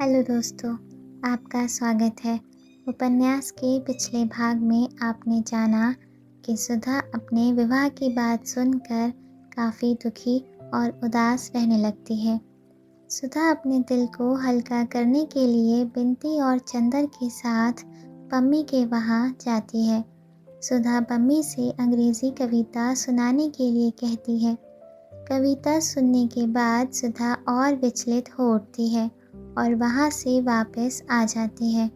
Hello दोस्तों, आपका स्वागत है। उपन्यास के पिछले भाग में आपने जाना कि सुधा अपने विवाह की बात सुनकर काफ़ी दुखी और उदास रहने लगती है। सुधा अपने दिल को हल्का करने के लिए बिंती और चंदर के साथ पम्मी के वहाँ जाती है। सुधा पम्मी से अंग्रेज़ी कविता सुनाने के लिए कहती है। कविता सुनने के बाद सुधा और विचलित हो उठती है और वहाँ से वापस आ जाती है।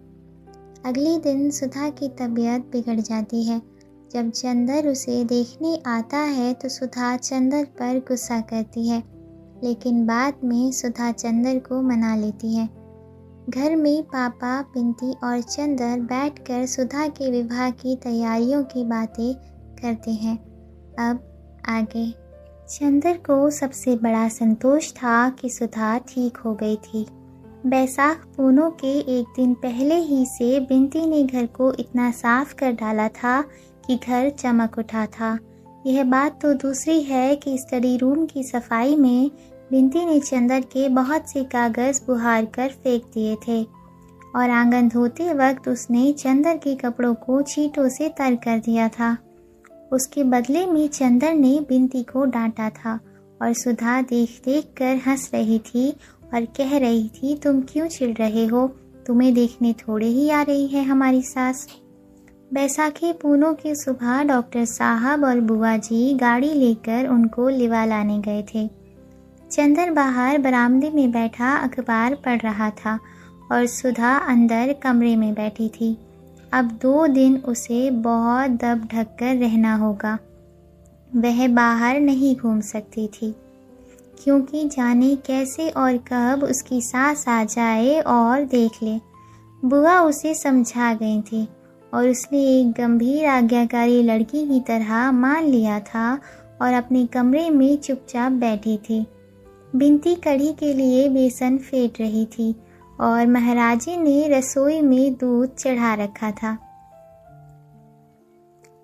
अगले दिन सुधा की तबीयत बिगड़ जाती है। जब चंदर उसे देखने आता है तो सुधा चंदर पर गुस्सा करती है, लेकिन बाद में सुधा चंदर को मना लेती है। घर में पापा, बिंती और चंदर बैठकर सुधा के विवाह की तैयारियों की बातें करते हैं। अब आगे। चंदर को सबसे बड़ा संतोष था कि सुधा ठीक हो गई थी। बैसाख पूनों के एक दिन पहले ही से बिंती ने घर को इतना साफ कर डाला था कि घर चमक उठा था। यह बात तो दूसरी है कि स्टडी रूम की सफाई में बिंती ने चंदर के बहुत से कागज़ बुहार कर फेंक दिए थे और आंगन धोते वक्त उसने चंदर के कपड़ों को चींटों से तर कर दिया था। उसके बदले में चंदर ने बिंती को डांटा था और सुधा देख देख कर हंस रही थी और कह रही थी, तुम क्यों चिढ़ रहे हो? तुम्हें देखने थोड़े ही आ रही है हमारी सास। बैसाखी पूनों की सुबह डॉक्टर साहब और बुआ जी गाड़ी लेकर उनको लिवा लाने गए थे। चंदर बाहर बरामदे में बैठा अखबार पढ़ रहा था और सुधा अंदर कमरे में बैठी थी। अब 2 दिन उसे बहुत दब ढक कर रहना होगा। वह बाहर नहीं घूम सकती थी, क्योंकि जाने कैसे और कब उसकी सास आ जाए और देख ले। बुआ उसे समझा गई थी और उसने एक गंभीर आज्ञाकारी लड़की की तरह मान लिया था और अपने कमरे में चुपचाप बैठी थी। बिंती कढ़ी के लिए बेसन फेंट रही थी और महाराजी ने रसोई में दूध चढ़ा रखा था।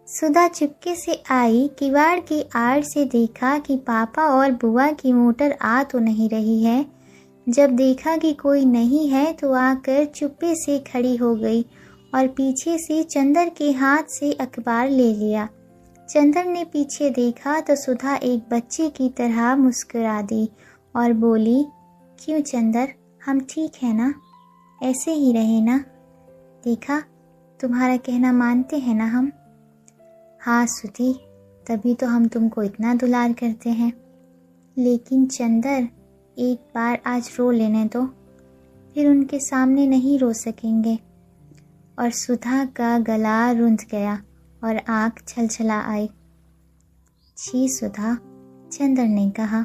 सुधा चुपके से आई, किवाड़ की आड़ से देखा कि पापा और बुआ की मोटर आ तो नहीं रही है। जब देखा कि कोई नहीं है तो आकर चुप्पे से खड़ी हो गई और पीछे से चंदर के हाथ से अखबार ले लिया। चंदर ने पीछे देखा तो सुधा एक बच्चे की तरह मुस्कुरा दी और बोली, क्यों चंदर, हम ठीक है ना? ऐसे ही रहे ना? देखा, तुम्हारा कहना मानते हैं ना हम? हाँ सुधी, तभी तो हम तुमको इतना दुलार करते हैं। लेकिन चंदर, एक बार आज रो लेने दो, फिर उनके सामने नहीं रो सकेंगे। और सुधा का गला रुंध गया और आँख छलछला आई। छी सुधा, चंदर ने कहा।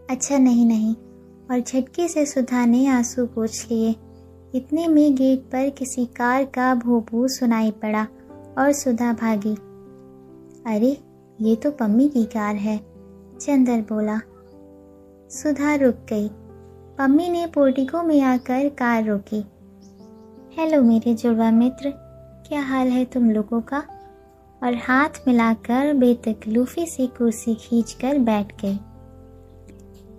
अच्छा नहीं, और झटके से सुधा ने आंसू पोंछ लिए। इतने में गेट पर किसी कार का भोंपू सुनाई पड़ा और सुधा भागी। अरे, ये तो पम्मी की कार है, चंदर बोला। सुधा रुक गई। पम्मी ने पोर्टिको में आकर कार रोकी। हेलो मेरे जुड़वा मित्र, क्या हाल है तुम लोगों का? और हाथ मिलाकर बेतकल्लुफ़ी से कुर्सी खींचकर बैठ गई।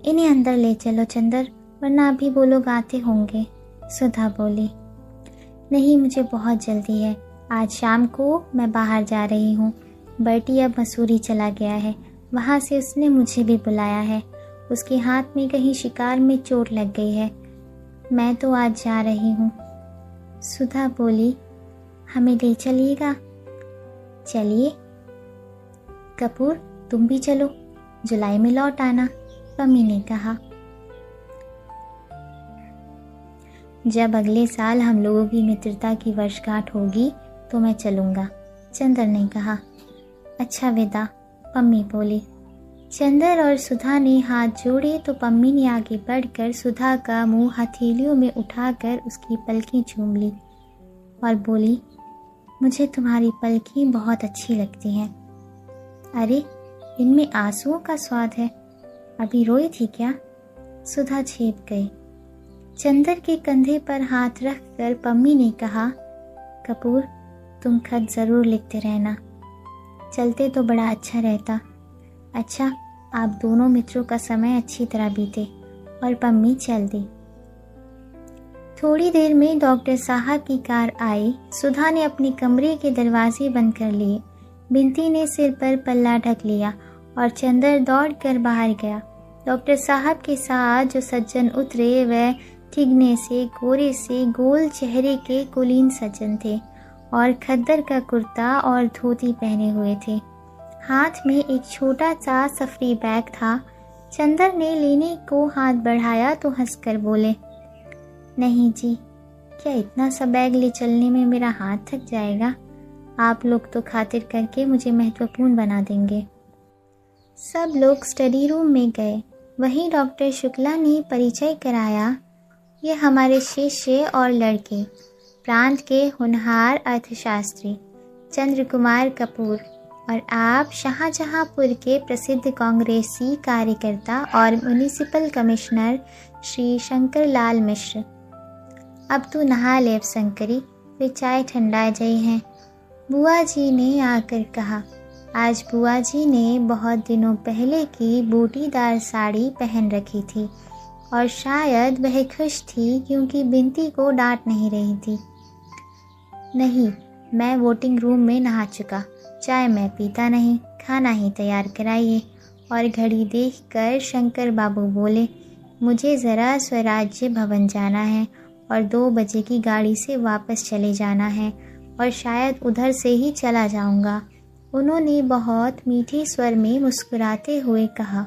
इन्हें अंदर ले चलो चंदर, वरना अभी वो लोग आते होंगे, सुधा बोली। नहीं, मुझे बहुत जल्दी है। आज शाम को मैं बाहर जा रही हूँ। बर्टी अब मसूरी चला गया है, वहाँ से उसने मुझे भी बुलाया है। उसके हाथ में कहीं शिकार में चोट लग गई है। मैं तो आज जा रही हूँ, सुधा बोली। हमें ले चलिएगा? चलिए। कपूर, तुम भी चलो, जुलाई में लौट आना, पम्मी ने कहा। जब अगले साल हम लोगों की मित्रता की वर्षगांठ होगी तो मैं चलूँगा, चंदर ने कहा। अच्छा विदा, पम्मी बोली। चंदर और सुधा ने हाथ जोड़े तो पम्मी ने आगे बढ़कर सुधा का मुंह हथेलियों में उठाकर उसकी पलकें चूम ली और बोली, मुझे तुम्हारी पलकें बहुत अच्छी लगती हैं। अरे, इनमें आंसुओं का स्वाद है। अभी रोई थी क्या? सुधा छेप गई। चंदर के कंधे पर हाथ रखकर पम्मी ने कहा, कपूर, तुम खत ज़रूर लिखते रहना, चलते तो बड़ा अच्छा रहता। अच्छा, आप दोनों मित्रों का समय अच्छी तरह बीते। और पम्मी चल दी। थोड़ी देर में डॉक्टर साहब की कार आई। सुधा ने अपने कमरे के दरवाजे बंद कर लिए। बिंती ने सिर पर पल्ला ढक लिया और चंदर दौड़कर बाहर गया। डॉक्टर साहब के साथ जो सज्जन उतरे वह ठिगने से, गोरे से, गोल चेहरे के कुलीन सज्जन थे और खद्दर का कुर्ता और धोती पहने हुए थे। हाथ में एक छोटा सा सफरी बैग था। चंदर ने लेने को हाथ बढ़ाया तो हंसकर बोले, नहीं जी, क्या इतना सा बैग ले चलने में मेरा हाथ थक जाएगा? आप लोग तो खातिर करके मुझे महत्वपूर्ण बना देंगे। सब लोग स्टडी रूम में गए। वहीं डॉक्टर शुक्ला ने परिचय कराया, ये हमारे शिष्य और लड़के, प्रांत के होनहार अर्थशास्त्री चंद्र कुमार कपूर, और आप शाहजहांपुर के प्रसिद्ध कांग्रेसी कार्यकर्ता और म्युनिसिपल कमिश्नर श्री शंकर लाल मिश्र। अब तू नहा ले शंकरी, वे चाय ठंडा गई हैं। बुआ जी ने आकर कहा। आज बुआ जी ने बहुत दिनों पहले की बूटीदार साड़ी पहन रखी थी और शायद वह खुश थी क्योंकि बिंती को डांट नहीं रही थी। नहीं, मैं वोटिंग रूम में नहा चुका, चाय मैं पीता नहीं, खाना ही तैयार कराइए। और घड़ी देखकर शंकर बाबू बोले, मुझे ज़रा स्वराज्य भवन जाना है और 2 बजे की गाड़ी से वापस चले जाना है और शायद उधर से ही चला जाऊंगा। उन्होंने बहुत मीठे स्वर में मुस्कुराते हुए कहा,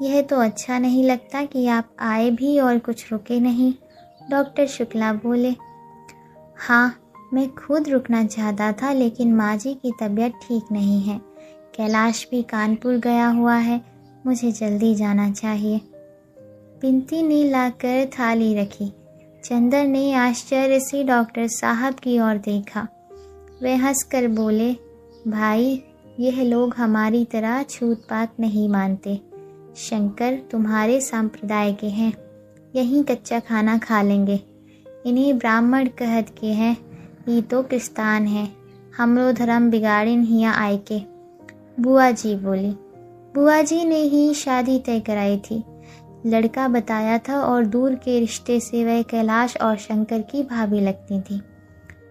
यह तो अच्छा नहीं लगता कि आप आए भी और कुछ रुके नहीं। डॉक्टर शुक्ला बोले, हाँ, मैं खुद रुकना चाहता था लेकिन माँ जी की तबीयत ठीक नहीं है। कैलाश भी कानपुर गया हुआ है, मुझे जल्दी जाना चाहिए। बिंती ने लाकर थाली रखी। चंदर ने आश्चर्य से डॉक्टर साहब की ओर देखा। वे हंसकर बोले, भाई, यह लोग हमारी तरह छूत पात नहीं मानते। शंकर तुम्हारे संप्रदाय के हैं, यहीं कच्चा खाना खा लेंगे। इन्हें ब्राह्मण कहत के हैं, ये तो क्रिस्तान है, हमरो धर्म बिगाड़िन हिया आए के। बुआ जी बोली। बुआ जी ने ही शादी तय कराई थी, लड़का बताया था और दूर के रिश्ते से वह कैलाश और शंकर की भाभी लगती थी।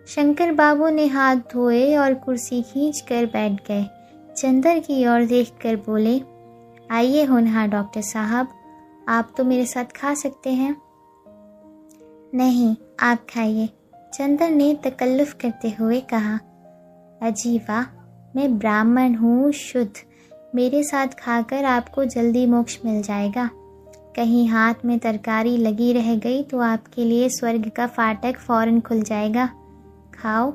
शंकर बाबू ने हाथ धोए और कुर्सी खींच कर बैठ गए। चंदर की ओर देखकर बोले, आइए होनहार डॉक्टर साहब, आप तो मेरे साथ खा सकते हैं। नहीं, आप खाइए, चंदर ने तकल्लुफ करते हुए कहा। अजी वाह, मैं ब्राह्मण हूँ शुद्ध, मेरे साथ खाकर आपको जल्दी मोक्ष मिल जाएगा। कहीं हाथ में तरकारी लगी रह गई तो आपके लिए स्वर्ग का फाटक फौरन खुल जाएगा। खाओ।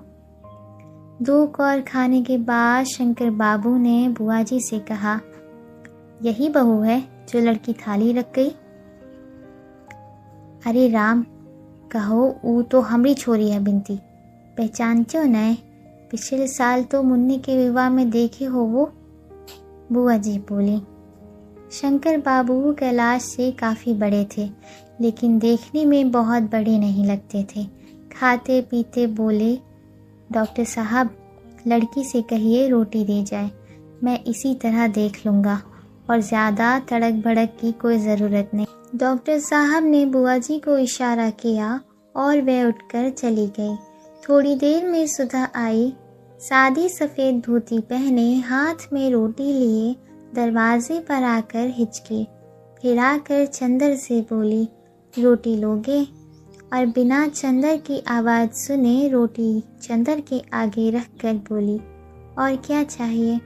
2 कौर खाने के बाद शंकर बाबू ने बुआ जी से कहा, यही बहू है जो लड़की थाली रख गई? अरे राम, कहो वो तो हमारी छोरी है बिंती, पहचानते न? पिछले साल तो मुन्नी के विवाह में देखे हो वो। बुआ जी बोली। शंकर बाबू कैलाश से काफ़ी बड़े थे लेकिन देखने में बहुत बड़े नहीं लगते थे। खाते पीते बोले, डॉक्टर साहब, लड़की से कहिए रोटी दे जाए, मैं इसी तरह देख लूँगा और ज़्यादा तड़क भड़क की कोई ज़रूरत नहीं। डॉक्टर साहब ने बुआ जी को इशारा किया और वह उठकर चली गई। थोड़ी देर में सुधा आई, सादी सफ़ेद धोती पहने, हाथ में रोटी लिए दरवाजे पर आकर हिचकी, फिर आकर चंदर से बोली, रोटी लोगे? और बिना चंदर की आवाज़ सुने रोटी चंदर के आगे रख कर बोली, और क्या चाहिए?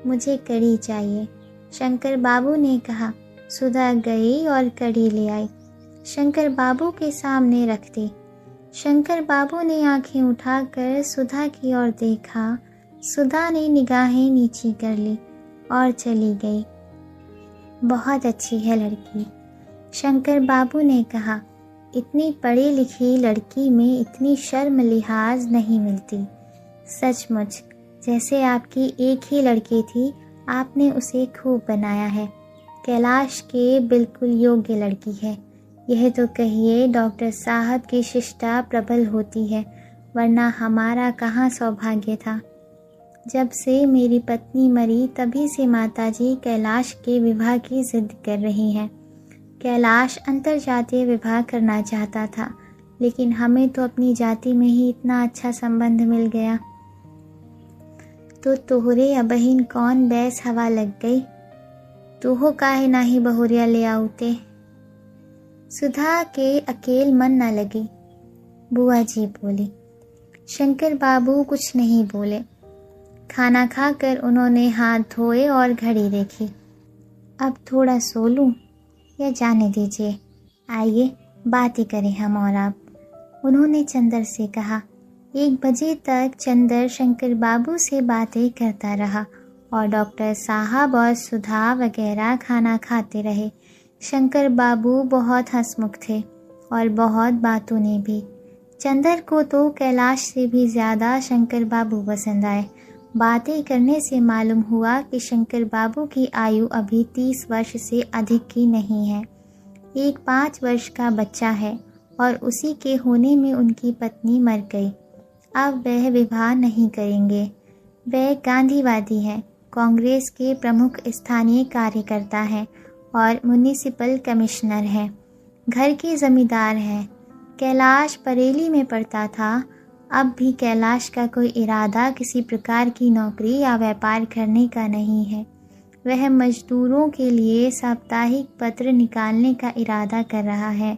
मुझे कढ़ी चाहिए। शंकर बाबू ने कहा। सुधा गई और कढ़ी ले आई, शंकर बाबू के सामने रख दी। शंकर बाबू ने आंखें उठाकर सुधा की ओर देखा। सुधा ने निगाहें नीची कर ली और चली गई। बहुत अच्छी है लड़की, शंकर बाबू ने कहा। इतनी पढ़ी लिखी लड़की में इतनी शर्म लिहाज नहीं मिलती। सचमुच जैसे आपकी एक ही लड़की थी, आपने उसे खूब बनाया है। कैलाश के बिल्कुल योग्य लड़की है। यह तो कहिए डॉक्टर साहब की शिष्टा प्रबल होती है, वरना हमारा कहाँ सौभाग्य था। जब से मेरी पत्नी मरी तभी से माताजी कैलाश के विवाह की जिद कर रही हैं। कैलाश अंतरजातीय विवाह करना चाहता था, लेकिन हमें तो अपनी जाति में ही इतना अच्छा संबंध मिल गया। तो तोहरे अबहिन कौन बैस हवा लग गई, तूहो काहे नाही बहुरिया ले आउते। सुधा के अकेल मन न लगी, बुआ जी बोली। शंकर बाबू कुछ नहीं बोले। खाना खाकर उन्होंने हाथ धोए और घड़ी देखी। अब थोड़ा सो लूं या जाने दीजिए, आइए बात ही करें हम और आप, उन्होंने चंदर से कहा। 1 बजे तक चंदर शंकर बाबू से बातें करता रहा और डॉक्टर साहब और सुधा वगैरह खाना खाते रहे। शंकर बाबू बहुत हंसमुख थे और बहुत बातों ने भी। चंदर को तो कैलाश से भी ज़्यादा शंकर बाबू पसंद आए। बातें करने से मालूम हुआ कि शंकर बाबू की आयु अभी 30 वर्ष से अधिक की नहीं है। एक 5 वर्ष का बच्चा है और उसी के होने में उनकी पत्नी मर गई। अब वह विवाह नहीं करेंगे। वह गांधीवादी हैं, कांग्रेस के प्रमुख स्थानीय कार्यकर्ता हैं और म्युनिसिपल कमिश्नर हैं। घर के जमींदार हैं। कैलाश बरेली में पढ़ता था। अब भी कैलाश का कोई इरादा किसी प्रकार की नौकरी या व्यापार करने का नहीं है। वह मजदूरों के लिए साप्ताहिक पत्र निकालने का इरादा कर रहा है।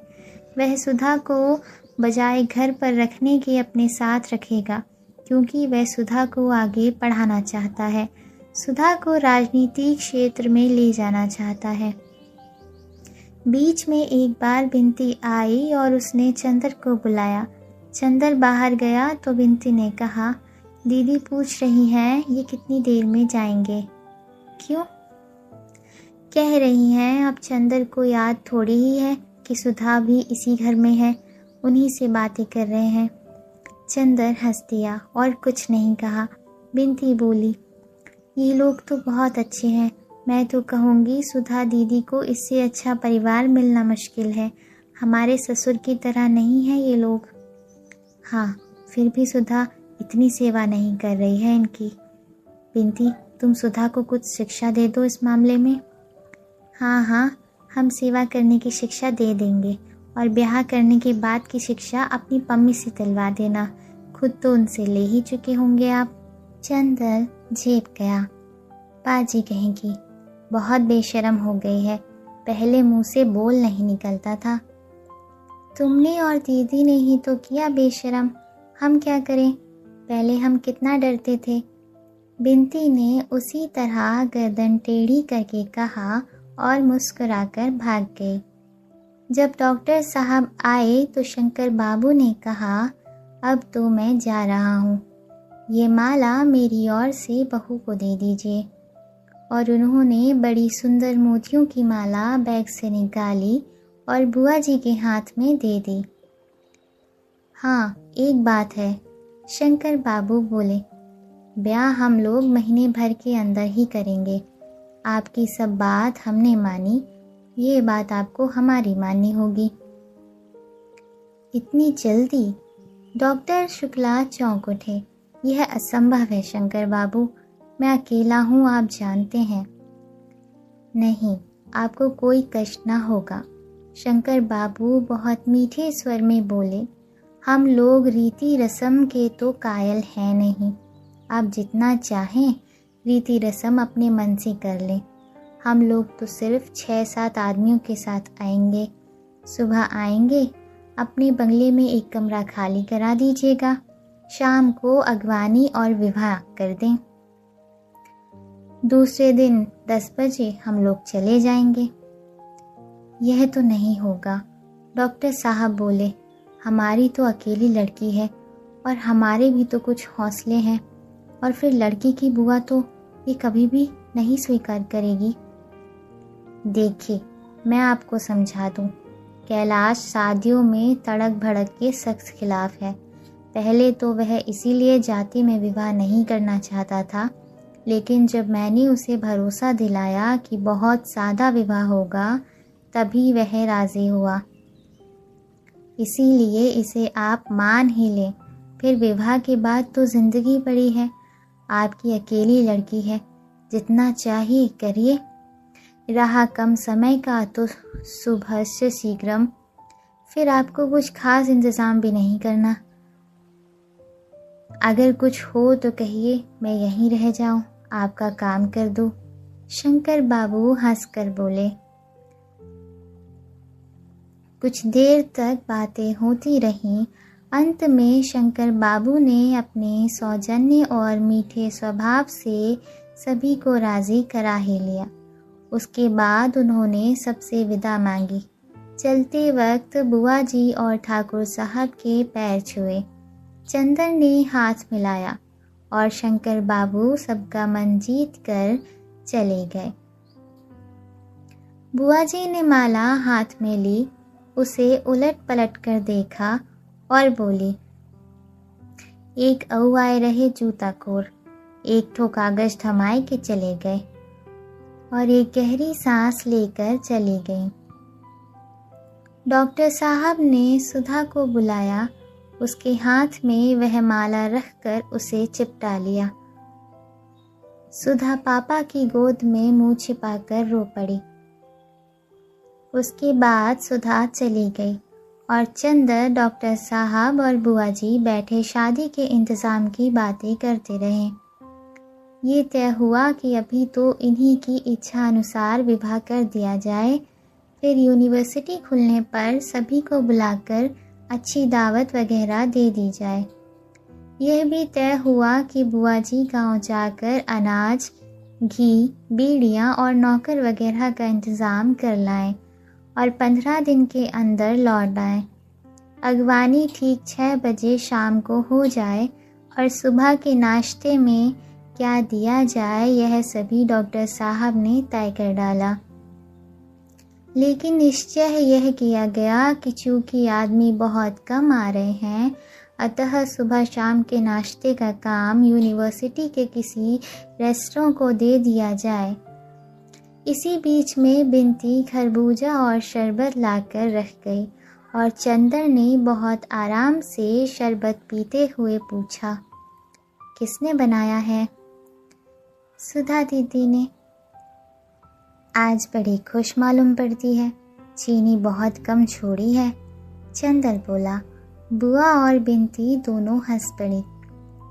वह सुधा को बजाय घर पर रखने के अपने साथ रखेगा, क्योंकि वह सुधा को आगे पढ़ाना चाहता है। सुधा को राजनीतिक क्षेत्र में ले जाना चाहता है। बीच में एक बार बिनती आई और उसने चंदर को बुलाया। चंदर बाहर गया तो बिनती ने कहा, दीदी पूछ रही हैं ये कितनी देर में जाएंगे। क्यों? कह रही हैं अब चंदर को याद थोड़ी ही है कि सुधा भी इसी घर में है, उन्हीं से बातें कर रहे हैं। चंदर हंस दिया और कुछ नहीं कहा। बिनती बोली, ये लोग तो बहुत अच्छे हैं। मैं तो कहूँगी सुधा दीदी को इससे अच्छा परिवार मिलना मुश्किल है। हमारे ससुर की तरह नहीं है ये लोग। हाँ, फिर भी सुधा इतनी सेवा नहीं कर रही है इनकी। बिनती, तुम सुधा को कुछ शिक्षा दे दो इस मामले में। हाँ हाँ, हम सेवा करने की शिक्षा दे देंगे और ब्याह करने के बाद की शिक्षा अपनी पम्मी से दिलवा देना। खुद तो उनसे ले ही चुके होंगे आप। चंदर झेप गया। पाजी कहेंगी, बहुत बेशर्म हो गई है, पहले मुंह से बोल नहीं निकलता था। तुमने और दीदी ने ही तो किया बेशर्म, हम क्या करें, पहले हम कितना डरते थे। बिनती ने उसी तरह गर्दन टेढ़ी करके कहा और मुस्कुराकर भाग गई। जब डॉक्टर साहब आए तो शंकर बाबू ने कहा, अब तो मैं जा रहा हूँ, ये माला मेरी ओर से बहू को दे दीजिए। और उन्होंने बड़ी सुंदर मोतियों की माला बैग से निकाली और बुआ जी के हाथ में दे दी। हाँ, एक बात है, शंकर बाबू बोले, ब्याह हम लोग महीने भर के अंदर ही करेंगे। आपकी सब बात हमने मानी, ये बात आपको हमारी माननी होगी। इतनी जल्दी? डॉक्टर शुक्ला चौंक उठे। यह असंभव है शंकर बाबू, मैं अकेला हूँ, आप जानते हैं। नहीं, आपको कोई कष्ट ना होगा, शंकर बाबू बहुत मीठे स्वर में बोले। हम लोग रीति रस्म के तो कायल हैं नहीं। आप जितना चाहें रीति रस्म अपने मन से कर लें। हम लोग तो सिर्फ 6-7 आदमियों के साथ आएंगे। सुबह आएंगे, अपने बंगले में एक कमरा खाली करा दीजिएगा, शाम को अगवानी और विवाह कर दें। दूसरे दिन 10 बजे हम लोग चले जाएंगे। यह तो नहीं होगा, डॉक्टर साहब बोले, हमारी तो अकेली लड़की है और हमारे भी तो कुछ हौसले हैं, और फिर लड़की की बुआ तो ये कभी भी नहीं स्वीकार करेगी। देखिए, मैं आपको समझा दूं, कैलाश शादियों में तड़क भड़क के सख्त खिलाफ है। पहले तो वह इसीलिए जाति में विवाह नहीं करना चाहता था, लेकिन जब मैंने उसे भरोसा दिलाया कि बहुत सादा विवाह होगा, तभी वह राज़ी हुआ। इसीलिए इसे आप मान ही लें। फिर विवाह के बाद तो ज़िंदगी पड़ी है। आपकी अकेली लड़की है, जितना चाहिए करिए। रहा कम समय का तो शुभस्य शीघ्रम, फिर आपको कुछ खास इंतज़ाम भी नहीं करना। अगर कुछ हो तो कहिए, मैं यहीं रह जाऊं, आपका काम कर दूं। शंकर बाबू हंसकर बोले। कुछ देर तक बातें होती रहीं। अंत में शंकर बाबू ने अपने सौजन्य और मीठे स्वभाव से सभी को राज़ी करा ही लिया। उसके बाद उन्होंने सबसे विदा मांगी। चलते वक्त बुआ जी और ठाकुर साहब के पैर छुए। चंदन ने हाथ मिलाया और शंकर बाबू सबका मन जीत कर चले गए। बुआ जी ने माला हाथ में ली, उसे उलट पलट कर देखा और बोली, एक अऊ आए रहे जूताखोर, एक ठो कागज थमाए के चले गए और एक गहरी सांस लेकर चली गई। डॉक्टर साहब ने सुधा को बुलाया। उसके हाथ में वह माला रखकर उसे चिपटा लिया। सुधा पापा की गोद में मुंह छिपाकर रो पड़ी। उसके बाद सुधा चली गई और चंदर, डॉक्टर साहब और बुआ जी बैठे शादी के इंतज़ाम की बातें करते रहे। ये तय हुआ कि अभी तो इन्हीं की इच्छा अनुसार विवाह कर दिया जाए, फिर यूनिवर्सिटी खुलने पर सभी को बुलाकर अच्छी दावत वगैरह दे दी जाए। यह भी तय हुआ कि बुआ जी गाँव जाकर अनाज, घी, बीड़ियाँ और नौकर वगैरह का इंतज़ाम कर लाएं और 15 दिन के अंदर लौट आएं। अगवानी ठीक 6 बजे शाम को हो जाए और सुबह के नाश्ते में क्या दिया जाए यह सभी डॉक्टर साहब ने तय कर डाला। लेकिन निश्चय यह किया गया कि चूँकि आदमी बहुत कम आ रहे हैं, अतः सुबह शाम के नाश्ते का काम यूनिवर्सिटी के किसी रेस्टोरेंट को दे दिया जाए। इसी बीच में बिनती खरबूजा और शरबत लाकर रख गई और चंदर ने बहुत आराम से शरबत पीते हुए पूछा, किसने बनाया है? सुधा दीदी ने। आज बड़ी खुश मालूम पड़ती है, चीनी बहुत कम छोड़ी है। चंदर बोला। बुआ और बिनती दोनों हंस पड़ी।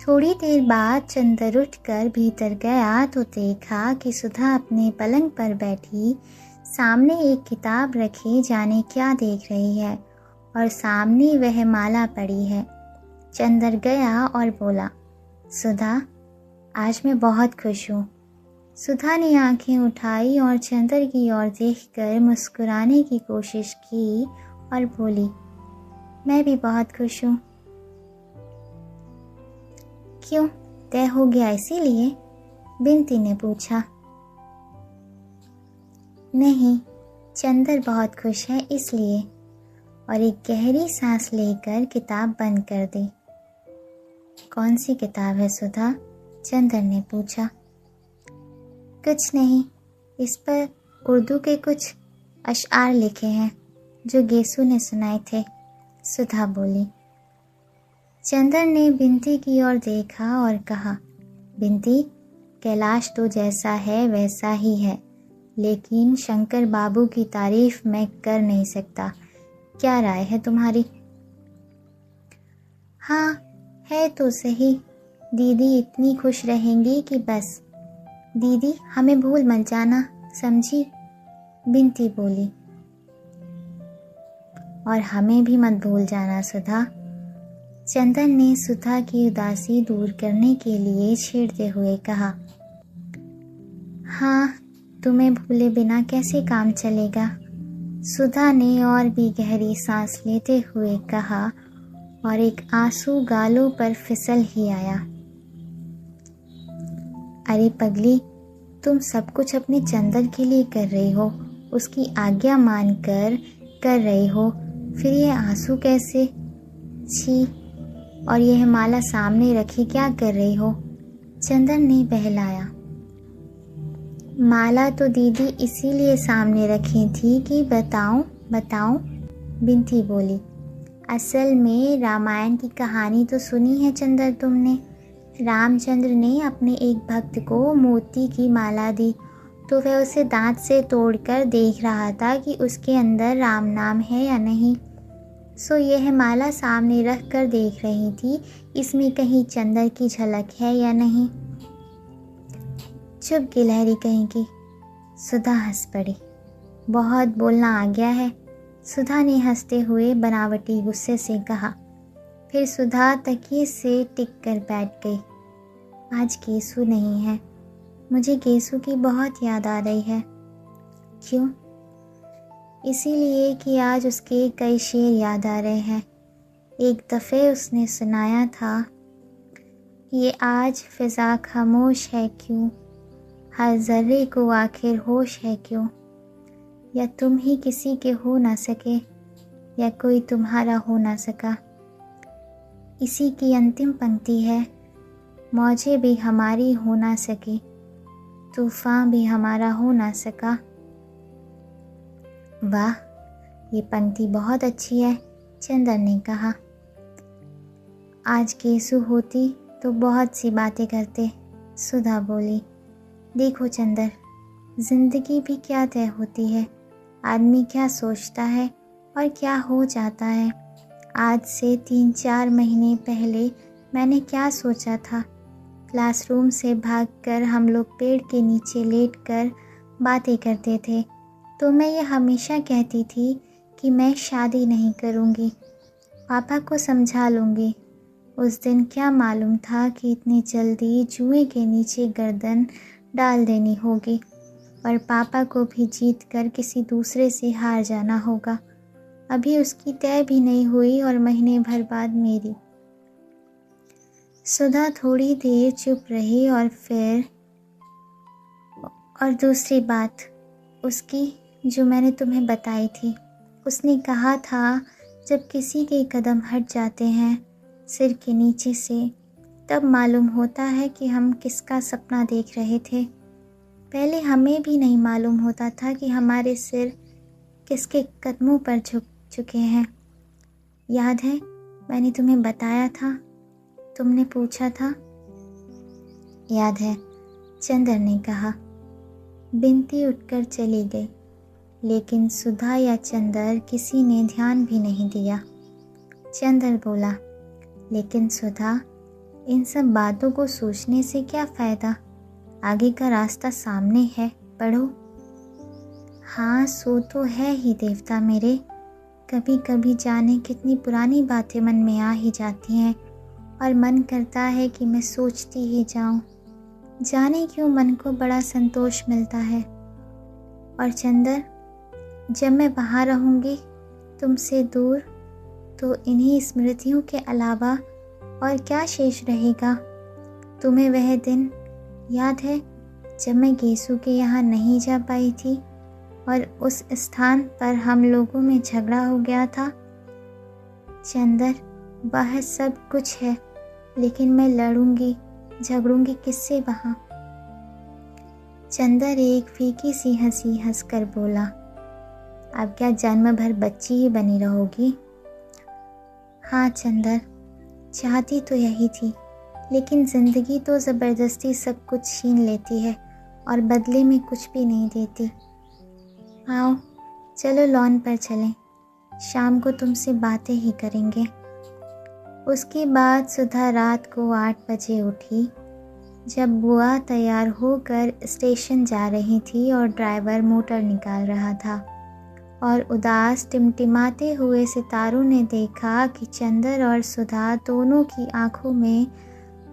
थोड़ी देर बाद चंदर उठकर भीतर गया तो देखा कि सुधा अपने पलंग पर बैठी सामने एक किताब रखे जाने क्या देख रही है और सामने वह माला पड़ी है। चंदर गया और बोला, सुधा, आज मैं बहुत खुश हूँ। सुधा ने आंखें उठाई और चंदर की ओर देखकर मुस्कुराने की कोशिश की और बोली, मैं भी बहुत खुश हूँ। क्यों, तय हो गया इसीलिए? बिनती ने पूछा। नहीं, चंदर बहुत खुश है इसलिए। और एक गहरी सांस लेकर किताब बंद कर दी। कौन सी किताब है सुधा? चंदर ने पूछा। कुछ नहीं, इस पर उर्दू के कुछ अशआर लिखे हैं जो गेसू ने सुनाए थे, सुधा बोली। चंदर ने बिनती की ओर देखा और कहा, बिनती, कैलाश तो जैसा है वैसा ही है, लेकिन शंकर बाबू की तारीफ मैं कर नहीं सकता। क्या राय है तुम्हारी? हाँ, है तो सही। दीदी इतनी खुश रहेंगी कि बस। दीदी, हमें भूल मत जाना, समझी? बिनती बोली। और हमें भी मत भूल जाना सुधा। चंदन ने सुधा की उदासी दूर करने के लिए छेड़ते हुए कहा। हाँ, तुम्हें भूले बिना कैसे काम चलेगा? सुधा ने और भी गहरी सांस लेते हुए कहा और एक आंसू गालों पर फिसल ही आया। अरे पगली, तुम सब कुछ अपने चंदन के लिए कर रही हो, उसकी आज्ञा मानकर कर रही हो, फिर ये आंसू कैसे? छी, और यह माला सामने रखी क्या कर रही हो? चंदन ने बहलाया। माला तो दीदी इसीलिए सामने रखी थी कि बताऊं, बिनती बोली। असल में रामायण की कहानी तो सुनी है चंदर तुमने। रामचंद्र ने अपने एक भक्त को मोती की माला दी तो वह उसे दांत से तोड़कर देख रहा था कि उसके अंदर राम नाम है या नहीं। सो यह माला सामने रख कर देख रही थी, इसमें कहीं चंदर की झलक है या नहीं। चुप गिलहरी कहीं की। सुधा हंस पड़ी। बहुत बोलना आ गया है, सुधा ने हंसते हुए बनावटी गुस्से से कहा। फिर सुधा तकिए से टिक कर बैठ गई। आज केसू नहीं है, मुझे केसू की बहुत याद आ रही है। क्यों? इसीलिए कि आज उसके कई शेर याद आ रहे हैं। एक दफ़े उसने सुनाया था, ये आज फ़िज़ा खामोश है क्यों, हर ज़र्रे को आखिर होश है क्यों, या तुम ही किसी के हो ना सके, या कोई तुम्हारा हो ना सका। इसी की अंतिम पंक्ति है, मौजें भी हमारी हो ना सकी, तूफ़ान भी हमारा हो ना सका। वाह, ये पंक्ति बहुत अच्छी है, चंदर ने कहा। आज केसू होती तो बहुत सी बातें करते, सुधा बोली। देखो चंदर, ज़िंदगी भी क्या तय होती है, आदमी क्या सोचता है और क्या हो जाता है। आज से 3-4 महीने पहले मैंने क्या सोचा था। क्लासरूम से भागकर हम लोग पेड़ के नीचे लेटकर बातें करते थे, तो मैं ये हमेशा कहती थी कि मैं शादी नहीं करूँगी, पापा को समझा लूँगी। उस दिन क्या मालूम था कि इतनी जल्दी जुए के नीचे गर्दन डाल देनी होगी और पापा को भी जीत कर किसी दूसरे से हार जाना होगा। अभी उसकी तय भी नहीं हुई और महीने भर बाद मेरी। सुधा थोड़ी देर चुप रही और फिर और दूसरी बात उसकी जो मैंने तुम्हें बताई थी। उसने कहा था जब किसी के कदम हट जाते हैं सिर के नीचे से, तब मालूम होता है कि हम किसका सपना देख रहे थे। पहले हमें भी नहीं मालूम होता था कि हमारे सिर किसके कदमों पर झुक चुके हैं। याद है मैंने तुम्हें बताया था, तुमने पूछा था। याद है, चंदर ने कहा। बिनती उठकर चली गई, लेकिन सुधा या चंदर किसी ने ध्यान भी नहीं दिया। चंदर बोला, लेकिन सुधा, इन सब बातों को सोचने से क्या फ़ायदा, आगे का रास्ता सामने है, पढ़ो। हाँ, सो तो है ही देवता मेरे, कभी कभी जाने कितनी पुरानी बातें मन में आ ही जाती हैं और मन करता है कि मैं सोचती ही जाऊं। जाने क्यों मन को बड़ा संतोष मिलता है। और चंदर, जब मैं वहाँ रहूँगी तुमसे दूर, तो इन्हीं स्मृतियों के अलावा और क्या शेष रहेगा। तुम्हें वह दिन याद है जब मैं गेसू के यहाँ नहीं जा पाई थी और उस स्थान पर हम लोगों में झगड़ा हो गया था। चंदर, वह सब कुछ है, लेकिन मैं लड़ूंगी झगड़ूंगी किससे वहाँ। चंदर एक फीकी सी हंसी हंसकर बोला, अब क्या जन्म भर बच्ची ही बनी रहोगी। हाँ चंदर, चाहती तो यही थी, लेकिन ज़िंदगी तो ज़बरदस्ती सब कुछ छीन लेती है और बदले में कुछ भी नहीं देती। आओ चलो लॉन पर चलें, शाम को तुमसे बातें ही करेंगे। उसके बाद सुधा रात को 8 बजे उठी, जब बुआ तैयार होकर स्टेशन जा रही थी और ड्राइवर मोटर निकाल रहा था और उदास टिमटिमाते हुए सितारों ने देखा कि चंदर और सुधा दोनों की आंखों में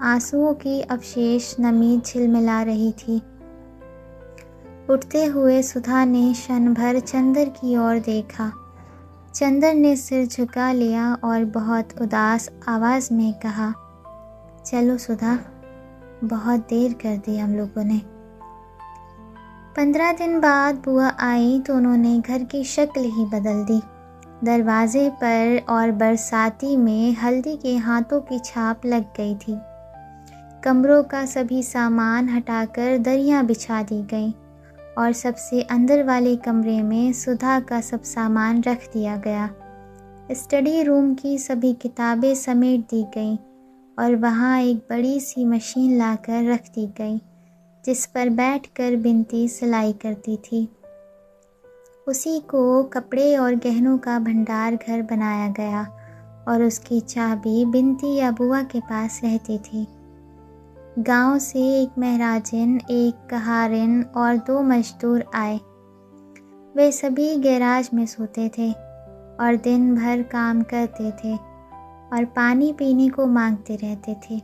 आंसुओं की अवशेष नमी झिलमिला रही थी। उठते हुए सुधा ने क्षण भर चंदर की ओर देखा। चंदर ने सिर झुका लिया और बहुत उदास आवाज़ में कहा, चलो सुधा, बहुत देर कर दी हम लोगों ने। 15 दिन बाद बुआ आई तो उन्होंने घर की शक्ल ही बदल दी। दरवाजे पर और बरसाती में हल्दी के हाथों की छाप लग गई थी। कमरों का सभी सामान हटाकर दरियां बिछा दी गई और सबसे अंदर वाले कमरे में सुधा का सब सामान रख दिया गया। स्टडी रूम की सभी किताबें समेट दी गईं और वहाँ एक बड़ी सी मशीन लाकर रख दी गई। जिस पर बैठकर बिनती सिलाई करती थी। उसी को कपड़े और गहनों का भंडार घर बनाया गया और उसकी चाबी बिनती या बुआ के पास रहती थी। गांव से एक महराजिन, एक कहारिन और 2 मजदूर आए। वे सभी गैराज में सोते थे और दिन भर काम करते थे और पानी पीने को मांगते रहते थे।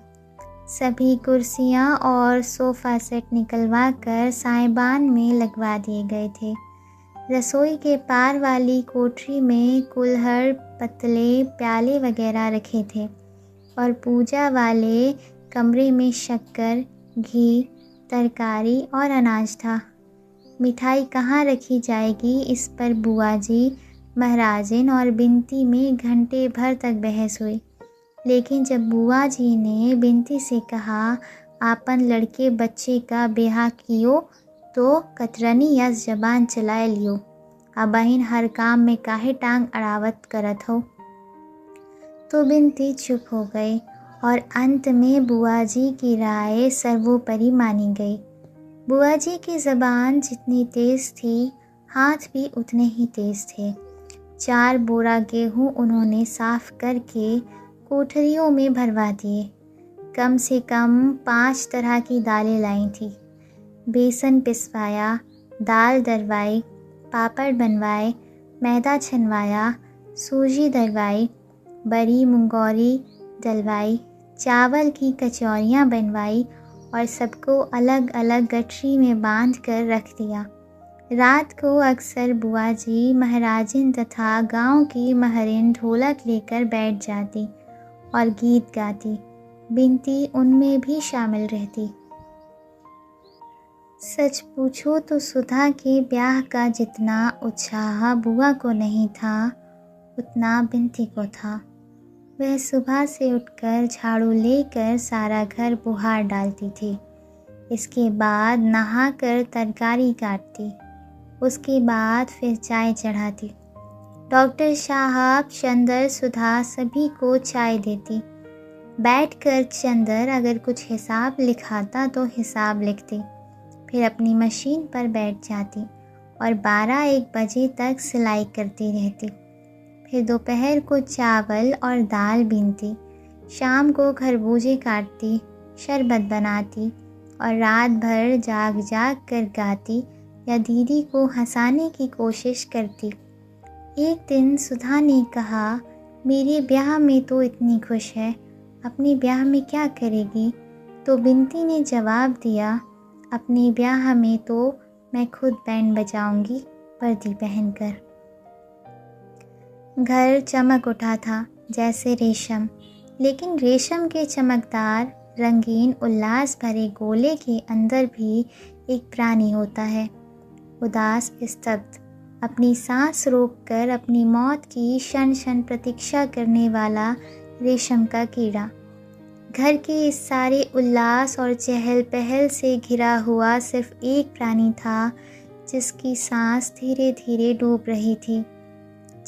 सभी कुर्सियां और सोफ़ा सेट निकलवा कर साइबान में लगवा दिए गए थे। रसोई के पार वाली कोठरी में कुल्हड़, पतले, प्याले वगैरह रखे थे और पूजा वाले कमरे में शक्कर, घी, तरकारी और अनाज था। मिठाई कहाँ रखी जाएगी, इस पर बुआ जी, महराजिन और बिनती में घंटे भर तक बहस हुई। लेकिन जब बुआ जी ने बिनती से कहा, आपन लड़के बच्चे का ब्याह कियो तो कतरनी या जबान चलाए लियो, अब बहिन हर काम में काहे टांग अड़ावत करत हो, तो बिनती चुप हो गई और अंत में बुआ जी की राय सर्वोपरि मानी गई। बुआ जी की ज़बान जितनी तेज़ थी, हाथ भी उतने ही तेज़ थे। 4 बोरा गेहूँ उन्होंने साफ करके कोठरियों में भरवा दिए। कम से कम 5 तरह की दालें लाई थी। बेसन पिसवाया, दाल दरवाई, पापड़ बनवाए, मैदा छनवाया, सूजी दरवाई, बड़ी मुंगौरी डलवाई, चावल की कचौरियाँ बनवाई और सबको अलग अलग गठरी में बांध कर रख दिया। रात को अक्सर बुआ जी, महराजिन तथा गांव की महरिन ढोलक लेकर बैठ जाती और गीत गाती। बिनती उनमें भी शामिल रहती। सच पूछो तो सुधा के ब्याह का जितना उत्साह बुआ को नहीं था, उतना बिनती को था। वह सुबह से उठकर झाड़ू लेकर सारा घर बुहार डालती थी। इसके बाद नहाकर तरकारी काटती। उसके बाद फिर चाय चढ़ाती। डॉक्टर साहब, चंदर, सुधा सभी को चाय देती। बैठकर चंदर अगर कुछ हिसाब लिखाता तो हिसाब लिखती, फिर अपनी मशीन पर बैठ जाती और 12-1 बजे तक सिलाई करती रहती। फिर दोपहर को चावल और दाल बीनती, शाम को खरबूजे काटती, शरबत बनाती और रात भर जाग जाग कर गाती या दीदी को हंसाने की कोशिश करती। एक दिन सुधा ने कहा, मेरे ब्याह में तो इतनी खुश है, अपने ब्याह में क्या करेगी? तो बिनती ने जवाब दिया, अपने ब्याह में तो मैं खुद बैंड बजाऊंगी, वर्दी पहनकर। घर चमक उठा था जैसे रेशम, लेकिन रेशम के चमकदार, रंगीन, उल्लास भरे गोले के अंदर भी एक प्राणी होता है, उदास, स्तब्ध, अपनी सांस रोककर अपनी मौत की क्षण क्षण प्रतीक्षा करने वाला रेशम का कीड़ा। घर के इस सारे उल्लास और चहल पहल से घिरा हुआ सिर्फ एक प्राणी था, जिसकी सांस धीरे धीरे डूब रही थी,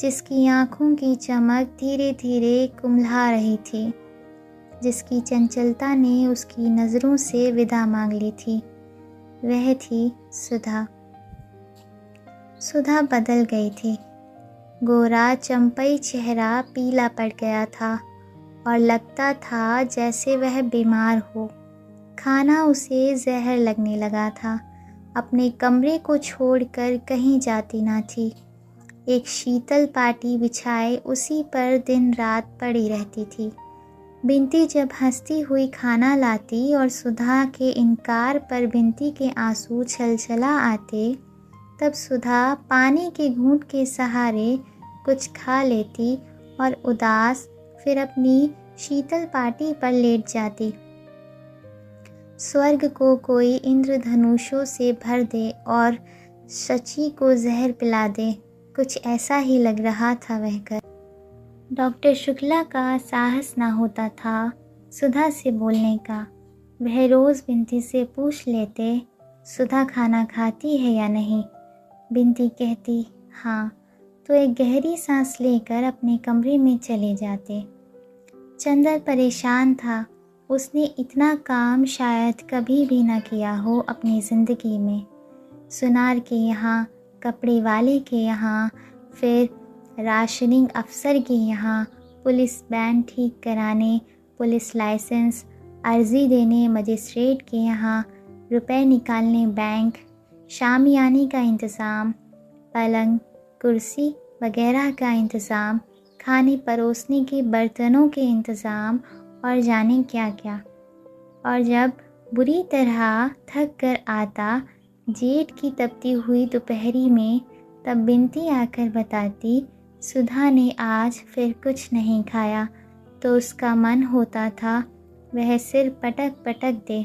जिसकी आँखों की चमक धीरे धीरे कुम्हला रही थी, जिसकी चंचलता ने उसकी नज़रों से विदा मांग ली थी। वह थी सुधा। सुधा बदल गई थी। गोरा चंपई चेहरा पीला पड़ गया था और लगता था जैसे वह बीमार हो। खाना उसे जहर लगने लगा था। अपने कमरे को छोड़कर कहीं जाती ना थी। एक शीतल पाटी बिछाए उसी पर दिन रात पड़ी रहती थी। बिनती जब हंसती हुई खाना लाती और सुधा के इनकार पर बिनती के आंसू छलछला आते, तब सुधा पानी के घूंट के सहारे कुछ खा लेती और उदास फिर अपनी शीतल पाटी पर लेट जाती। स्वर्ग को कोई इंद्रधनुषों से भर दे और शची को जहर पिला दे, कुछ ऐसा ही लग रहा था वह घर। डॉक्टर शुक्ला का साहस ना होता था सुधा से बोलने का। वह रोज़ बिनती से पूछ लेते, सुधा खाना खाती है या नहीं? बिनती कहती हाँ, तो एक गहरी सांस लेकर अपने कमरे में चले जाते। चंदर परेशान था। उसने इतना काम शायद कभी भी ना किया हो अपनी ज़िंदगी में। सुनार के यहाँ, कपड़े वाले के यहाँ, फिर राशनिंग अफसर के यहाँ, पुलिस बैंड ठीक कराने, पुलिस लाइसेंस अर्ज़ी देने मजिस्ट्रेट के यहाँ, रुपए निकालने बैंक, शामियाने का इंतज़ाम, पलंग कुर्सी वगैरह का इंतज़ाम, खाने परोसने के बर्तनों के इंतज़ाम और जाने क्या क्या। और जब बुरी तरह थक कर आता जेठ की तपती हुई दोपहरी में, तब बिनती आकर बताती सुधा ने आज फिर कुछ नहीं खाया, तो उसका मन होता था वह सिर पटक पटक दे।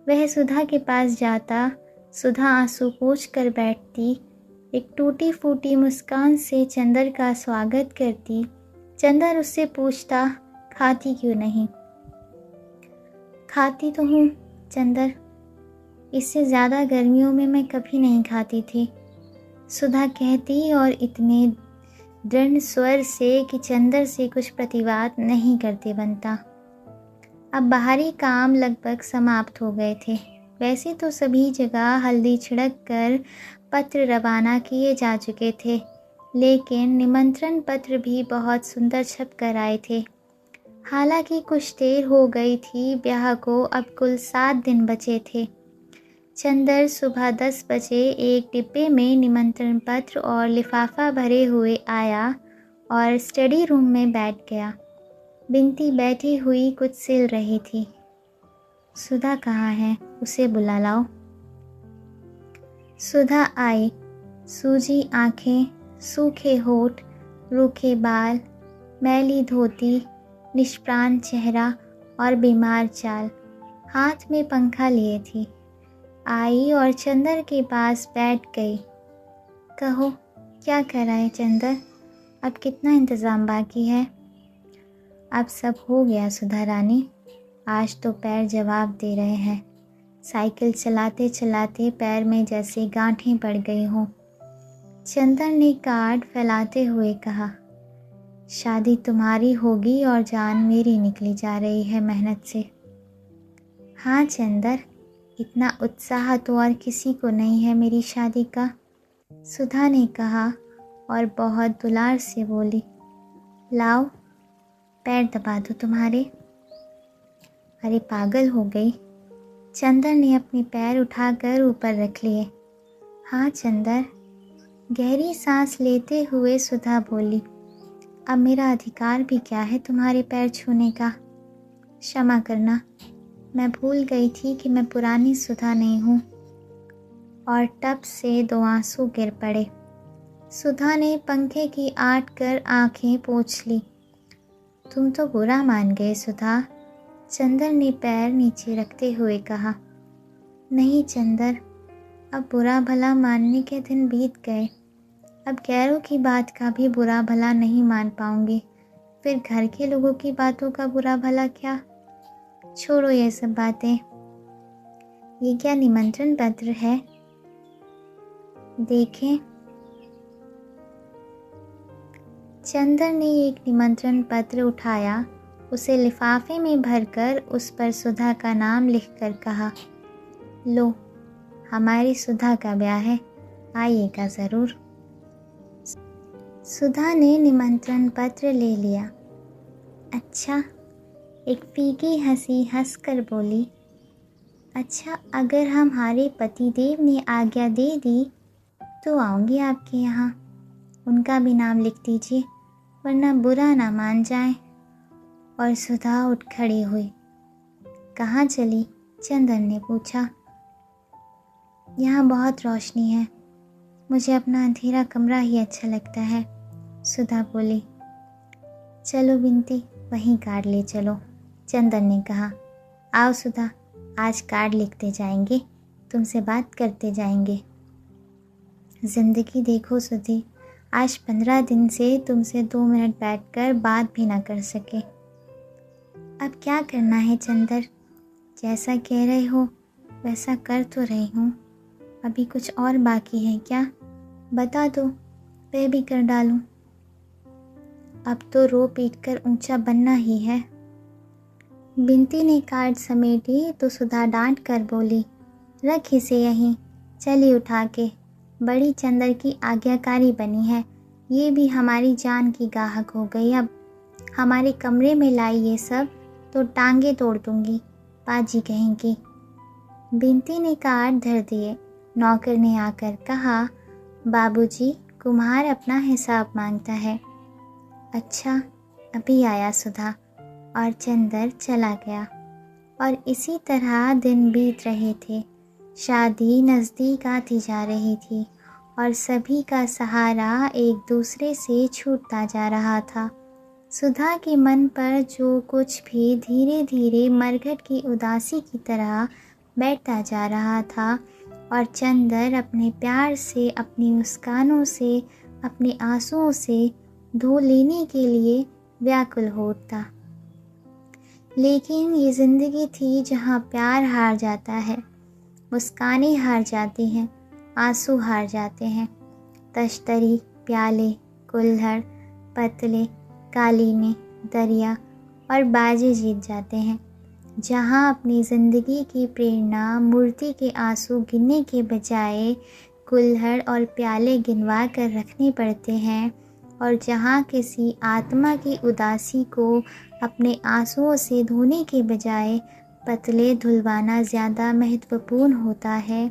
वह सुधा के पास जाता, सुधा आंसू पोंछ कर बैठती, एक टूटी फूटी मुस्कान से चंदर का स्वागत करती। चंदर उससे पूछता, खाती क्यों नहीं? खाती तो हूँ चंदर, इससे ज़्यादा गर्मियों में मैं कभी नहीं खाती थी, सुधा कहती और इतने दृढ़ स्वर से कि चंदर से कुछ प्रतिवाद नहीं करते बनता। अब बाहरी काम लगभग समाप्त हो गए थे। वैसे तो सभी जगह हल्दी छिड़क कर पत्र रवाना किए जा चुके थे, लेकिन निमंत्रण पत्र भी बहुत सुंदर छप कर आए थे। हालांकि कुछ देर हो गई थी ब्याह को, अब कुल 7 दिन बचे थे। चंदर सुबह 10 बजे एक डिब्बे में निमंत्रण पत्र और लिफाफा भरे हुए आया और स्टडी रूम में बैठ गया। बिनती बैठी हुई कुछ सिल रही थी। सुधा कहाँ है? उसे बुला लाओ। सुधा आई। सूजी आंखें, सूखे होठ, रूखे बाल, मैली धोती, निष्प्राण चेहरा और बीमार चाल। हाथ में पंखा लिए थी। आई और चंदर के पास बैठ गई। कहो, क्या कराए चंदर? अब कितना इंतज़ाम बाकी है? अब सब हो गया सुधा रानी। आज तो पैर जवाब दे रहे हैं। साइकिल चलाते चलाते पैर में जैसे गांठें पड़ गई हों। चंदर ने कार्ड फैलाते हुए कहा, शादी तुम्हारी होगी और जान मेरी निकली जा रही है मेहनत से। हाँ चंदर, इतना उत्साह तो और किसी को नहीं है मेरी शादी का, सुधा ने कहा और बहुत दुलार से बोली। लाओ, पैर दबा दो तुम्हारे। अरे पागल हो गई? चंदर ने अपने पैर उठाकर ऊपर रख लिए। हाँ चंदर, गहरी सांस लेते हुए सुधा बोली। अब मेरा अधिकार भी क्या है तुम्हारे पैर छूने का? क्षमा करना, मैं भूल गई थी कि मैं पुरानी सुधा नहीं हूँ। और टप से 2 आंसू गिर पड़े। सुधा ने पंखे की आट कर आंखें पोंछ ली। तुम तो बुरा मान गए सुधा, चंदर ने पैर नीचे रखते हुए कहा। नहीं चंदर, अब बुरा भला मानने के दिन बीत गए। अब गैरों की बात का भी बुरा भला नहीं मान पाऊंगी, फिर घर के लोगों की बातों का बुरा भला क्या? छोड़ो ये सब बातें। ये क्या निमंत्रण पत्र है? देखें। चंदर ने एक निमंत्रण पत्र उठाया, उसे लिफाफे में भरकर उस पर सुधा का नाम लिखकर कहा, लो, हमारी सुधा का ब्याह है, आइएगा ज़रूर। सुधा ने निमंत्रण पत्र ले लिया। अच्छा, एक फीकी हंसी हंसकर बोली। अच्छा, अगर हमारे पतिदेव ने आज्ञा दे दी तो आऊँगी आपके यहाँ, उनका भी नाम लिख दीजिए, वरना बुरा ना मान जाए। और सुधा उठ खड़ी हुई। कहाँ चली? चंदर ने पूछा। यहाँ बहुत रोशनी है, मुझे अपना अंधेरा कमरा ही अच्छा लगता है, सुधा बोली। चलो बिनती, वहीं कार्ड ले चलो, चंदर ने कहा। आओ सुधा, आज कार्ड लिखते जाएंगे, तुमसे बात करते जाएंगे। ज़िंदगी देखो सुधी, आज 15 दिन से तुमसे 2 मिनट बैठकर बात भी ना कर सके। अब क्या करना है चंदर? जैसा कह रहे हो वैसा कर तो रही हूँ, अभी कुछ और बाकी है क्या? बता दो, वह भी कर डालूँ। अब तो रो पीट कर ऊंचा बनना ही है। बिंती ने कार्ड समेटी तो सुधा डांट कर बोली, रख इसे यहीं, चली उठा के। बड़ी चंदर की आज्ञाकारी बनी है, ये भी हमारी जान की गाहक हो गई। अब हमारे कमरे में लाई ये सब तो टांगे तोड़ दूंगी, पाजी कहेंगी। बिंती ने कार्ड धर दिए। नौकर ने आकर कहा, बाबूजी, कुम्हार अपना हिसाब मांगता है। अच्छा, अभी आया सुधा। और चंदर चला गया। और इसी तरह दिन बीत रहे थे। शादी नज़दीक आती जा रही थी और सभी का सहारा एक दूसरे से छूटता जा रहा था। सुधा के मन पर जो कुछ भी धीरे धीरे मरघट की उदासी की तरह बैठता जा रहा था और चंदर अपने प्यार से, अपनी मुस्कानों से, अपने आंसुओं से धो लेने के लिए व्याकुल हो उठता। लेकिन ये ज़िंदगी थी जहाँ प्यार हार जाता है, मुस्कानें हार जाती हैं, आंसू हार जाते हैं। तश्तरी, प्याले, कुल्हड़, पतले, कालीने, दरिया और बाजे जीत जाते हैं। जहाँ अपनी ज़िंदगी की प्रेरणा मूर्ति के आंसू गिनने के बजाय कुल्हड़ और प्याले गिनवा कर रखने पड़ते हैं, और जहाँ किसी आत्मा की उदासी को अपने आंसुओं से धोने के बजाय पतले धुलवाना ज़्यादा महत्वपूर्ण होता है,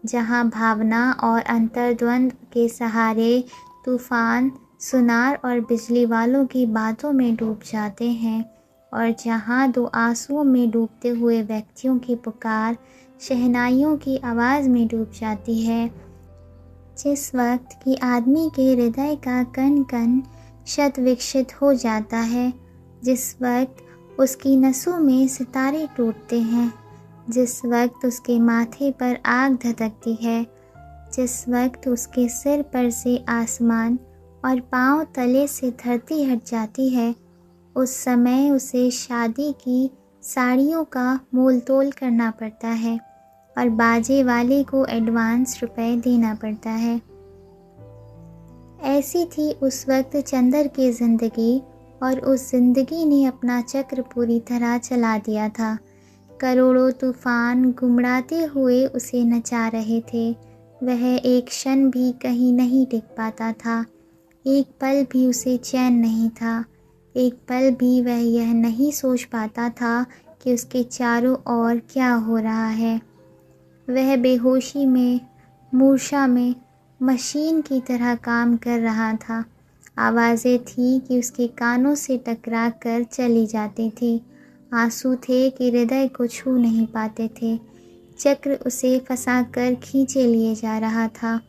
जहाँ भावना और अंतर्द्वंद के सहारे तूफान, सुनार और बिजली वालों की बातों में डूब जाते हैं, और जहाँ दो आंसुओं में डूबते हुए व्यक्तियों की पुकार शहनाइयों की आवाज़ में डूब जाती है। जिस वक्त कि आदमी के हृदय का कण कण शत विकसित हो जाता है, जिस वक्त उसकी नसों में सितारे टूटते हैं, जिस वक्त उसके माथे पर आग धधकती है, जिस वक्त उसके सिर पर से आसमान और पांव तले से धरती हट जाती है, उस समय उसे शादी की साड़ियों का मोल तोल करना पड़ता है और बाजे वाले को एडवांस रुपए देना पड़ता है। ऐसी थी उस वक्त चंदर की ज़िंदगी, और उस ज़िंदगी ने अपना चक्र पूरी तरह चला दिया था। करोड़ों तूफान घुमड़ाते हुए उसे नचा रहे थे। वह एक क्षण भी कहीं नहीं टिक पाता था। एक पल भी उसे चैन नहीं था। एक पल भी वह यह नहीं सोच पाता था कि उसके चारों ओर क्या हो रहा है। वह बेहोशी में, मूर्छा में, मशीन की तरह काम कर रहा था। आवाज़ें थीं कि उसके कानों से टकरा कर चली जाती थी। आंसू थे कि हृदय को छू नहीं पाते थे। चक्र उसे फंसा कर खींचे लिए जा रहा था।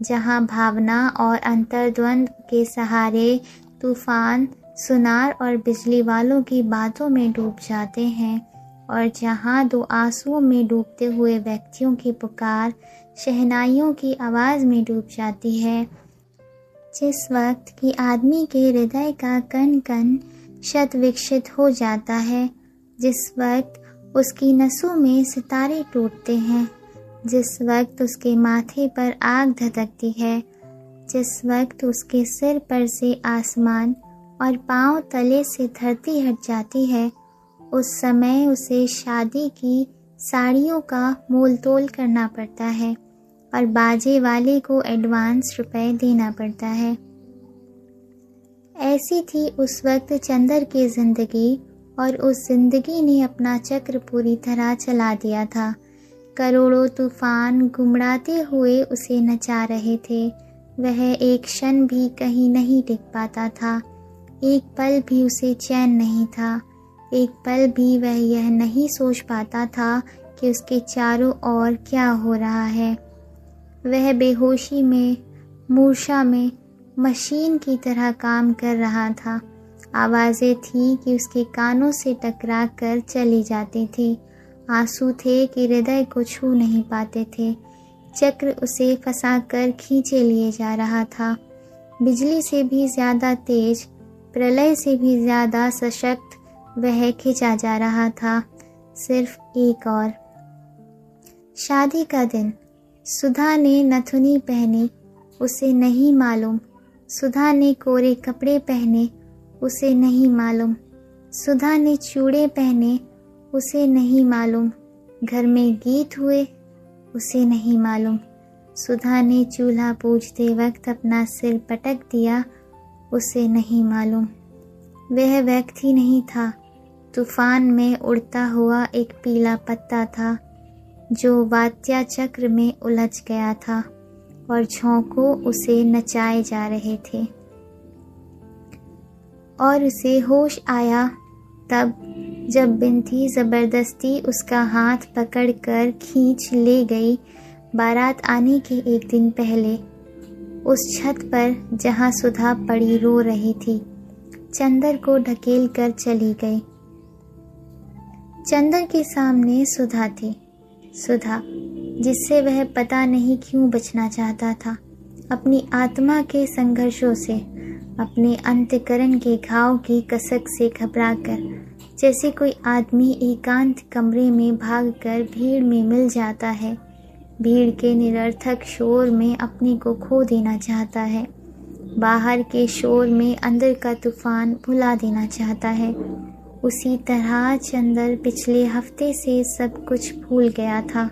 जहाँ भावना और अंतर्द्वंद के सहारे तूफान, सुनार और बिजली वालों की बातों में डूब जाते हैं, और जहाँ दो आंसुओं में डूबते हुए व्यक्तियों की पुकार शहनाइयों की आवाज़ में डूब जाती है। जिस वक्त कि आदमी के हृदय का कण कण शत विकसित हो जाता है, जिस वक्त उसकी नसों में सितारे टूटते हैं, जिस वक्त उसके माथे पर आग धधकती है, जिस वक्त उसके सिर पर से आसमान और पांव तले से धरती हट जाती है, उस समय उसे शादी की साड़ियों का मोल तोल करना पड़ता है और बाजे वाले को एडवांस रुपए देना पड़ता है। ऐसी थी उस वक्त चंदर की ज़िंदगी, और उस ज़िंदगी ने अपना चक्र पूरी तरह चला दिया था। करोड़ों तूफान घुमड़ाते हुए उसे नचा रहे थे। वह एक क्षण भी कहीं नहीं टिक पाता था। एक पल भी उसे चैन नहीं था। एक पल भी वह यह नहीं सोच पाता था कि उसके चारों ओर क्या हो रहा है। वह बेहोशी में, मूर्छा में, मशीन की तरह काम कर रहा था। आवाज़ें थीं कि उसके कानों से टकरा कर चली जाती थी। आंसू थे कि हृदय को छू नहीं पाते थे। चक्र उसे फंसा कर खींचे लिए जा रहा था। बिजली से भी ज़्यादा तेज, प्रलय से भी ज़्यादा सशक्त वह खींचा जा रहा था। सिर्फ एक और। शादी का दिन। सुधा ने नथुनी पहनी, उसे नहीं मालूम। सुधा ने कोरे कपड़े पहने, उसे नहीं मालूम। सुधा ने चूड़े पहने, उसे नहीं मालूम। घर में गीत हुए, उसे नहीं मालूम। सुधा ने चूल्हा पूछते वक्त अपना सिर पटक दिया, उसे नहीं मालूम। वह व्यक्ति नहीं था, तूफान में उड़ता हुआ एक पीला पत्ता था जो वात्या चक्र में उलझ गया था और झोंकों उसे नचाए जा रहे थे। और उसे होश आया तब जब बिंती जबरदस्ती उसका हाथ पकड़कर खींच ले गई, बारात आने के एक दिन पहले, उस छत पर जहां सुधा पड़ी रो रही थी। चंदर को ढकेल कर चली गई। चंदर के सामने सुधा थी, सुधा जिससे वह पता नहीं क्यों बचना चाहता था, अपनी आत्मा के संघर्षों से, अपने अंतःकरण के घाव की कसक से घबराकर, जैसे कोई आदमी एकांत कमरे में भागकर भीड़ में मिल जाता है, भीड़ के निरर्थक शोर में अपने को खो देना चाहता है, बाहर के शोर में अंदर का तूफान भुला देना चाहता है। उसी तरह चंदर पिछले हफ्ते से सब कुछ भूल गया था।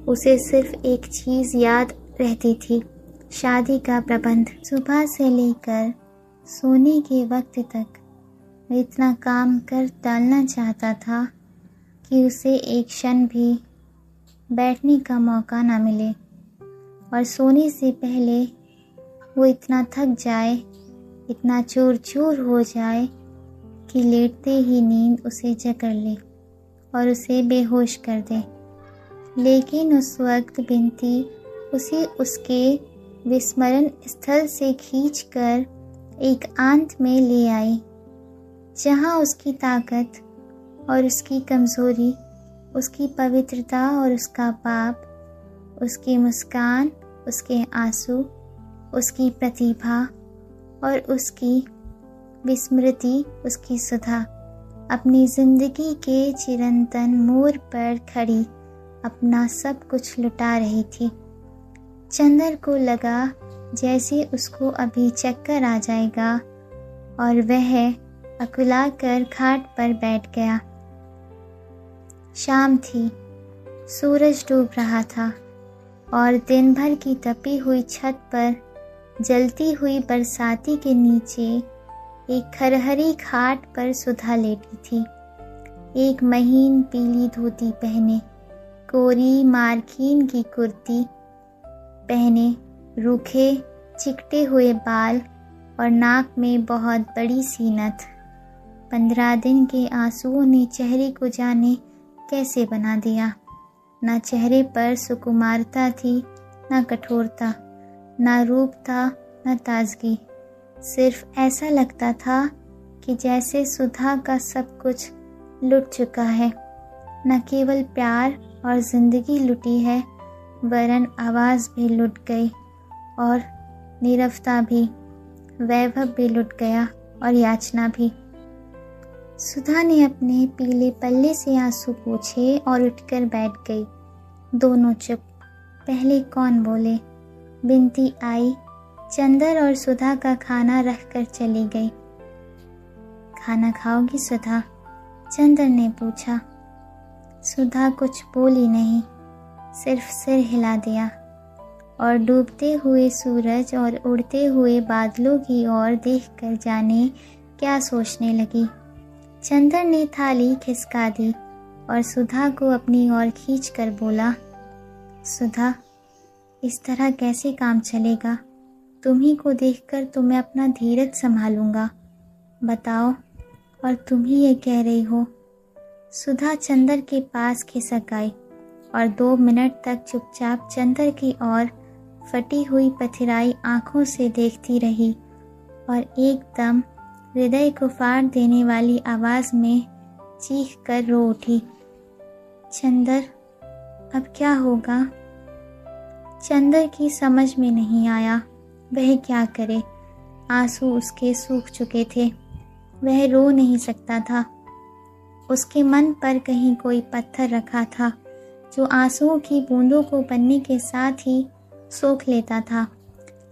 उसे सिर्फ एक चीज़ याद रहती थी, शादी का प्रबंध। सुबह से लेकर सोने के वक्त तक वह इतना काम कर डालना चाहता था कि उसे एक क्षण भी बैठने का मौका ना मिले, और सोने से पहले वो इतना थक जाए, इतना चूर चूर हो जाए कि लेटते ही नींद उसे जकड़ ले और उसे बेहोश कर दे। लेकिन उस वक्त बिंती उसे उसके विस्मरण स्थल से खींचकर एक आंत में ले आई, जहाँ उसकी ताकत और उसकी कमज़ोरी, उसकी पवित्रता और उसका पाप, उसकी मुस्कान, उसके आंसू, उसकी प्रतिभा और उसकी विस्मृति, उसकी सुधा अपनी ज़िंदगी के चिरंतन मोड़ पर खड़ी अपना सब कुछ लुटा रही थी। चंदर को लगा जैसे उसको अभी चक्कर आ जाएगा और वह अकुलाकर खाट पर बैठ गया। शाम थी, सूरज डूब रहा था और दिन भर की तपी हुई छत पर जलती हुई बरसाती के नीचे एक खरहरी खाट पर सुधा लेटी थी, एक महीन पीली धोती पहने, कोरी मार्किन की कुर्ती पहने, रूखे चिकटे हुए बाल और नाक में बहुत बड़ी सी नथ। 15 दिन के आंसुओं ने चेहरे को जाने कैसे बना दिया। ना चेहरे पर सुकुमारता थी, ना कठोरता, ना रूप था, ना ताजगी। सिर्फ ऐसा लगता था कि जैसे सुधा का सब कुछ लुट चुका है। न केवल प्यार और ज़िंदगी लुटी है, वरन आवाज़ भी लुट गई और नीरवता भी, वैभव भी लुट गया और याचना भी। सुधा ने अपने पीले पल्ले से आंसू पोंछे और उठकर बैठ गई। दोनों चुप। पहले कौन बोले? बिंती आई, चंदर और सुधा का खाना रख कर चली गई। खाना खाओगी सुधा? चंदर ने पूछा। सुधा कुछ बोली नहीं, सिर्फ सिर हिला दिया और डूबते हुए सूरज और उड़ते हुए बादलों की ओर देखकर जाने क्या सोचने लगी। चंदर ने थाली खिसका दी और सुधा को अपनी ओर खींचकर बोला, सुधा, इस तरह कैसे काम चलेगा? तुम्ही को देखकर तो मैं अपना धीरज संभालूंगा। बताओ, और तुम ही ये कह रही हो? सुधा चंदर के पास खिसक आई और 2 मिनट तक चुपचाप चंदर की ओर फटी हुई पथराई आंखों से देखती रही और एकदम हृदय को फाड़ देने वाली आवाज़ में चीख कर रो उठी। चंदर, अब क्या होगा? चंदर की समझ में नहीं आया वह क्या करे। आंसू उसके सूख चुके थे, वह रो नहीं सकता था। उसके मन पर कहीं कोई पत्थर रखा था जो आंसुओं की बूंदों को बनने के साथ ही सोख लेता था,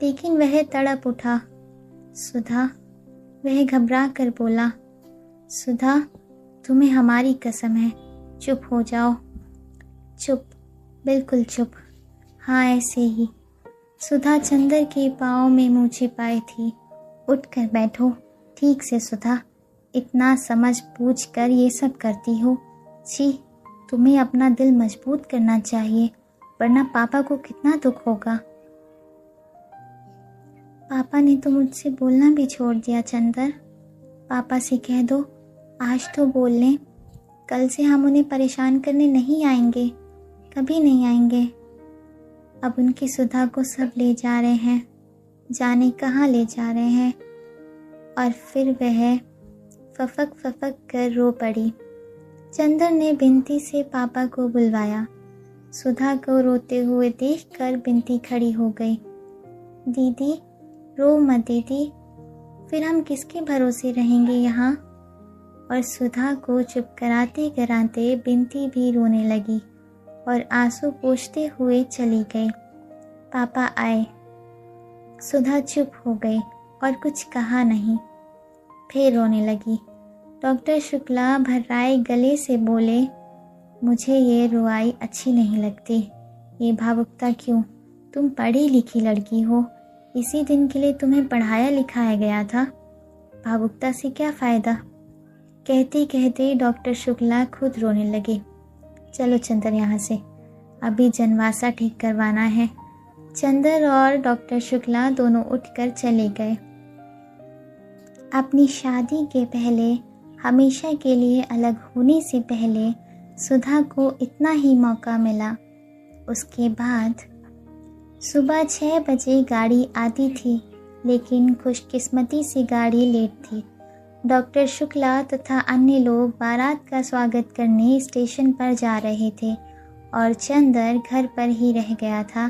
लेकिन वह तड़प उठा। सुधा, वह घबरा कर बोला। सुधा, तुम्हें हमारी कसम है, चुप हो जाओ। चुप, बिल्कुल चुप। हाँ, ऐसे ही। सुधा चंदर के पाँव में मुँह छिपाई थी। उठकर बैठो, ठीक से सुधा। इतना समझ बूझ कर ये सब करती हो। छी, तुम्हें अपना दिल मजबूत करना चाहिए, वरना पापा को कितना दुख होगा। पापा ने तो मुझसे बोलना भी छोड़ दिया चंदर। पापा से कह दो आज तो बोल लें। कल से हम उन्हें परेशान करने नहीं आएंगे, कभी नहीं आएंगे। अब उनकी सुधा को सब ले जा रहे हैं, जाने कहाँ ले जा रहे हैं। और फिर वह फफक फफक कर रो पड़ी। चंदर ने बिनती से पापा को बुलवाया। सुधा को रोते हुए देखकर बिनती खड़ी हो गई। दीदी, रो मत दीदी, फिर हम किसके भरोसे रहेंगे यहाँ। और सुधा को चुप कराते कराते बिनती भी रोने लगी और आंसू पोंछते हुए चली गई। पापा आए। सुधा चुप हो गई और कुछ कहा नहीं, फिर रोने लगी। डॉक्टर शुक्ला भर्राए गले से बोले, मुझे ये रुआई अच्छी नहीं लगती। ये भावुकता क्यों? तुम पढ़ी लिखी लड़की हो, इसी दिन के लिए तुम्हें पढ़ाया लिखाया गया था। भावुकता से क्या फ़ायदा। कहते कहते डॉक्टर शुक्ला खुद रोने लगे। चलो चंदर यहाँ से, अभी जनवासा ठीक करवाना है। चंदर और डॉक्टर शुक्ला दोनों उठकर चले गए। अपनी शादी के पहले, हमेशा के लिए अलग होने से पहले सुधा को इतना ही मौका मिला। उसके बाद सुबह 6 बजे गाड़ी आती थी, लेकिन खुशकिस्मती से गाड़ी लेट थी। डॉक्टर शुक्ला तथा अन्य लोग बारात का स्वागत करने स्टेशन पर जा रहे थे और चंदर घर पर ही रह गया था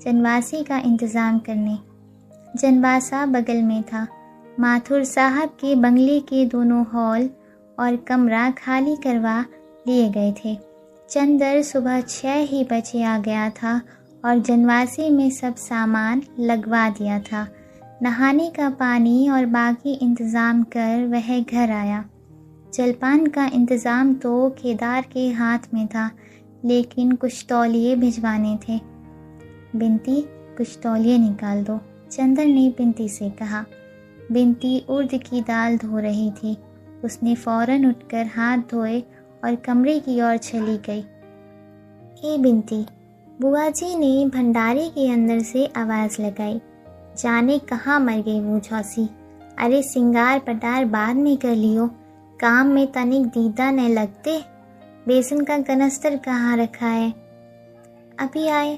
जनवासे का इंतज़ाम करने। जनवासा बगल में था। माथुर साहब के बंगले के दोनों हॉल और कमरा खाली करवा लिए गए थे। चंदर सुबह 6 ही बजे आ गया था और जनवासे में सब सामान लगवा दिया था। नहाने का पानी और बाकी इंतज़ाम कर वह घर आया। जलपान का इंतज़ाम तो केदार के हाथ में था, लेकिन कुछ तौलिए भिजवाने थे। बिनती, कुछ तौलिए निकाल दो, चंदर ने बिनती से कहा। बिनती उर्द की दाल धो रही थी। उसने फौरन उठकर हाथ धोए और कमरे की ओर चली गई। ए बिनती, बुआ जी ने भंडारे के अंदर से आवाज़ लगाई। जाने कहाँ मर गई वो झौसी। अरे सिंगार पटार बाद में कर लियो, काम में तनिक दीदा न लगते। बेसन का कनस्तर कहाँ रखा है? अभी आए,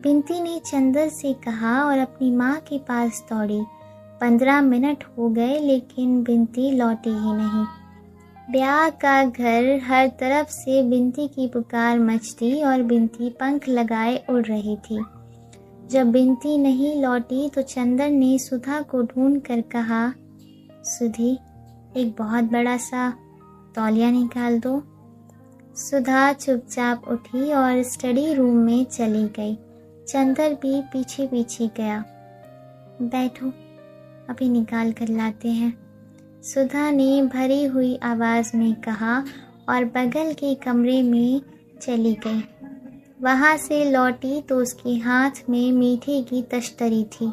बिनती ने चंदर से कहा और अपनी माँ के पास दौड़ी। 15 मिनट हो गए, लेकिन बिनती लौटी ही नहीं। ब्याह का घर, हर तरफ से बिनती की पुकार मचती और बिनती पंख लगाए उड़ रही थी। जब बिनती नहीं लौटी तो चंदर ने सुधा को ढूंढ कर कहा, सुधी, एक बहुत बड़ा सा तौलिया निकाल दो। सुधा चुपचाप उठी और स्टडी रूम में चली गई। चंदर भी पीछे पीछे गया। बैठो, अभी निकाल कर लाते हैं, सुधा ने भरी हुई आवाज़ में कहा और बगल के कमरे में चली गई। वहाँ से लौटी तो उसके हाथ में मीठे की तश्तरी थी।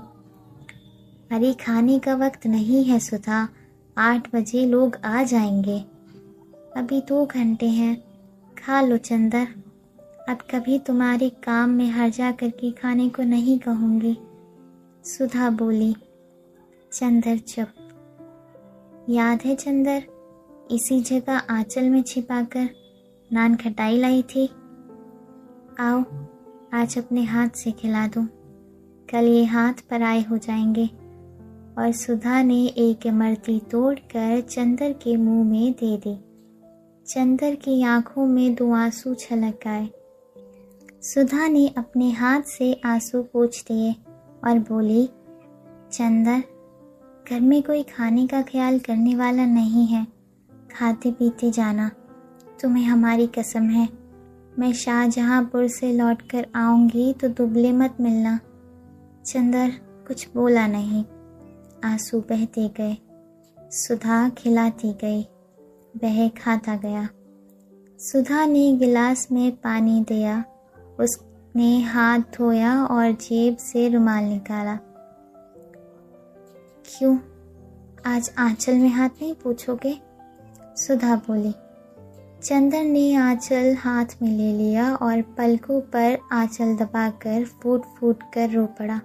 अरे खाने का वक्त नहीं है सुधा, 8 बजे लोग आ जाएंगे। अभी 2 घंटे हैं, खा लो चंदर। अब कभी तुम्हारे काम में हर्जा करके खाने को नहीं कहूँगी। सुधा बोली। चंदर चुप। याद है चंदर, इसी जगह आंचल में छिपाकर नान खटाई लाई थी। आओ, आज अपने हाथ से खिला दूं, कल ये हाथ पराए हो जाएंगे। और सुधा ने एक इमरती तोड़कर चंदर के मुंह में दे दी। चंदर की आंखों में 2 आंसू छलक आए। सुधा ने अपने हाथ से आंसू पोंछ दिए और बोली, चंदर, घर में कोई खाने का ख्याल करने वाला नहीं है, खाते पीते जाना। तुम्हें हमारी कसम है, मैं शाहजहांपुर से लौटकर आऊँगी तो दुबले मत मिलना। चंदर कुछ बोला नहीं, आंसू बहते गए। सुधा खिलाती गई। वह खाता गया। सुधा ने गिलास में पानी दिया। उसने हाथ धोया और जेब से रुमाल निकाला। क्यों, आज आंचल में हाथ नहीं पोंछोगे? सुधा बोली। चंदर ने आंचल हाथ में ले लिया और पलकों पर आंचल दबाकर फूट फूट कर रो पड़ा।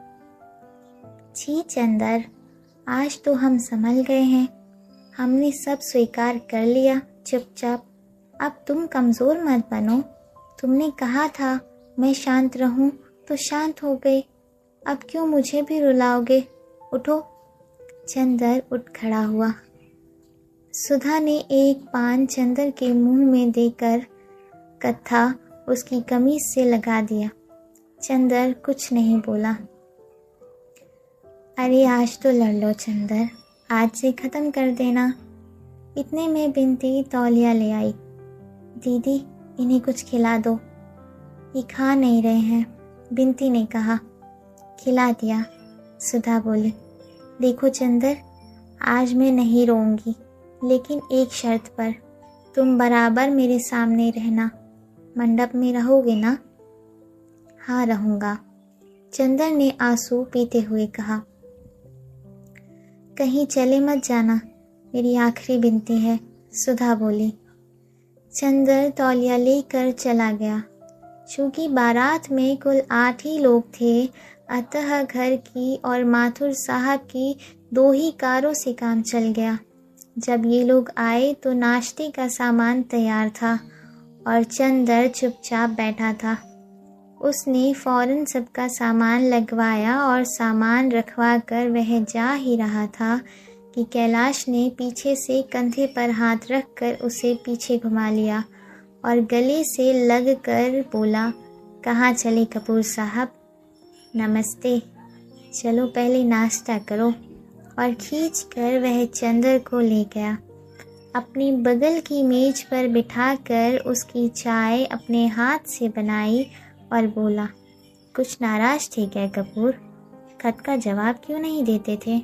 छी चंदर, आज तो हम संभल गए हैं। हमने सब स्वीकार कर लिया चुपचाप। अब तुम कमज़ोर मत बनो। तुमने कहा था मैं शांत रहूं तो शांत हो गई। अब क्यों मुझे भी रुलाओगे? उठो। चंदर उठ खड़ा हुआ। सुधा ने एक पान चंदर के मुंह में देकर कत्था उसकी कमीज से लगा दिया। चंदर कुछ नहीं बोला। अरे आज तो लड़ लो चंदर, आज से ख़त्म कर देना। इतने में बिनती तौलिया ले आई। दीदी, इन्हें कुछ खिला दो, ये खा नहीं रहे हैं, बिनती ने कहा। खिला दिया। सुधा बोली। देखो चंदर, आज मैं नहीं रोऊंगी, लेकिन एक शर्त पर। तुम बराबर मेरे सामने रहना। मंडप में रहोगे ना? हाँ रहूँगा, चंदर ने आंसू पीते हुए कहा। कहीं चले मत जाना, मेरी आखिरी विनती है, सुधा बोली। चंदर तौलिया लेकर चला गया। चूँकि बारात में कुल 8 ही लोग थे, अतः घर की और माथुर साहब की 2 ही कारों से काम चल गया। जब ये लोग आए तो नाश्ते का सामान तैयार था और चंदर चुपचाप बैठा था। उसने फौरन सबका सामान लगवाया और सामान रखवा कर वह जा ही रहा था कि कैलाश ने पीछे से कंधे पर हाथ रख कर उसे पीछे घुमा लिया और गले से लग कर बोला, कहाँ चले कपूर साहब? नमस्ते, चलो पहले नाश्ता करो। और खींचकर वह चंदर को ले गया। अपनी बगल की मेज पर बिठाकर उसकी चाय अपने हाथ से बनाई और बोला, कुछ नाराज थे क्या कपूर? खत का जवाब क्यों नहीं देते थे?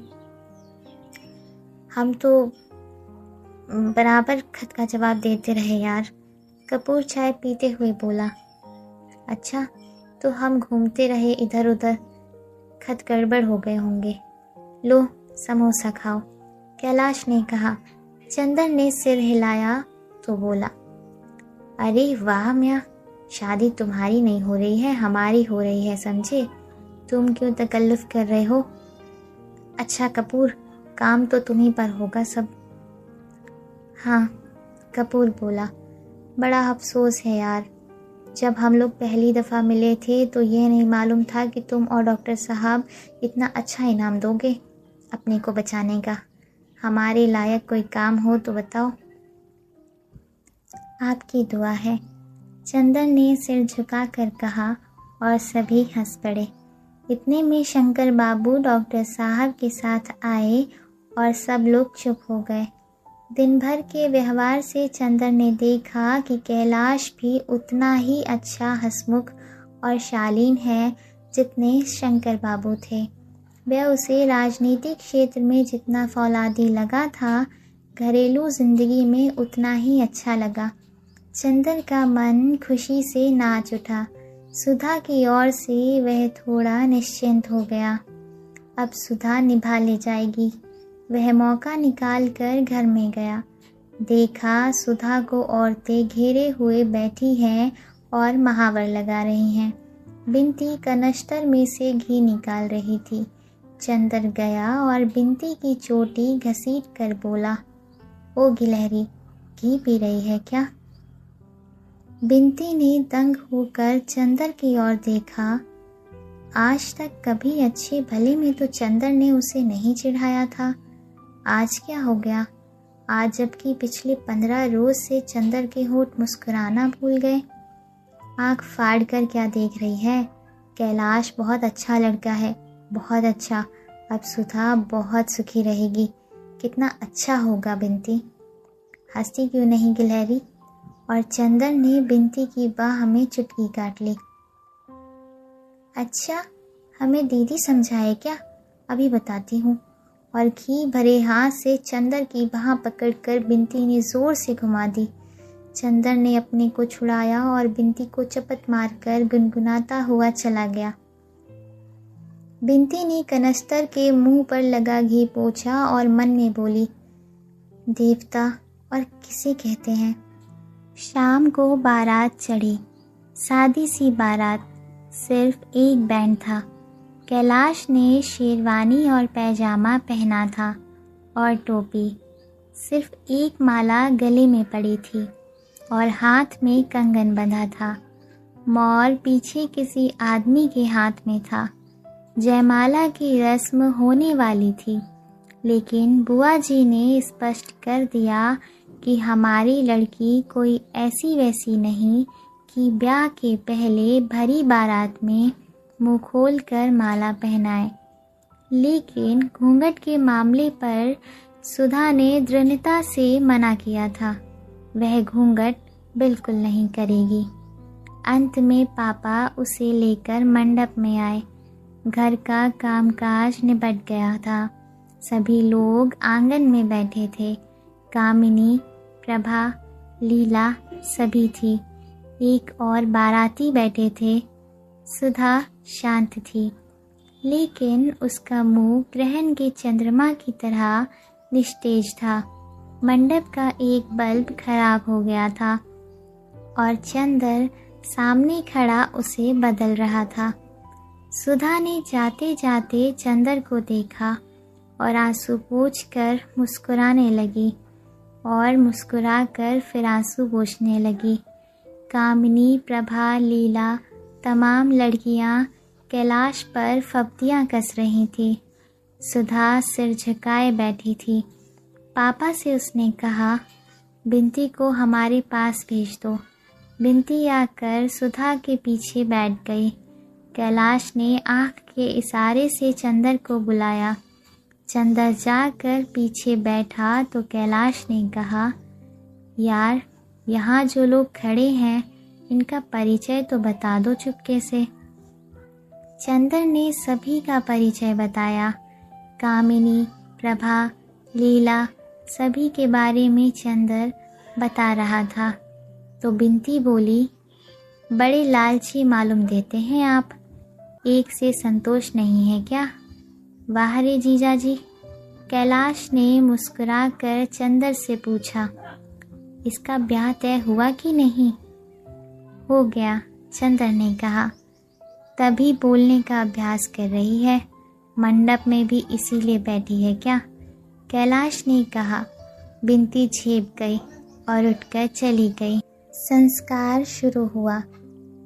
हम तो बराबर खत का जवाब देते रहे यार, कपूर चाय पीते हुए बोला। अच्छा, तो हम घूमते रहे इधर उधर, खत गड़बड़ हो गए होंगे। लो समोसा खाओ, कैलाश ने कहा। चंदर ने सिर हिलाया तो बोला, अरे वाह म्या, शादी तुम्हारी नहीं हो रही है, हमारी हो रही है, समझे? तुम क्यों तकल्लुफ़ कर रहे हो? अच्छा कपूर, काम तो तुम्हीं पर होगा सब। हाँ, कपूर बोला। बड़ा अफसोस है यार, जब हम लोग पहली दफ़ा मिले थे तो यह नहीं मालूम था कि तुम और डॉक्टर साहब इतना अच्छा इनाम दोगे अपने को बचाने का। हमारे लायक कोई काम हो तो बताओ। आपकी दुआ है, चंदन ने सिर झुकाकर कहा और सभी हंस पड़े। इतने में शंकर बाबू डॉक्टर साहब के साथ आए और सब लोग चुप हो गए। दिन भर के व्यवहार से चंदन ने देखा कि कैलाश भी उतना ही अच्छा हंसमुख और शालीन है जितने शंकर बाबू थे। वह उसे राजनीतिक क्षेत्र में जितना फौलादी लगा था, घरेलू ज़िंदगी में उतना ही अच्छा लगा। चंदन का मन खुशी से नाच उठा। सुधा की ओर से वह थोड़ा निश्चिंत हो गया। अब सुधा निभा ले जाएगी। वह मौका निकाल कर घर में गया। देखा सुधा को औरतें घेरे हुए बैठी हैं और महावर लगा रही हैं। बिनती कनस्तर में से घी निकाल रही थी। चंदर गया और बिनती की चोटी घसीट कर बोला, ओ गिलहरी, घी पी रही है क्या? बिनती ने दंग होकर चंदर की ओर देखा। आज तक कभी अच्छे भले में तो चंदर ने उसे नहीं चिढ़ाया था। आज क्या हो गया? आज जबकि पिछले 15 रोज से चंदर के होठ मुस्कुराना भूल गए। आंख फाड़ कर क्या देख रही है? कैलाश बहुत अच्छा लड़का है, बहुत अच्छा। अब सुधा बहुत सुखी रहेगी। कितना अच्छा होगा बिनती। हंसती क्यों नहीं गिलहरी? और चंदर ने बिनती की बाह में चुटकी काट ली। अच्छा, हमें दीदी समझाए क्या? अभी बताती हूँ। और घी भरे हाथ से चंदर की बाह पकड़कर बिंती ने जोर से घुमा दी। चंदर ने अपने को छुड़ाया और बिंती को चपत मारकर गुनगुनाता हुआ चला गया। बिंती ने कनस्तर के मुंह पर लगा घी पोंछा और मन में बोली, देवता और किसे कहते हैं। शाम को बारात चढ़ी। सादी सी बारात, सिर्फ एक बैंड था। कैलाश ने शेरवानी और पैजामा पहना था और टोपी। सिर्फ एक माला गले में पड़ी थी और हाथ में कंगन बंधा था। मोर पीछे किसी आदमी के हाथ में था। जयमाला की रस्म होने वाली थी, लेकिन बुआ जी ने स्पष्ट कर दिया कि हमारी लड़की कोई ऐसी वैसी नहीं कि ब्याह के पहले भरी बारात में मुँह खोल कर माला पहनाए। लेकिन घूंघट के मामले पर सुधा ने दृढ़ता से मना किया था। वह घूंघट बिल्कुल नहीं करेगी। अंत में पापा उसे लेकर मंडप में आए। घर का कामकाज निपट गया था। सभी लोग आंगन में बैठे थे। कामिनी, प्रभा, लीला सभी थी। एक और बाराती बैठे थे। सुधा शांत थी, लेकिन उसका मुंह ग्रहण के चंद्रमा की तरह निस्तेज था। मंडप का एक बल्ब खराब हो गया था और चंदर सामने खड़ा उसे बदल रहा था। सुधा ने जाते जाते चंदर को देखा और आंसू पोंछकर मुस्कुराने लगी और मुस्कुराकर फिर आंसू पोंछने लगी। कामिनी, प्रभा, लीला तमाम लड़कियां कैलाश पर फब्तियां कस रही थी। सुधा सिर झुकाए बैठी थी। पापा से उसने कहा, बिंती को हमारे पास भेज दो। बिंती आकर सुधा के पीछे बैठ गई। कैलाश ने आँख के इशारे से चंदर को बुलाया। चंदर जाकर पीछे बैठा तो कैलाश ने कहा, यार, यहाँ जो लोग खड़े हैं इनका परिचय तो बता दो चुपके से। चंदर ने सभी का परिचय बताया। कामिनी, प्रभा, लीला सभी के बारे में चंदर बता रहा था तो बिंती बोली, बड़े लालची मालूम देते हैं आप। एक से संतोष नहीं है क्या? वाह रे जीजा जी। कैलाश ने मुस्कुराकर चंदर से पूछा, इसका ब्याह तय हुआ कि नहीं? हो गया, चंदर ने कहा। तभी बोलने का अभ्यास कर रही है। मंडप में भी इसीलिए बैठी है क्या? कैलाश ने कहा। बिंती झेप गई और उठकर चली गई। संस्कार शुरू हुआ।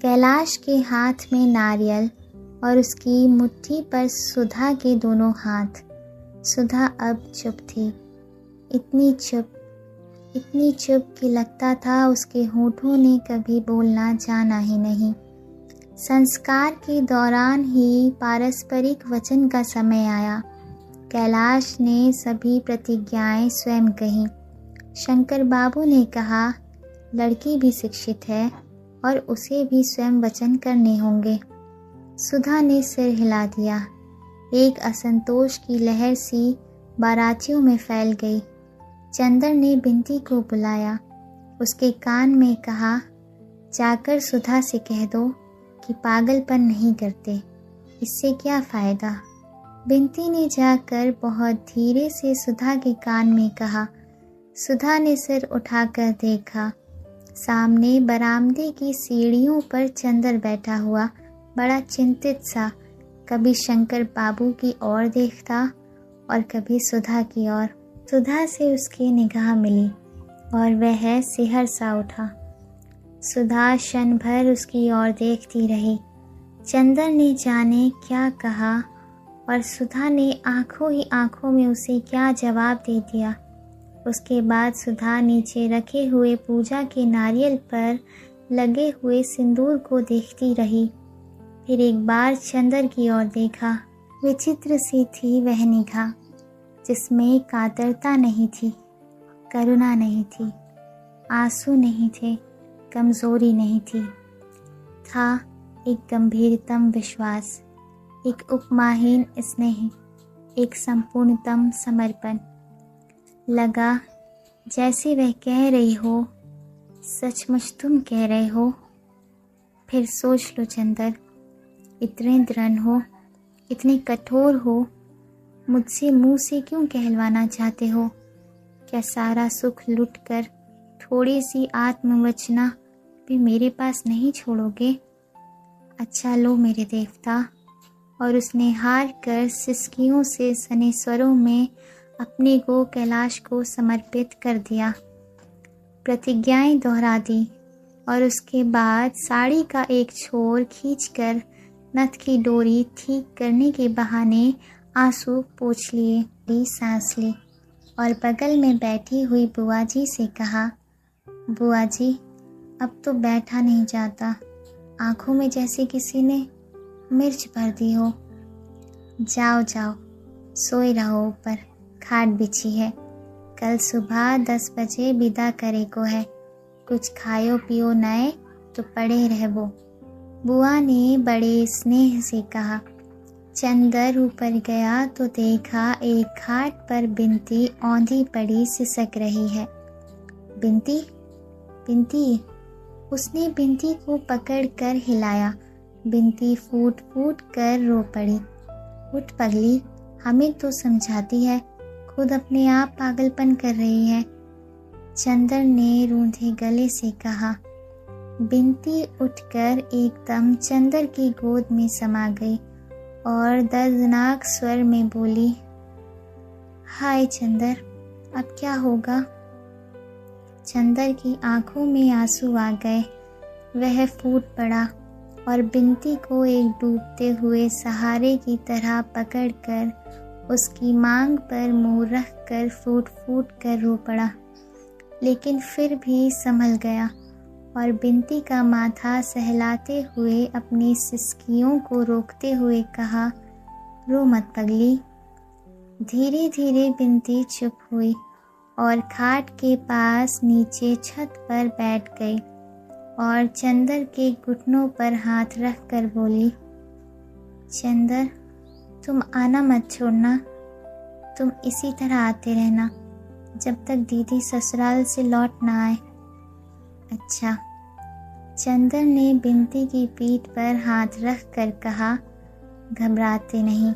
कैलाश के हाथ में नारियल और उसकी मुट्ठी पर सुधा के दोनों हाथ। सुधा अब चुप थी, इतनी चुप कि लगता था उसके होठों ने कभी बोलना जाना ही नहीं। संस्कार के दौरान ही पारस्परिक वचन का समय आया। कैलाश ने सभी प्रतिज्ञाएं स्वयं कहीं। शंकर बाबू ने कहा, लड़की भी शिक्षित है और उसे भी स्वयं वचन करने होंगे। सुधा ने सिर हिला दिया। एक असंतोष की लहर सी बारातियों में फैल गई। चंदर ने बिंती को बुलाया। उसके कान में कहा, जाकर सुधा से कह दो कि पागलपन नहीं करते, इससे क्या फ़ायदा। बिंती ने जाकर बहुत धीरे से सुधा के कान में कहा। सुधा ने सिर उठाकर देखा। सामने बरामदे की सीढ़ियों पर चंदर बैठा हुआ, बड़ा चिंतित सा, कभी शंकर बाबू की ओर देखता और कभी सुधा की ओर। सुधा से उसकी निगाह मिली और वह सिहर सा उठा। सुधा क्षण भर उसकी ओर देखती रही। चंदर ने जाने क्या कहा और सुधा ने आंखों ही आंखों में उसे क्या जवाब दे दिया। उसके बाद सुधा नीचे रखे हुए पूजा के नारियल पर लगे हुए सिंदूर को देखती रही। फिर एक बार चंदर की ओर देखा। विचित्र सी थी वह निगाह, जिसमें कातरता नहीं थी, करुणा नहीं थी, आंसू नहीं थे, कमजोरी नहीं थी। था एक गंभीरतम विश्वास, एक उपमाहीन स्नेह, एक संपूर्णतम समर्पण। लगा जैसे वह कह रही हो, सचमुच तुम कह रहे हो। फिर सोच लो चंदर, इतने दृढ़ हो, इतने कठोर हो, मुझसे मुंह से क्यों कहलवाना चाहते हो? क्या सारा सुख लुटकर थोड़ी सी आत्मवंचना भी मेरे पास नहीं छोड़ोगे? अच्छा लो मेरे देवता। और उसने हार कर सिसकियों से सने स्वरों में अपने को कैलाश को समर्पित कर दिया, प्रतिज्ञाएं दोहरा दी और उसके बाद साड़ी का एक छोर खींचकर नथ की डोरी ठीक करने के बहाने आंसू पोंछ लिए, सांस ली और बगल में बैठी हुई बुआ जी से कहा, बुआ जी अब तो बैठा नहीं जाता, आंखों में जैसे किसी ने मिर्च भर दी हो। जाओ जाओ सोए रहो, ऊपर खाट बिछी है, कल सुबह 10 बजे विदा करे को है, कुछ खायो पियो नए तो पड़े रहबो। बुआ ने बड़े स्नेह से कहा। चंदर ऊपर गया तो देखा एक खाट पर बिनती औंधी पड़ी सिसक रही है। बिनती, बिनती, उसने बिनती को पकड़कर हिलाया। बिनती फूट फूट कर रो पड़ी। उठ पगली, हमें तो समझाती है, खुद अपने आप पागलपन कर रही है। चंदर ने रूंधे गले से कहा। बिनती उठकर एकदम चंदर की गोद में समा गई और दर्दनाक स्वर में बोली, हाय चंदर, अब क्या होगा? चंदर की आंखों में आंसू आ गए। वह फूट पड़ा और बिनती को एक डूबते हुए सहारे की तरह पकड़कर उसकी मांग पर मुंह रख कर फूट फूट कर रो पड़ा, लेकिन फिर भी संभल गया और बिनती का माथा सहलाते हुए अपनी सिसकियों को रोकते हुए कहा, रो मत पगली। धीरे धीरे बिनती चुप हुई और खाट के पास नीचे छत पर बैठ गई और चंदर के घुटनों पर हाथ रख कर बोली, चंदर तुम आना मत छोड़ना, तुम इसी तरह आते रहना जब तक दीदी ससुराल से लौट ना आए। अच्छा। चंदर ने बिनती की पीठ पर हाथ रख कर कहा, घबराते नहीं,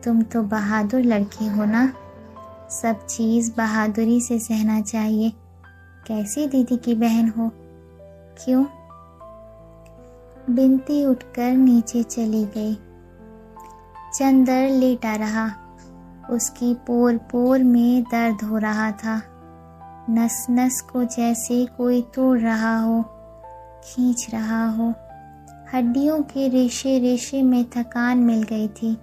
तुम तो बहादुर लड़की हो ना, सब चीज़ बहादुरी से सहना चाहिए। कैसी दीदी की बहन हो? क्यों? बिनती उठकर नीचे चली गई। चंदर लेटा रहा। उसकी पोर पोर में दर्द हो रहा था, नस नस को जैसे कोई तोड़ रहा हो, खींच रहा हो। हड्डियों के रेशे रेशे में थकान मिल गई थी,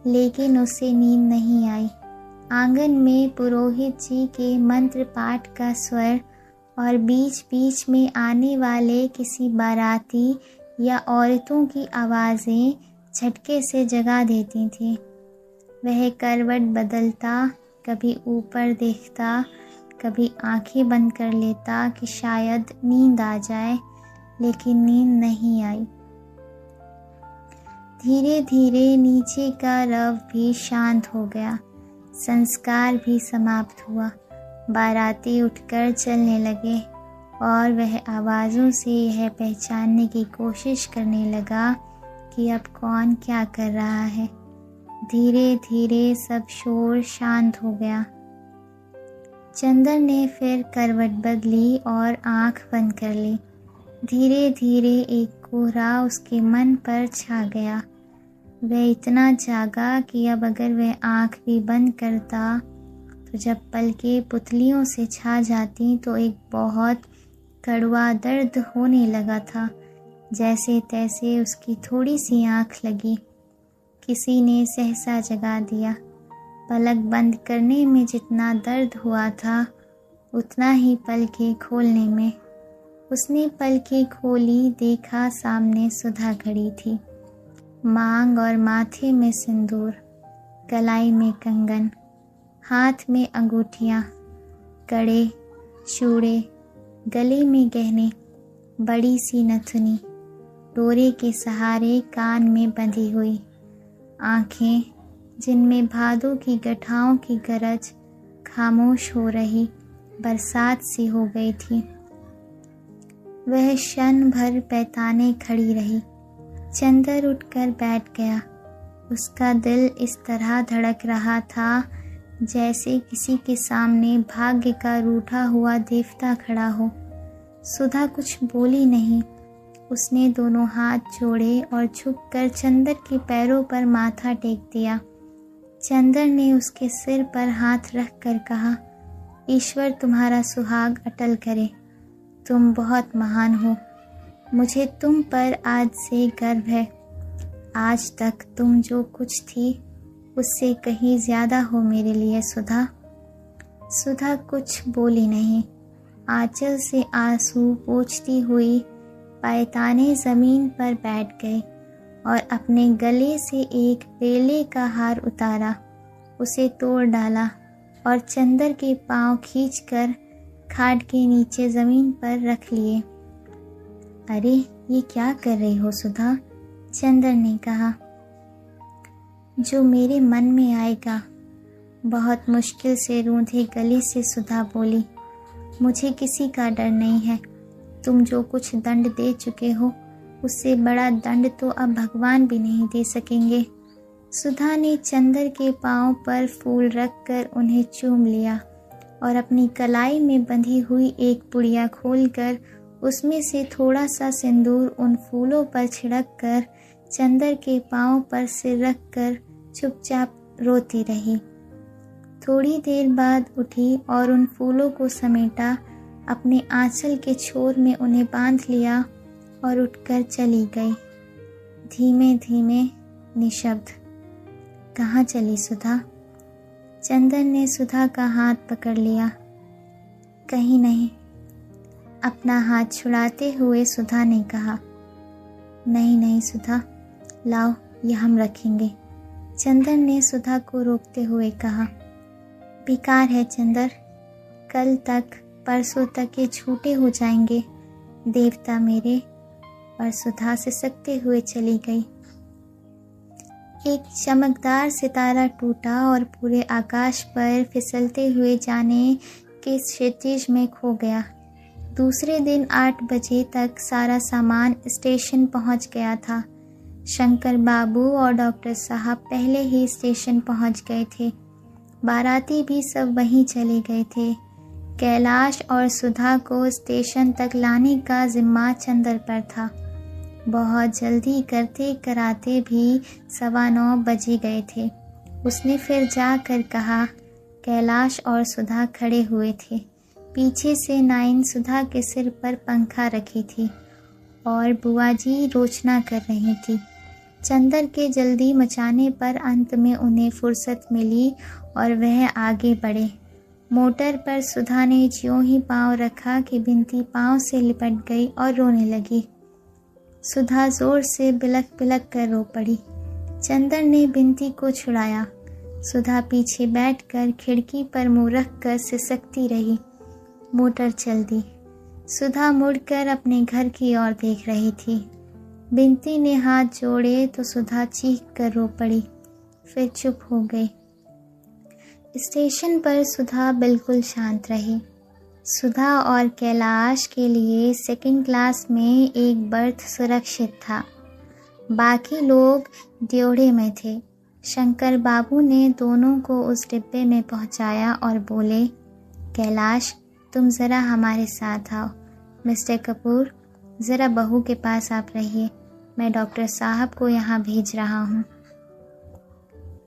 लेकिन उसे नींद नहीं आई। आंगन में पुरोहित जी के मंत्र पाठ का स्वर और बीच बीच में आने वाले किसी बाराती या औरतों की आवाज़ें झटके से जगा देती थीं। वह करवट बदलता, कभी ऊपर देखता, कभी आंखें बंद कर लेता कि शायद नींद आ जाए, लेकिन नींद नहीं आई। धीरे धीरे नीचे का रव भी शांत हो गया, संस्कार भी समाप्त हुआ। बाराती उठकर चलने लगे और वह आवाज़ों से यह पहचानने की कोशिश करने लगा कि अब कौन क्या कर रहा है। धीरे धीरे सब शोर शांत हो गया। चंदर ने फिर करवट बदली और आंख बंद कर ली। धीरे धीरे एक कोहरा उसके मन पर छा गया। वह इतना जागा कि अब अगर वह आंख भी बंद करता तो जब पलकें पुतलियों से छा जाती तो एक बहुत कड़वा दर्द होने लगा था। जैसे तैसे उसकी थोड़ी सी आंख लगी। किसी ने सहसा जगा दिया। पलक बंद करने में जितना दर्द हुआ था, उतना ही पलकें खोलने में। उसने पलकें खोली, देखा सामने सुधा खड़ी थी। मांग और माथे में सिंदूर, कलाई में कंगन, हाथ में अंगूठियाँ, कड़े, चूड़े, गले में गहने, बड़ी सी नथुनी, डोरे के सहारे कान में बंधी हुई, आँखें जिनमें भादों की गठाओं की गरज खामोश हो रही बरसात सी हो गई थी। वह क्षण भर पैताने खड़ी रही। चंदर उठकर बैठ गया। उसका दिल इस तरह धड़क रहा था जैसे किसी के सामने भाग्य का रूठा हुआ देवता खड़ा हो। सुधा कुछ बोली नहीं। उसने दोनों हाथ जोड़े और झुककर चंदर के पैरों पर माथा टेक दिया। चंदर ने उसके सिर पर हाथ रख कर कहा, ईश्वर तुम्हारा सुहाग अटल करे। तुम बहुत महान हो। मुझे तुम पर आज से गर्व है। आज तक तुम जो कुछ थी उससे कहीं ज़्यादा हो मेरे लिए सुधा। सुधा कुछ बोली नहीं। आंचल से आंसू पोंछती हुई पैताने ज़मीन पर बैठ गए और अपने गले से एक बेले का हार उतारा, उसे तोड़ डाला और चंदर के पांव खींचकर खाट के नीचे ज़मीन पर रख लिए। अरे ये क्या कर रही हो सुधा? चंदर ने कहा। जो मेरे मन में आएगा। बहुत मुश्किल से रूंधे गले से सुधा बोली, मुझे किसी का डर नहीं है। तुम जो कुछ दंड दे चुके हो उससे बड़ा दंड तो अब भगवान भी नहीं दे सकेंगे। सुधा ने चंदर के पांव पर फूल रखकर उन्हें चूम लिया और अपनी कलाई में बंधी हुई एक पुड़िया खोलकर उसमें से थोड़ा सा सिंदूर उन फूलों पर छिड़क कर चंदर के पांव पर सिर रख कर चुपचाप रोती रही। थोड़ी देर बाद उठी और उन फूलों को समेटा, अपने आंचल के छोर में उन्हें बांध लिया और उठकर चली गई। धीमे धीमे निशब्द। कहाँ चली सुधा? चंदन ने सुधा का हाथ पकड़ लिया। कहीं नहीं। अपना हाथ छुड़ाते हुए सुधा ने कहा। नहीं नहीं सुधा, लाओ ये हम रखेंगे। चंदन ने सुधा को रोकते हुए कहा। बेकार है चंदर, कल तक परसों तक ये झूठे हो जाएंगे देवता मेरे। और सुधा सिसकते हुए चली गई। एक चमकदार सितारा टूटा और पूरे आकाश पर फिसलते हुए जाने के क्षितिज में खो गया। दूसरे दिन 8 बजे तक सारा सामान स्टेशन पहुंच गया था। शंकर बाबू और डॉक्टर साहब पहले ही स्टेशन पहुंच गए थे। बाराती भी सब वहीं चले गए थे। कैलाश और सुधा को स्टेशन तक लाने का जिम्मा चंदर पर था। बहुत जल्दी करते कराते भी 9:15 बज गए थे। उसने फिर जाकर कहा। कैलाश और सुधा खड़े हुए थे। पीछे से नाइन सुधा के सिर पर पंखा रखी थी और बुआ जी रोचना कर रही थी। चंदर के जल्दी मचाने पर अंत में उन्हें फुर्सत मिली और वह आगे बढ़े। मोटर पर सुधा ने ज्यों ही पाँव रखा कि बिनती पाँव से लिपट गई और रोने लगी। सुधा जोर से बिलक बिलक कर रो पड़ी। चंदर ने बिनती को छुड़ाया। सुधा पीछे बैठकर खिड़की पर मुंह रख कर सिसकती रही। मोटर चल दी। सुधा मुड़कर अपने घर की ओर देख रही थी। बिनती ने हाथ जोड़े तो सुधा चीख कर रो पड़ी, फिर चुप हो गई। स्टेशन पर सुधा बिल्कुल शांत रही। सुधा और कैलाश के लिए सेकंड क्लास में एक बर्थ सुरक्षित था। बाकी लोग ड्योढ़े में थे। शंकर बाबू ने दोनों को उस डिब्बे में पहुंचाया और बोले, कैलाश तुम ज़रा हमारे साथ आओ। मिस्टर कपूर ज़रा बहू के पास आप रहिए, मैं डॉक्टर साहब को यहाँ भेज रहा हूँ।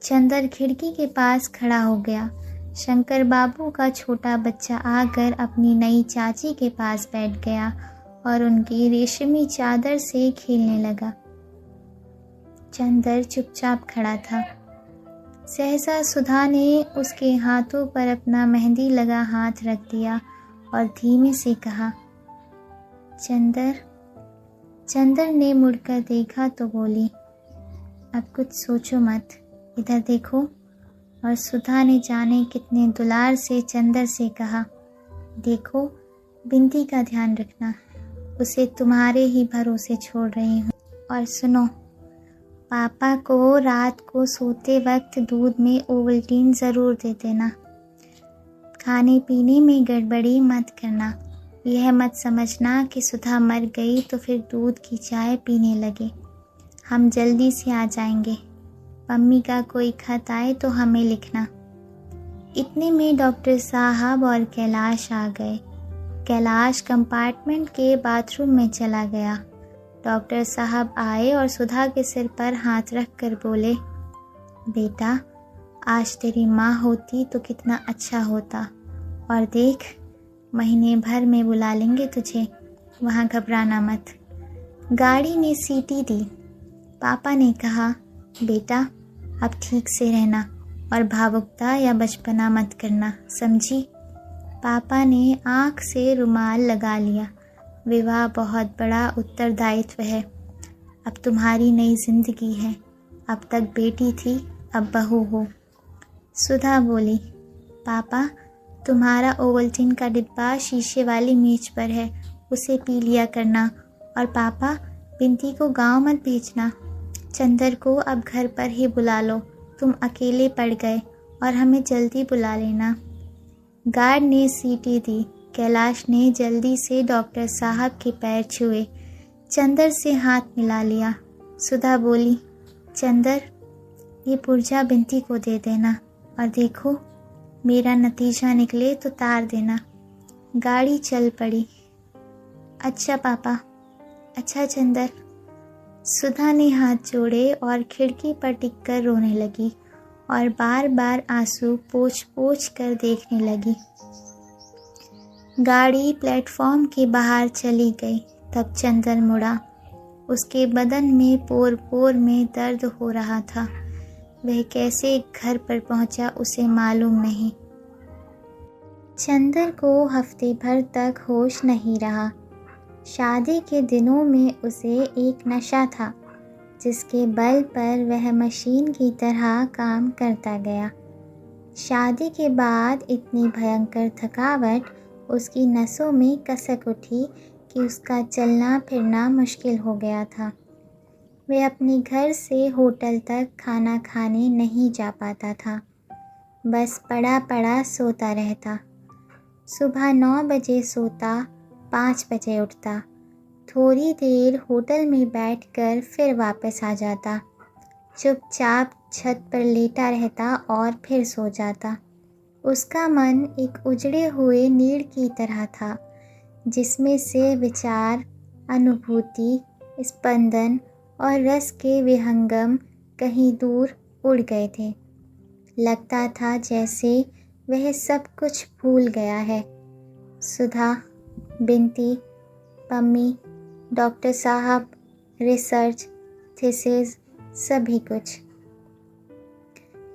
चंदर खिड़की के पास खड़ा हो गया। शंकर बाबू का छोटा बच्चा आकर अपनी नई चाची के पास बैठ गया और उनकी रेशमी चादर से खेलने लगा। चंदर चुपचाप खड़ा था। सहसा सुधा ने उसके हाथों पर अपना मेहंदी लगा हाथ रख दिया और धीमे से कहा, चंदर। चंदर ने मुड़कर देखा तो बोली, अब कुछ सोचो मत, इधर देखो। और सुधा ने जाने कितने दुलार से चंदर से कहा, देखो बिनती का ध्यान रखना, उसे तुम्हारे ही भरोसे छोड़ रही हूँ। और सुनो, पापा को रात को सोते वक्त दूध में ओवल्टीन ज़रूर दे देना। खाने पीने में गड़बड़ी मत करना। यह मत समझना कि सुधा मर गई तो फिर दूध की चाय पीने लगे। हम जल्दी से आ जाएंगे। मम्मी का कोई खत आए तो हमें लिखना। इतने में डॉक्टर साहब और कैलाश आ गए। कैलाश कंपार्टमेंट के बाथरूम में चला गया। डॉक्टर साहब आए और सुधा के सिर पर हाथ रख कर बोले, बेटा, आज तेरी माँ होती तो कितना अच्छा होता। और देख, महीने भर में बुला लेंगे तुझे, वहाँ घबराना मत। गाड़ी ने सीटी दी। पापा ने कहा, बेटा, अब ठीक से रहना और भावुकता या बचपना मत करना, समझी? पापा ने आँख से रुमाल लगा लिया। विवाह बहुत बड़ा उत्तरदायित्व है। अब तुम्हारी नई जिंदगी है। अब तक बेटी थी, अब बहू हो। सुधा बोली, पापा, तुम्हारा ओवल्टीन का डिब्बा शीशे वाली मेज पर है, उसे पी लिया करना। और पापा, बिंती को गांव मत भेजना। चंदर को अब घर पर ही बुला लो। तुम अकेले पड़ गए और हमें जल्दी बुला लेना। गार्ड ने सीटी दी। कैलाश ने जल्दी से डॉक्टर साहब के पैर छुए। चंदर से हाथ मिला लिया। सुधा बोली, चंदर, ये पुर्जा बिंती को दे देना और देखो, मेरा नतीजा निकले तो तार देना। गाड़ी चल पड़ी। अच्छा पापा। अच्छा चंदर। सुधा ने हाथ जोड़े और खिड़की पर टिककर रोने लगी और बार बार आंसू पोंछ पोंछ कर देखने लगी। गाड़ी प्लेटफॉर्म के बाहर चली गई। तब चंदर मुड़ा। उसके बदन में पोर पोर में दर्द हो रहा था। वह कैसे घर पर पहुंचा उसे मालूम नहीं। चंदर को हफ्ते भर तक होश नहीं रहा। शादी के दिनों में उसे एक नशा था जिसके बल पर वह मशीन की तरह काम करता गया। शादी के बाद इतनी भयंकर थकावट उसकी नसों में कसक उठी कि उसका चलना फिरना मुश्किल हो गया था। वह अपने घर से होटल तक खाना खाने नहीं जा पाता था। बस पड़ा पड़ा सोता रहता। सुबह 9 बजे सोता, 5 बजे उठता। थोड़ी देर होटल में बैठकर फिर वापस आ जाता। चुपचाप छत पर लेटा रहता और फिर सो जाता। उसका मन एक उजड़े हुए नीड़ की तरह था जिसमें से विचार, अनुभूति, स्पंदन और रस के विहंगम कहीं दूर उड़ गए थे। लगता था जैसे वह सब कुछ भूल गया है। सुधा, बिंती, मम्मी, डॉक्टर साहब, रिसर्च, थीसिस, सभी कुछ।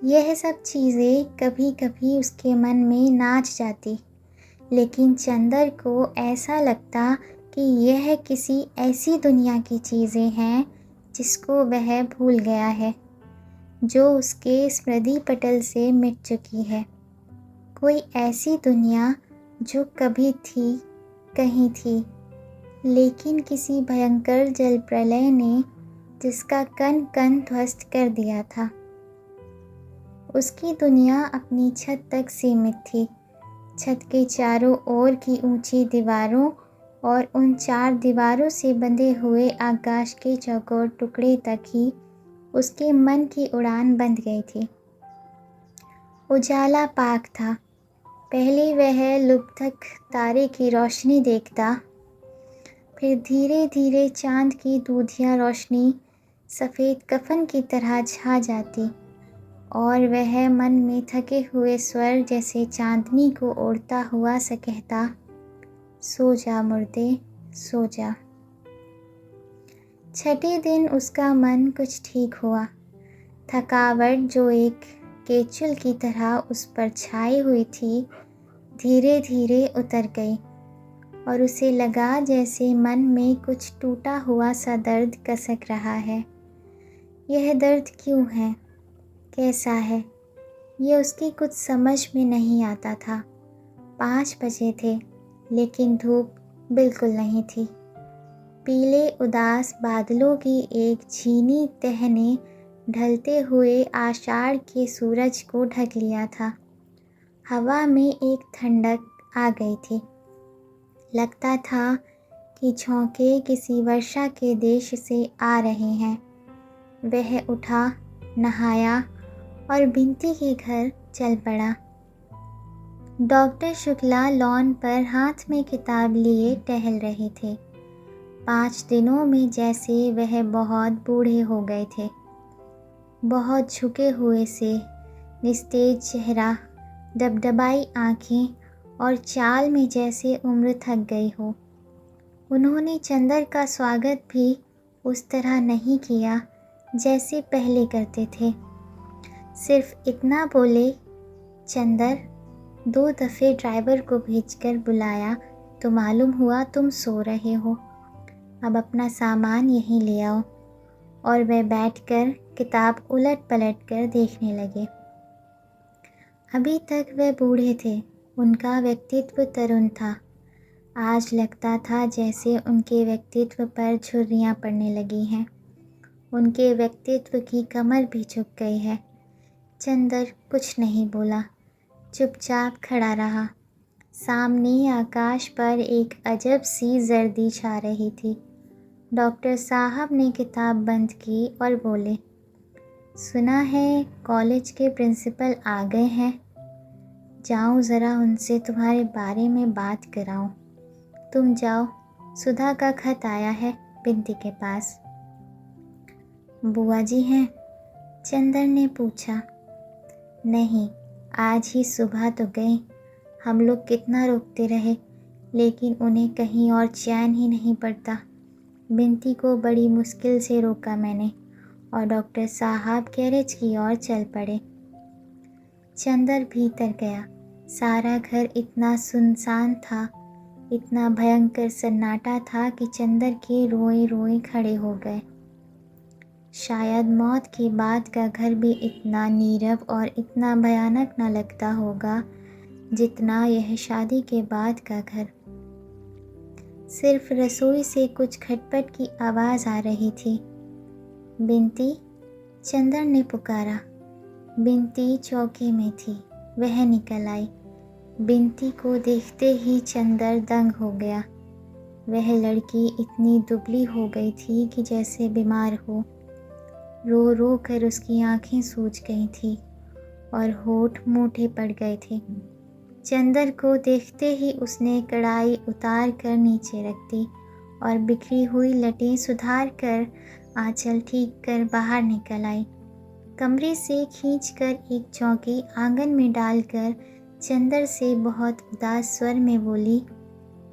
यह सब चीज़ें कभी कभी उसके मन में नाच जाती, लेकिन चंदर को ऐसा लगता कि यह किसी ऐसी दुनिया की चीज़ें हैं जिसको वह भूल गया है, जो उसके स्मृति पटल से मिट चुकी है। कोई ऐसी दुनिया जो कभी थी, कहीं थी, लेकिन किसी भयंकर जल प्रलय ने जिसका कण कण ध्वस्त कर दिया था। उसकी दुनिया अपनी छत तक सीमित थी। छत के चारों ओर की ऊंची दीवारों और उन 4 दीवारों से बंधे हुए आकाश के चौकोर टुकड़े तक ही उसके मन की उड़ान बंध गई थी। उजाला पाक था। पहले वह लुब्धक तारे की रोशनी देखता, फिर धीरे धीरे चांद की दूधिया रोशनी सफ़ेद कफन की तरह छा जाती और वह मन में थके हुए स्वर जैसे चांदनी को ओढ़ता हुआ सा कहता, सो जा मुर्दे, सो जा। छठे दिन उसका मन कुछ ठीक हुआ। थकावट जो एक केचुल की तरह उस पर छाई हुई थी, धीरे धीरे उतर गई और उसे लगा जैसे मन में कुछ टूटा हुआ सा दर्द कसक रहा है। यह दर्द क्यों है, कैसा है, ये उसकी कुछ समझ में नहीं आता था। 5 बजे थे, लेकिन धूप बिल्कुल नहीं थी। पीले उदास बादलों की एक झीनी तह ने ढलते हुए आषाढ़ के सूरज को ढक लिया था। हवा में एक ठंडक आ गई थी। लगता था कि झोंके किसी वर्षा के देश से आ रहे हैं। वह उठा, नहाया और बिंती के घर चल पड़ा। डॉक्टर शुक्ला लॉन पर हाथ में किताब लिए टहल रहे थे। 5 दिनों में जैसे वह बहुत बूढ़े हो गए थे। बहुत झुके हुए से, निस्तेज चेहरा, डबडबाई आँखें और चाल में जैसे उम्र थक गई हो। उन्होंने चंदर का स्वागत भी उस तरह नहीं किया जैसे पहले करते थे। सिर्फ इतना बोले, चंदर, 2 दफ़े ड्राइवर को भेजकर बुलाया तो मालूम हुआ तुम सो रहे हो। अब अपना सामान यहीं ले आओ। और वे बैठकर किताब उलट पलट कर देखने लगे। अभी तक वे बूढ़े थे, उनका व्यक्तित्व तरुण था। आज लगता था जैसे उनके व्यक्तित्व पर झुर्रियाँ पड़ने लगी हैं। उनके व्यक्तित्व की कमर भी झुक गई है। चंदर कुछ नहीं बोला, चुपचाप खड़ा रहा। सामने आकाश पर एक अजब सी जर्दी छा रही थी। डॉक्टर साहब ने किताब बंद की और बोले, सुना है कॉलेज के प्रिंसिपल आ गए हैं। जाऊं ज़रा उनसे तुम्हारे बारे में बात कराऊं। तुम जाओ, सुधा का खत आया है बिंती के पास। बुआ जी हैं? चंदर ने पूछा। नहीं, आज ही सुबह तो गई। हम लोग कितना रोकते रहे, लेकिन उन्हें कहीं और चैन ही नहीं पड़ता। बिंती को बड़ी मुश्किल से रोका मैंने और डॉक्टर साहब गैरेज की ओर चल पड़े। चंदर भीतर गया। सारा घर इतना सुनसान था, इतना भयंकर सन्नाटा था कि चंदर के रोए रोए खड़े हो गए। शायद मौत के बाद का घर भी इतना नीरव और इतना भयानक न लगता होगा जितना यह शादी के बाद का घर। सिर्फ रसोई से कुछ खटपट की आवाज़ आ रही थी। बिंती, चंदर ने पुकारा। बिंती चौके में थी। वह निकल आई। बिंती को देखते ही चंदर दंग हो गया। वह लड़की इतनी दुबली हो गई थी कि जैसे बीमार हो। रो रो कर उसकी आंखें सूज गई थी और होठ मूठे पड़ गए थे। चंदर को देखते ही उसने कढ़ाई उतार कर नीचे रख दी और बिखरी हुई लटें सुधार कर आंचल ठीक कर बाहर निकल आई। कमरे से खींचकर एक चौकी आंगन में डालकर चंदर से बहुत उदास स्वर में बोली,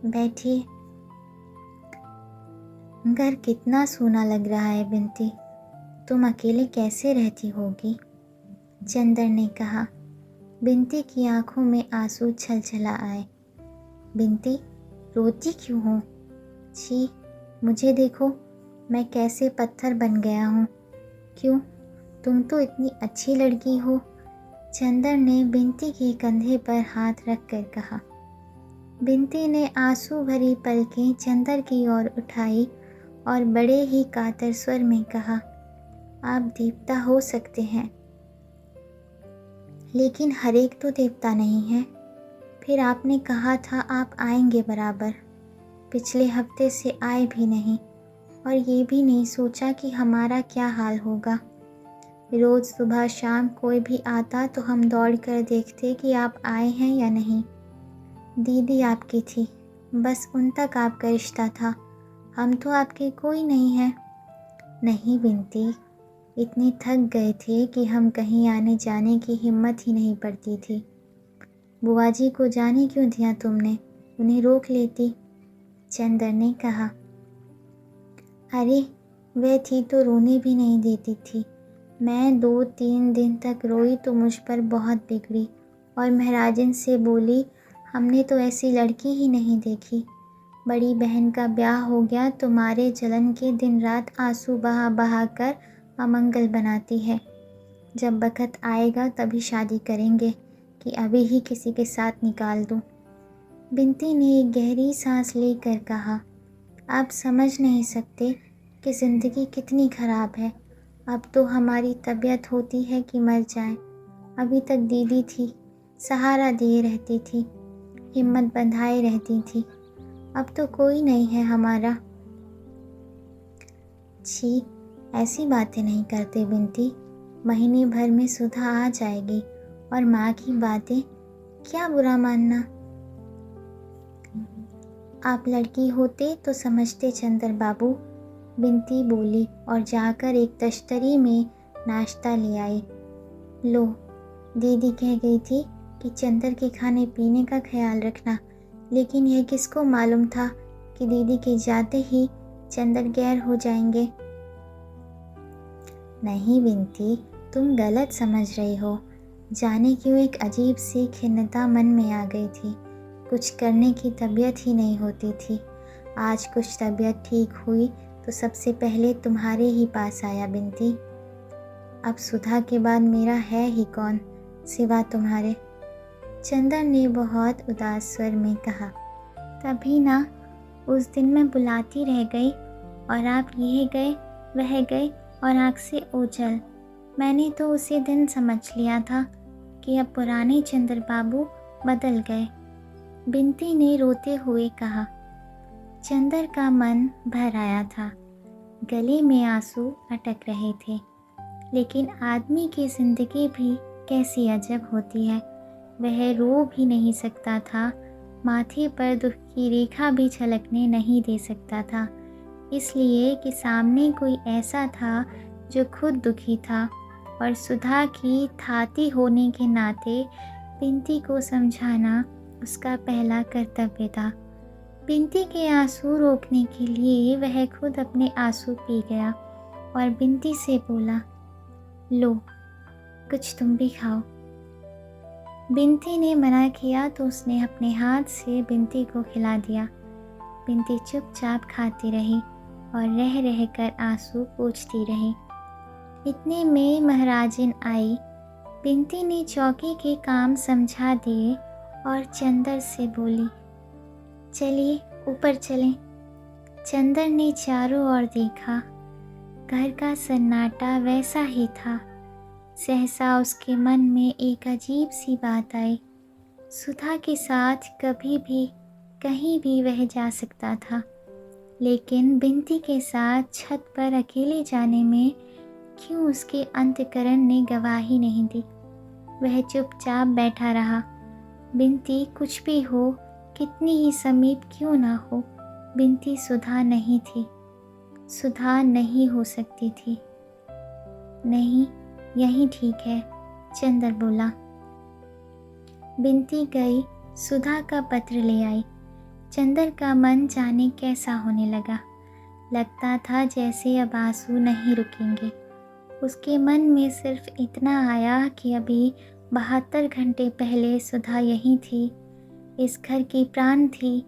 बैठिए। घर कितना सूना लग रहा है बिंती। तुम अकेले कैसे रहती होगी? चंदर ने कहा। बिंती की आंखों में आंसू छलछला आए। बिंती, रोती क्यों हो? छी, मुझे देखो, मैं कैसे पत्थर बन गया हूँ। क्यों, तुम तो इतनी अच्छी लड़की हो। चंदर ने बिंती के कंधे पर हाथ रख कर कहा। बिंती ने आंसू भरी पलकें चंदर की ओर उठाई और बड़े ही कातर स्वर में कहा, आप देवता हो सकते हैं, लेकिन हर एक तो देवता नहीं है। फिर आपने कहा था आप आएंगे बराबर। पिछले हफ्ते से आए भी नहीं और ये भी नहीं सोचा कि हमारा क्या हाल होगा। रोज़ सुबह शाम कोई भी आता तो हम दौड़ कर देखते कि आप आए हैं या नहीं। दीदी आपकी थी, बस उन तक आपका रिश्ता था। हम तो आपके कोई नहीं हैं। नहीं बिंती, इतनी थक गए थे कि हम कहीं आने जाने की हिम्मत ही नहीं पड़ती थी। बुआ जी को जाने क्यों दिया तुमने? उन्हें रोक लेती। चंदर ने कहा। अरे, वह थी तो रोने भी नहीं देती थी। मैं 2-3 दिन तक रोई तो मुझ पर बहुत बिगड़ी और महाराजन से बोली, हमने तो ऐसी लड़की ही नहीं देखी। बड़ी बहन का ब्याह हो गया तो मारे जलन के दिन रात आंसू बहा बहा कर अमंगल बनाती है। जब वक़्त आएगा तभी शादी करेंगे कि अभी ही किसी के साथ निकाल दूँ। बिंती ने एक गहरी सांस लेकर कहा, आप समझ नहीं सकते कि ज़िंदगी कितनी ख़राब है। अब तो हमारी तबीयत होती है कि मर जाएं। अभी तक दीदी थी, सहारा दिए रहती थी, हिम्मत बंधाए रहती थी। अब तो कोई नहीं है हमारा। छी, ऐसी बातें नहीं करते बिनती। महीने भर में सुधा आ जाएगी और माँ की बातें क्या बुरा मानना। आप लड़की होते तो समझते चंदर बाबू, बिनती बोली और जाकर एक तश्तरी में नाश्ता ले आई। लो, दीदी कह गई थी कि चंदर के खाने पीने का ख्याल रखना, लेकिन यह किसको मालूम था कि दीदी के जाते ही चंदर गैर हो जाएंगे। नहीं बिनती, तुम गलत समझ रही हो। जाने क्यों एक अजीब सी खिन्नता मन में आ गई थी। कुछ करने की तबीयत ही नहीं होती थी। आज कुछ तबीयत ठीक हुई तो सबसे पहले तुम्हारे ही पास आया बिनती। अब सुधा के बाद मेरा है ही कौन सिवा तुम्हारे। चंदर ने बहुत उदास स्वर में कहा। तभी ना, उस दिन मैं बुलाती रह गई और आप यह गए वह गए और आँख से ओझल। मैंने तो उसी दिन समझ लिया था कि अब पुराने चंदर बाबू बदल गए, बिनती ने रोते हुए कहा। चंदर का मन भर आया था, गले में आंसू अटक रहे थे। लेकिन आदमी की जिंदगी भी कैसी अजब होती है। वह रो भी नहीं सकता था, माथे पर दुख की रेखा भी छलकने नहीं दे सकता था, इसलिए कि सामने कोई ऐसा था जो खुद दुखी था और सुधा की थाती होने के नाते बिनती को समझाना उसका पहला कर्तव्य था। बिनती के आंसू रोकने के लिए वह खुद अपने आंसू पी गया और बिनती से बोला, लो, कुछ तुम भी खाओ। बिनती ने मना किया तो उसने अपने हाथ से बिनती को खिला दिया। बिनती चुपचाप खाती रही और रह रह कर आंसू पोंछती रही। इतने में महाराजिन आई। बिनती ने चौकी के काम समझा दिए और चंदर से बोली, चलिए ऊपर चलें। चंदर ने चारों ओर देखा। घर का सन्नाटा वैसा ही था। सहसा उसके मन में एक अजीब सी बात आई। सुधा के साथ कभी भी कहीं भी वह जा सकता था, लेकिन बिनती के साथ छत पर अकेले जाने में क्यों उसके अंतःकरण ने गवाही नहीं दी। वह चुपचाप बैठा रहा। बिनती कुछ भी हो, कितनी ही समीप क्यों ना हो, बिनती सुधा नहीं थी, सुधा नहीं हो सकती थी। नहीं, यही ठीक है, चंदर बोला। बिनती गई, सुधा का पत्र ले आई। चंदर का मन जाने कैसा होने लगा। लगता था जैसे अब आंसू नहीं रुकेंगे। उसके मन में सिर्फ इतना आया कि अभी 72 घंटे पहले सुधा यहीं थी, इस घर की प्राण थी।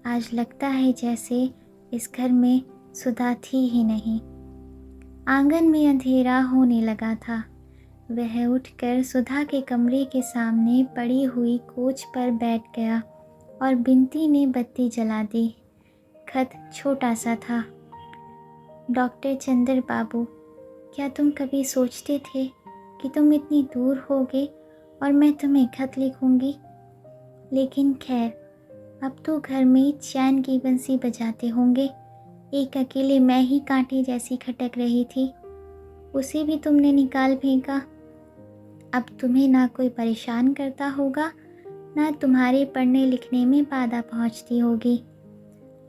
आज लगता है जैसे इस घर में सुधा थी ही नहीं। आंगन में अंधेरा होने लगा था। वह उठकर सुधा के कमरे के सामने पड़ी हुई कोच पर बैठ गया और बिनती ने बत्ती जला दी। खत छोटा सा था। डॉक्टर चंदर बाबू, क्या तुम कभी सोचते थे कि तुम इतनी दूर होगे और मैं तुम्हें खत लिखूंगी? लेकिन खैर, अब तो घर में चैन की बंसी बजाते होंगे। एक अकेले मैं ही कांटे जैसी खटक रही थी, उसे भी तुमने निकाल फेंका। अब तुम्हें ना कोई परेशान करता होगा, ना तुम्हारे पढ़ने लिखने में बाधा पहुंचती होगी।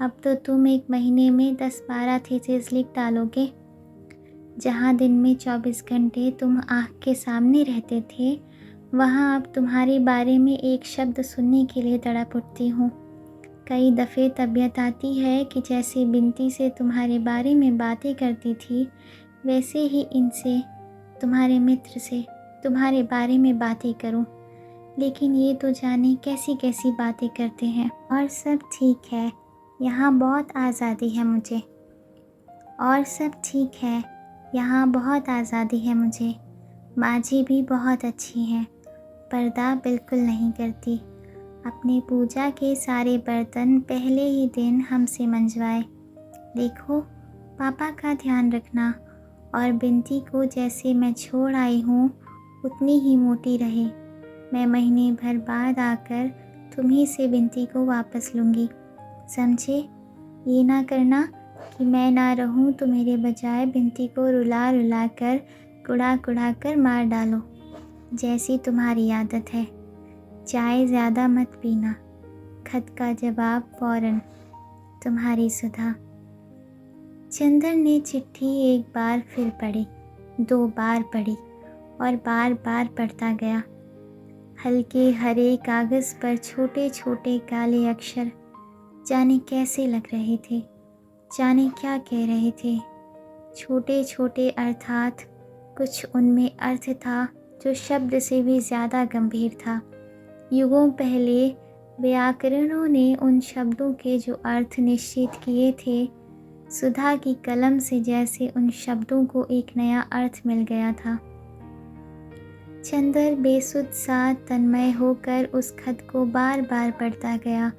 अब तो तुम एक महीने में 10-12 थीसिस लिख डालोगे। जहाँ दिन में 24 घंटे तुम आँख के सामने रहते थे, वहाँ अब तुम्हारे बारे में एक शब्द सुनने के लिए तड़प उठती हूँ। कई दफ़े तबीयत आती है कि जैसे बिनती से तुम्हारे बारे में बातें करती थी, वैसे ही इनसे, तुम्हारे मित्र से तुम्हारे बारे में बातें करूं। लेकिन ये तो जाने कैसी कैसी बातें करते हैं। और सब ठीक है, यहाँ बहुत आज़ादी है मुझे। और सब ठीक है, यहाँ बहुत आज़ादी है मुझे। माँ जी भी बहुत अच्छी हैं, पर्दा बिल्कुल नहीं करती। अपनी पूजा के सारे बर्तन पहले ही दिन हमसे मंजवाए। देखो, पापा का ध्यान रखना और बिंती को जैसे मैं छोड़ आई हूँ उतनी ही मोटी रहे। मैं महीने भर बाद आकर तुम्ही से बिंती को वापस लूँगी, समझे? ये ना करना कि मैं ना रहूँ तो मेरे बजाय बिंती को रुला रुला कर कुड़ा कुड़ा कर मार डालो, जैसी तुम्हारी आदत है। चाय ज़्यादा मत पीना। खत का जवाब फ़ौरन, तुम्हारी सुधा। चंदर ने चिट्ठी एक बार फिर पढ़ी, 2 बार पढ़ी और बार बार पढ़ता गया। हल्के हरे कागज़ पर छोटे छोटे काले अक्षर जाने कैसे लग रहे थे, जाने क्या कह रहे थे। छोटे छोटे अर्थात कुछ उनमें अर्थ था जो शब्द से भी ज़्यादा गंभीर था। युगों पहले व्याकरणों ने उन शब्दों के जो अर्थ निश्चित किए थे, सुधा की कलम से जैसे उन शब्दों को एक नया अर्थ मिल गया था। चंदर बेसुध सा तन्मय होकर उस खत को बार बार पढ़ता गया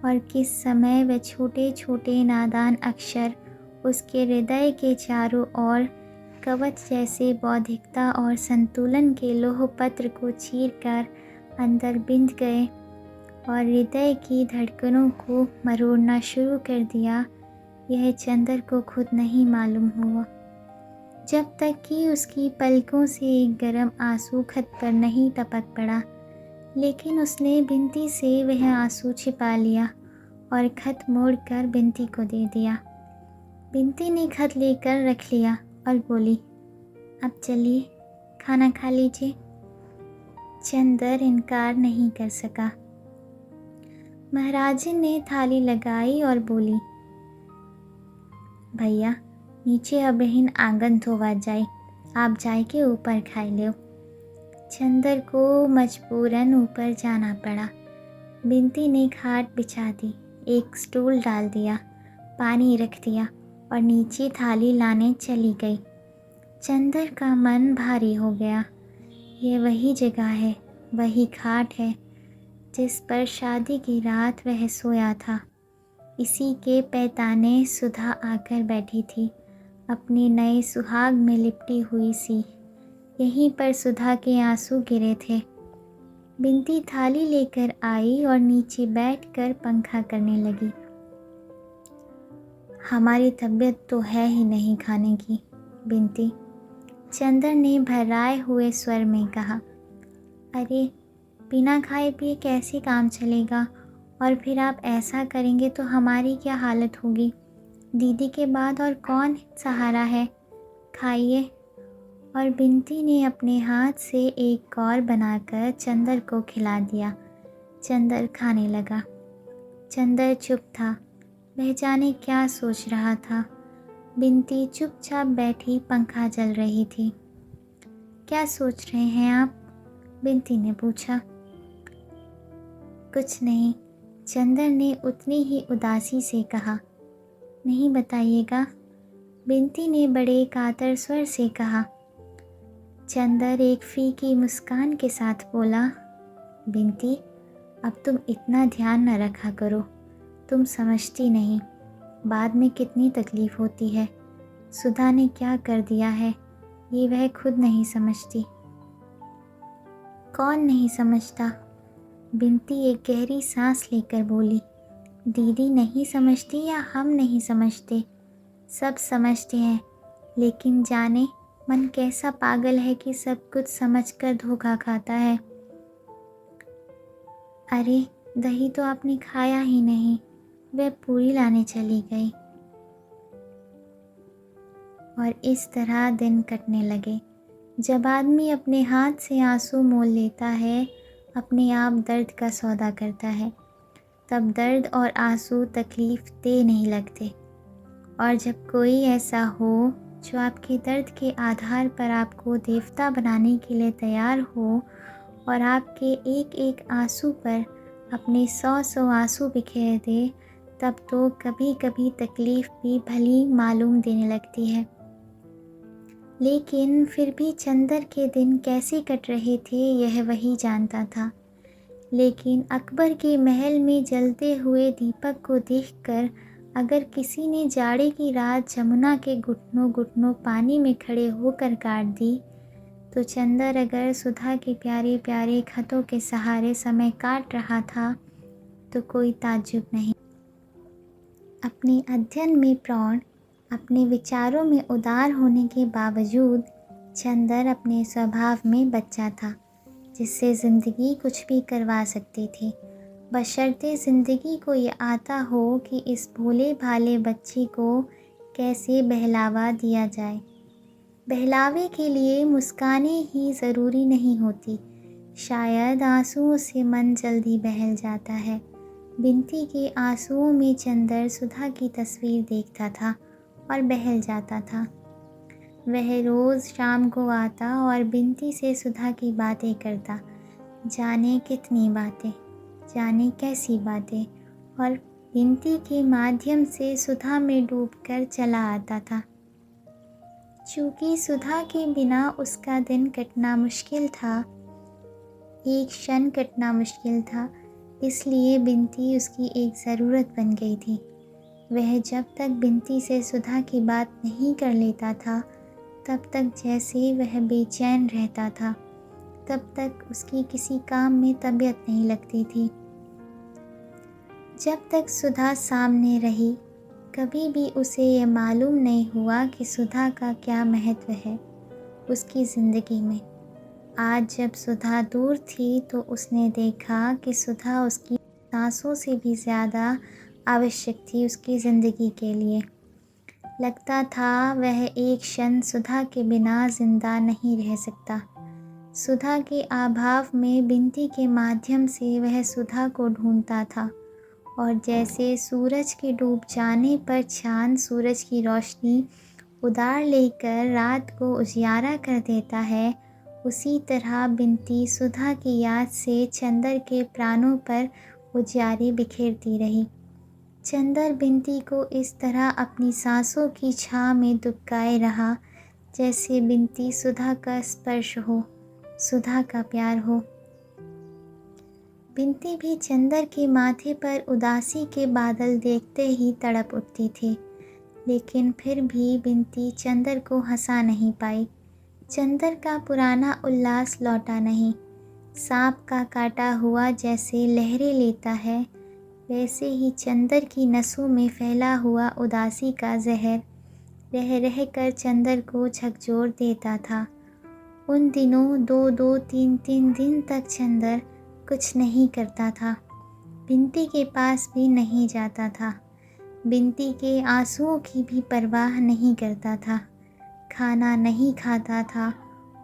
और किस समय वह छोटे छोटे नादान अक्षर उसके हृदय के चारों ओर कवच जैसे बौद्धिकता और संतुलन के लोह पत्र को चीरकर अंदर बिंध गए और हृदय की धड़कनों को मरोड़ना शुरू कर दिया, यह चंदर को खुद नहीं मालूम हुआ। जब तक कि उसकी पलकों से एक गर्म आंसू खत पर नहीं टपक पड़ा, लेकिन उसने बिंती से वह आंसू छिपा लिया और खत मोड़कर बिंती को दे दिया। बिंती ने खत लेकर रख लिया और बोली, अब चलिए, खाना खा लीजिए। चंदर इनकार नहीं कर सका। महाराजन ने थाली लगाई और बोली, भैया नीचे अबहिन आंगन धोवा जाए, आप जाए के ऊपर खाई लो। चंदर को मजबूरन ऊपर जाना पड़ा। बिंती ने खाट बिछा दी, एक स्टूल डाल दिया, पानी रख दिया और नीचे थाली लाने चली गई। चंदर का मन भारी हो गया। यह वही जगह है, वही खाट है जिस पर शादी की रात वह सोया था। इसी के पैताने सुधा आकर बैठी थी, अपने नए सुहाग में लिपटी हुई सी। यहीं पर सुधा के आंसू गिरे थे। बिंती थाली लेकर आई और नीचे बैठकर पंखा करने लगी। हमारी तबीयत तो है ही नहीं खाने की, बिंती, चंदर ने भर्राए हुए स्वर में कहा। अरे बिना खाए पिए कैसे काम चलेगा, और फिर आप ऐसा करेंगे तो हमारी क्या हालत होगी। दीदी के बाद और कौन सहारा है, खाइए। और बिंती ने अपने हाथ से एक कौर बनाकर चंदर को खिला दिया। चंदर खाने लगा। चंदर चुप था, वह जाने क्या सोच रहा था। बिंती चुपचाप बैठी, पंखा जल रही थी। क्या सोच रहे हैं आप, बिंती ने पूछा। कुछ नहीं, चंदर ने उतनी ही उदासी से कहा। नहीं बताइएगा, बिंती ने बड़े कातर स्वर से कहा। चंदर एक फीकी मुस्कान के साथ बोला, बिंती अब तुम इतना ध्यान न रखा करो, तुम समझती नहीं, बाद में कितनी तकलीफ़ होती है। सुधा ने क्या कर दिया है ये वह खुद नहीं समझती। कौन नहीं समझता, बिंती एक गहरी सांस लेकर बोली। दीदी नहीं समझती या हम नहीं समझते, सब समझते हैं, लेकिन जाने मन कैसा पागल है कि सब कुछ समझकर धोखा खाता है। अरे दही तो आपने खाया ही नहीं, वह पूरी लाने चली गई। और इस तरह दिन कटने लगे। जब आदमी अपने हाथ से आंसू मोल लेता है, अपने आप दर्द का सौदा करता है, तब दर्द और आंसू तकलीफ़ दे नहीं लगते। और जब कोई ऐसा हो जो आपके दर्द के आधार पर आपको देवता बनाने के लिए तैयार हो और आपके एक एक आंसू पर अपने 100-100 आंसू बिखेर दे, तब तो कभी कभी तकलीफ़ भी भली मालूम देने लगती है। लेकिन फिर भी चंदर के दिन कैसे कट रहे थे यह वही जानता था। लेकिन अकबर के महल में जलते हुए दीपक को देखकर अगर किसी ने जाड़े की रात जमुना के घुटनों घुटनों पानी में खड़े होकर काट दी, तो चंदर अगर सुधा के प्यारे प्यारे खतों के सहारे समय काट रहा था तो कोई ताज्जुब नहीं। अपने अध्ययन में प्रौढ़, अपने विचारों में उदार होने के बावजूद चंदर अपने स्वभाव में बच्चा था, जिससे ज़िंदगी कुछ भी करवा सकती थी, बशर्ते ज़िंदगी को ये आता हो कि इस भोले भाले बच्चे को कैसे बहलावा दिया जाए। बहलावे के लिए मुस्कानें ही ज़रूरी नहीं होती, शायद आंसुओं से मन जल्दी बहल जाता है। बिनती के आंसुओं में चंदर सुधा की तस्वीर देखता था और बहल जाता था। वह रोज़ शाम को आता और बिनती से सुधा की बातें करता, जाने कितनी बातें, जाने कैसी बातें, और बिनती के माध्यम से सुधा में डूबकर चला आता था। चूँकि सुधा के बिना उसका दिन कटना मुश्किल था, एक क्षण कटना मुश्किल था, इसलिए बिनती उसकी एक ज़रूरत बन गई थी। वह जब तक बिनती से सुधा की बात नहीं कर लेता था, तब तक जैसे वह बेचैन रहता था, तब तक उसकी किसी काम में तबीयत नहीं लगती थी। जब तक सुधा सामने रही, कभी भी उसे ये मालूम नहीं हुआ कि सुधा का क्या महत्व है उसकी ज़िंदगी में। आज जब सुधा दूर थी तो उसने देखा कि सुधा उसकी सांसों से भी ज़्यादा आवश्यक थी उसकी ज़िंदगी के लिए। लगता था वह एक क्षण सुधा के बिना ज़िंदा नहीं रह सकता। सुधा के अभाव में बिनती के माध्यम से वह सुधा को ढूंढता था, और जैसे सूरज के डूब जाने पर चाँद सूरज की रोशनी उधार लेकर रात को उजियारा कर देता है, उसी तरह बिनती सुधा की याद से चंदर के प्राणों पर उजियारे बिखेरती रही। चंदर बिनती को इस तरह अपनी सांसों की छाह में दुबकाए रहा, जैसे बिनती सुधा का स्पर्श हो, सुधा का प्यार हो। बिनती भी चंदर के माथे पर उदासी के बादल देखते ही तड़प उठती थी, लेकिन फिर भी बिनती चंदर को हंसा नहीं पाई। चंदर का पुराना उल्लास लौटा नहीं। सांप का काटा हुआ जैसे लहरें लेता है, वैसे ही चंदर की नसों में फैला हुआ उदासी का जहर रह रह कर चंदर को झकझोर देता था। उन दिनों 2-2, 3-3 दिन तक चंदर कुछ नहीं करता था, बिनती के पास भी नहीं जाता था, बिनती के आंसुओं की भी परवाह नहीं करता था, खाना नहीं खाता था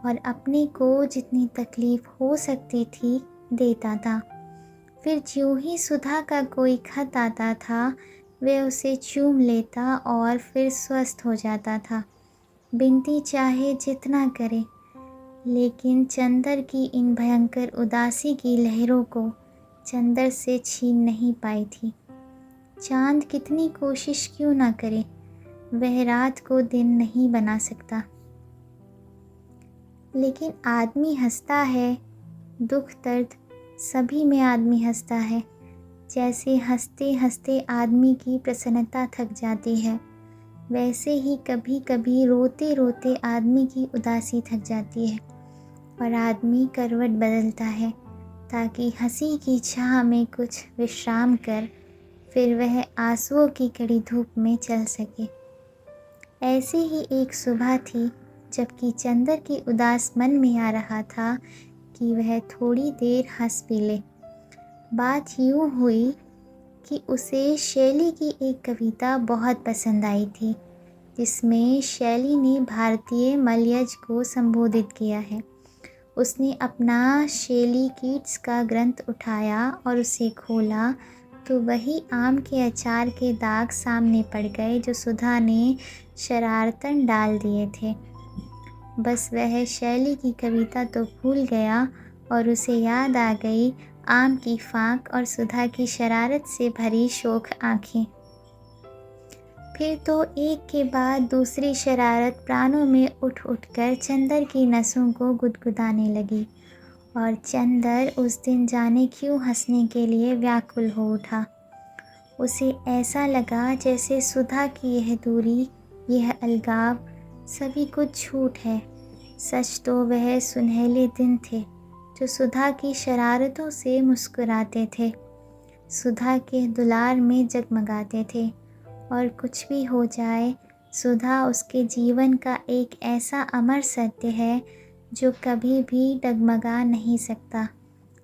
और अपने को जितनी तकलीफ़ हो सकती थी देता था। फिर ज्यों ही सुधा का कोई खत आता था, वह उसे चूम लेता और फिर स्वस्थ हो जाता था। बिनती चाहे जितना करे, लेकिन चंदर की इन भयंकर उदासी की लहरों को चंदर से छीन नहीं पाई थी। चांद कितनी कोशिश क्यों ना करे, वह रात को दिन नहीं बना सकता। लेकिन आदमी हंसता है, दुख दर्द सभी में आदमी हंसता है। जैसे हंसते हंसते आदमी की प्रसन्नता थक जाती है, वैसे ही कभी कभी रोते रोते आदमी की उदासी थक जाती है और आदमी करवट बदलता है, ताकि हंसी की छाह में कुछ विश्राम कर फिर वह आंसुओं की कड़ी धूप में चल सके। ऐसी ही एक सुबह थी, जबकि चंदर के उदास मन में आ रहा था कि वह थोड़ी देर हंस भी ले। बात यूँ हुई कि उसे शैली की एक कविता बहुत पसंद आई थी, जिसमें शैली ने भारतीय मलयज को संबोधित किया है। उसने अपना शैली कीट्स का ग्रंथ उठाया और उसे खोला तो वही आम के अचार के दाग सामने पड़ गए जो सुधा ने शरारतन डाल दिए थे। बस वह शैली की कविता तो भूल गया और उसे याद आ गई आम की फाँक और सुधा की शरारत से भरी शोख आँखें। फिर तो एक के बाद दूसरी शरारत प्राणों में उठ उठकर चंदर की नसों को गुदगुदाने लगी, और चंदर उस दिन जाने क्यों हंसने के लिए व्याकुल हो उठा। उसे ऐसा लगा जैसे सुधा की यह दूरी, यह अलगाव सभी कुछ झूठ है। सच तो वह सुनहले दिन थे जो सुधा की शरारतों से मुस्कुराते थे, सुधा के दुलार में जगमगाते थे। और कुछ भी हो जाए, सुधा उसके जीवन का एक ऐसा अमर सत्य है जो कभी भी डगमगा नहीं सकता।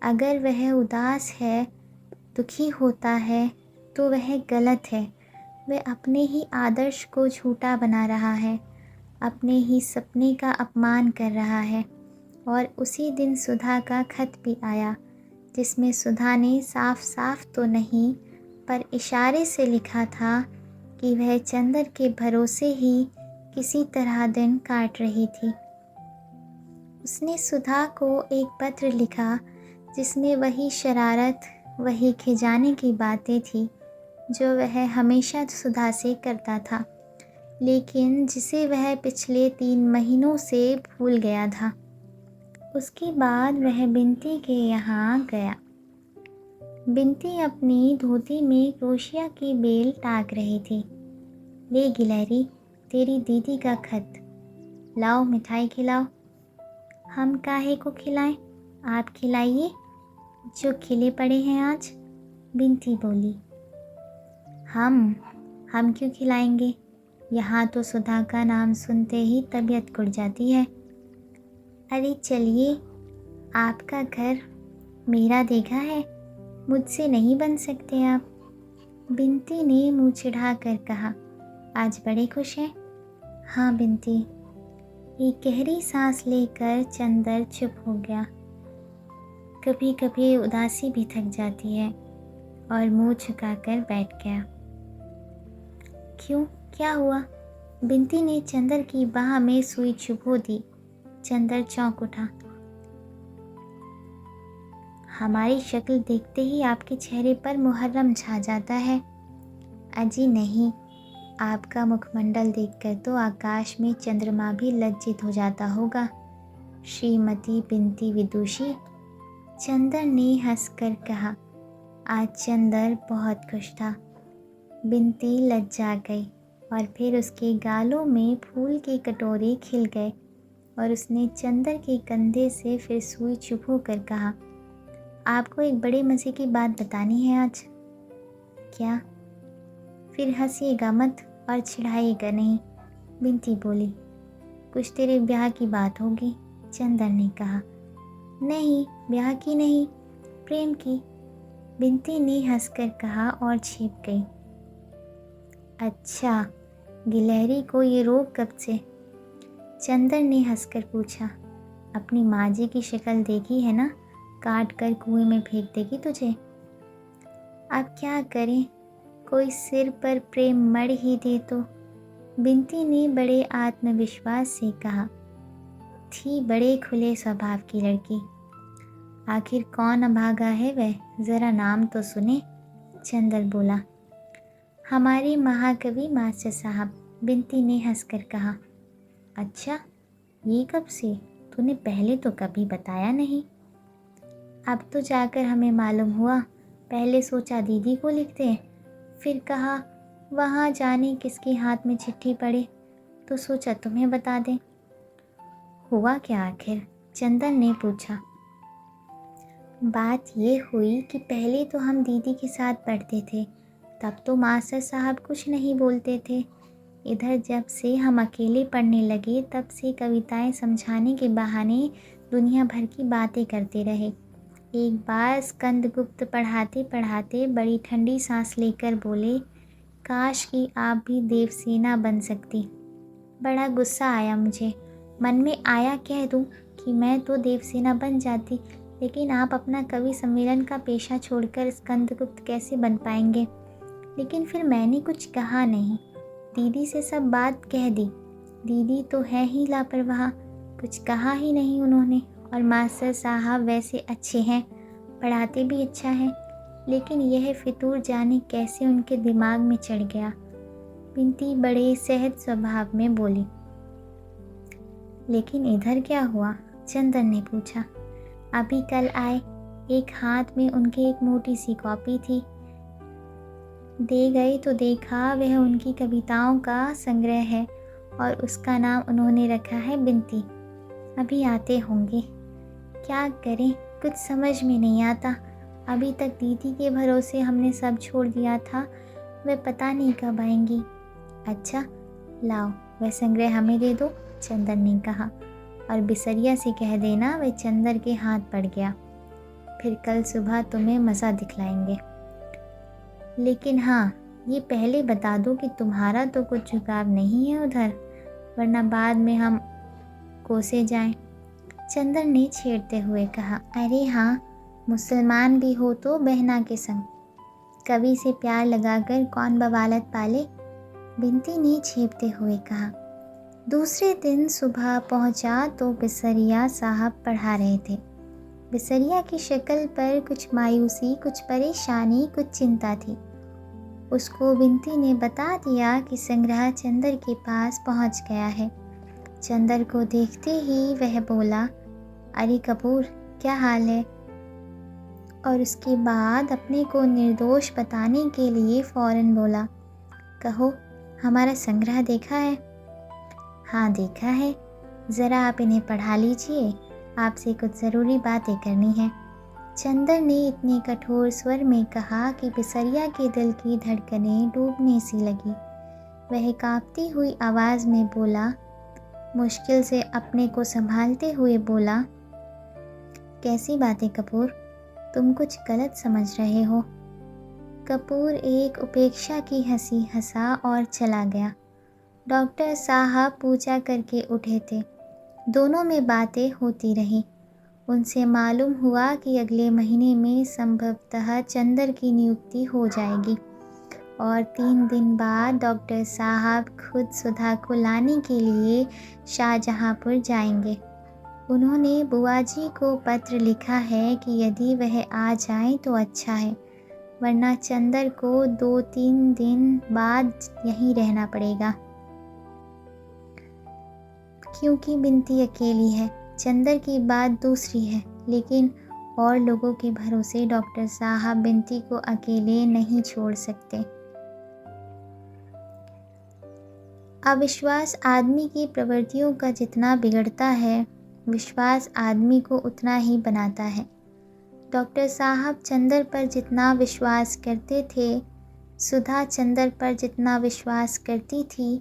अगर वह उदास है, दुखी होता है, तो वह गलत है। वह अपने ही आदर्श को झूठा बना रहा है, अपने ही सपने का अपमान कर रहा है। और उसी दिन सुधा का खत भी आया, जिसमें सुधा ने साफ साफ तो नहीं पर इशारे से लिखा था कि वह चंदर के भरोसे ही किसी तरह दिन काट रही थी। उसने सुधा को एक पत्र लिखा जिसमें वही शरारत, वही खिजाने की बातें थी जो वह हमेशा सुधा से करता था, लेकिन जिसे वह पिछले 3 महीनों से भूल गया था। उसके बाद वह बिनती के यहाँ गया। बिनती अपनी धोती में क्रोशिया की बेल टाक रही थी। ले गिलहरी, तेरी दीदी का खत। लाओ मिठाई खिलाओ। हम काहे को खिलाएं? आप खिलाइए जो खिले पड़े हैं आज, बिनती बोली। हम क्यों खिलाएंगे? यहाँ तो सुधा का नाम सुनते ही तबीयत उड़ जाती है। अरे चलिए, आपका घर मेरा देखा है, मुझसे नहीं बन सकते आप, बिनती ने मुँह चिढ़ा कर कहा। आज बड़े खुश हैं? हाँ बिनती। एक गहरी सांस लेकर चंदर चुप हो गया। कभी कभी उदासी भी थक जाती है, और मुंह झुकाकर बैठ गया। क्यों, क्या हुआ? बिनती ने चंदर की बाह में सुई चुभो दी। चंदर चौंक उठा। हमारी शक्ल देखते ही आपके चेहरे पर मुहर्रम छा जाता है। अजी नहीं, आपका मुखमंडल देखकर तो आकाश में चंद्रमा भी लज्जित हो जाता होगा। श्रीमती बिनती विदुषी, चंदर ने हंसकर कहा। आज चंदर बहुत खुश था। बिनती लज्जा गई और फिर उसके गालों में फूल के कटोरे खिल गए और उसने चंदर के कंधे से फिर सुई चुभो कर कहा, आपको एक बड़े मज़े की बात बतानी है आज। क्या? फिर हंसिएगा मत और चिढ़ाइएगा नहीं, बिनती बोली। कुछ तेरे ब्याह की बात होगी, चंदर ने कहा। नहीं, ब्याह की नहीं, प्रेम की, बिनती ने हंसकर कहा और छिप गई। अच्छा, गिलहरी को ये रोग कब से? चंदर ने हंसकर पूछा। अपनी माँ जी की शक्ल देखी है ना, काट कर कुएं में फेंक देगी तुझे। अब क्या करें, कोई सिर पर प्रेम मर ही दे तो, बिनती ने बड़े आत्मविश्वास से कहा। थी बड़े खुले स्वभाव की लड़की। आखिर कौन अभागा है वह, ज़रा नाम तो सुने, चंदर बोला। हमारे महाकवि मास्टर साहब, बिनती ने हंसकर कहा। अच्छा, ये कब से? तूने पहले तो कभी बताया नहीं। अब तो जाकर हमें मालूम हुआ। पहले सोचा दीदी को लिखते हैं, फिर कहा वहाँ जाने किसके हाथ में चिट्ठी पड़े, तो सोचा तुम्हें बता दें। हुआ क्या आखिर? चंदन ने पूछा। बात ये हुई कि पहले तो हम दीदी के साथ पढ़ते थे, तब तो मास्टर साहब कुछ नहीं बोलते थे। इधर जब से हम अकेले पढ़ने लगे, तब से कविताएं समझाने के बहाने दुनिया भर की बातें करते रहे। एक बार स्कंदगुप्त पढ़ाते पढ़ाते बड़ी ठंडी सांस लेकर बोले, काश कि आप भी देवसेना बन सकती। बड़ा गुस्सा आया मुझे, मन में आया कह दूं कि मैं तो देवसेना बन जाती, लेकिन आप अपना कवि सम्मेलन का पेशा छोड़कर स्कंदगुप्त कैसे बन पाएंगे। लेकिन फिर मैंने कुछ कहा नहीं, दीदी से सब बात कह दी। दीदी तो है ही लापरवाह, कुछ कहा ही नहीं उन्होंने। और मास्टर साहब वैसे अच्छे हैं, पढ़ाते भी अच्छा है, लेकिन यह फितूर जाने कैसे उनके दिमाग में चढ़ गया। बिनती बड़े सहज स्वभाव में बोली। लेकिन इधर क्या हुआ? चंदन ने पूछा। अभी कल आए, एक हाथ में उनके एक मोटी सी कॉपी थी। दे गए तो देखा वह उनकी कविताओं का संग्रह है और उसका नाम उन्होंने रखा है बिनती। अभी आते होंगे। क्या करें, कुछ समझ में नहीं आता। अभी तक दीदी के भरोसे हमने सब छोड़ दिया था, वे पता नहीं कब आएंगी। अच्छा, लाओ वह संग्रह हमें दे दो, चंदर ने कहा, और बिसरिया से कह देना वह चंदर के हाथ पड़ गया। फिर कल सुबह तुम्हें मज़ा दिखलाएंगे। लेकिन हाँ, ये पहले बता दो कि तुम्हारा तो कुछ झुकाव नहीं है उधर, वरना बाद में हम कोसे जाएं। चंदर ने छेड़ते हुए कहा, अरे हाँ, मुसलमान भी हो तो बहना के संग, कवि से प्यार लगाकर कौन बवालत पाले। बिनती ने छेड़ते हुए कहा। दूसरे दिन सुबह पहुंचा तो बिसरिया साहब पढ़ा रहे थे। बिसरिया की शक्ल पर कुछ मायूसी, कुछ परेशानी, कुछ चिंता थी। उसको बिनती ने बता दिया कि संग्रह चंदर के पास पहुंच गया है। चंदर को देखते ही वह बोला, अरे कपूर, क्या हाल है? और उसके बाद अपने को निर्दोष बताने के लिए फौरन बोला, कहो, हमारा संग्रह देखा है? हाँ देखा है, ज़रा आप इन्हें पढ़ा लीजिए, आपसे कुछ ज़रूरी बातें करनी है। चंदर ने इतने कठोर स्वर में कहा कि बिसरिया के दिल की धड़कनें डूबने सी लगी। वह कांपती हुई आवाज़ में बोला, मुश्किल से अपने को संभालते हुए बोला, कैसी बातें कपूर, तुम कुछ गलत समझ रहे हो। कपूर एक उपेक्षा की हंसी हंसा और चला गया। डॉक्टर साहब पूजा करके उठे थे। दोनों में बातें होती रहीं। उनसे मालूम हुआ कि अगले महीने में संभवतः चंदर की नियुक्ति हो जाएगी और 3 दिन बाद डॉक्टर साहब खुद सुधा को लाने के लिए शाहजहांपुर जाएंगे। उन्होंने बुआ जी को पत्र लिखा है कि यदि वह आ जाएं तो अच्छा है, वरना चंदर को 2-3 दिन बाद यहीं रहना पड़ेगा, क्योंकि बिनती अकेली है। चंदर की बात दूसरी है, लेकिन और लोगों के भरोसे डॉक्टर साहब बिनती को अकेले नहीं छोड़ सकते। अविश्वास आदमी की प्रवृत्तियों का जितना बिगड़ता है, विश्वास आदमी को उतना ही बनाता है। डॉक्टर साहब चंदर पर जितना विश्वास करते थे, सुधा चंदर पर जितना विश्वास करती थी,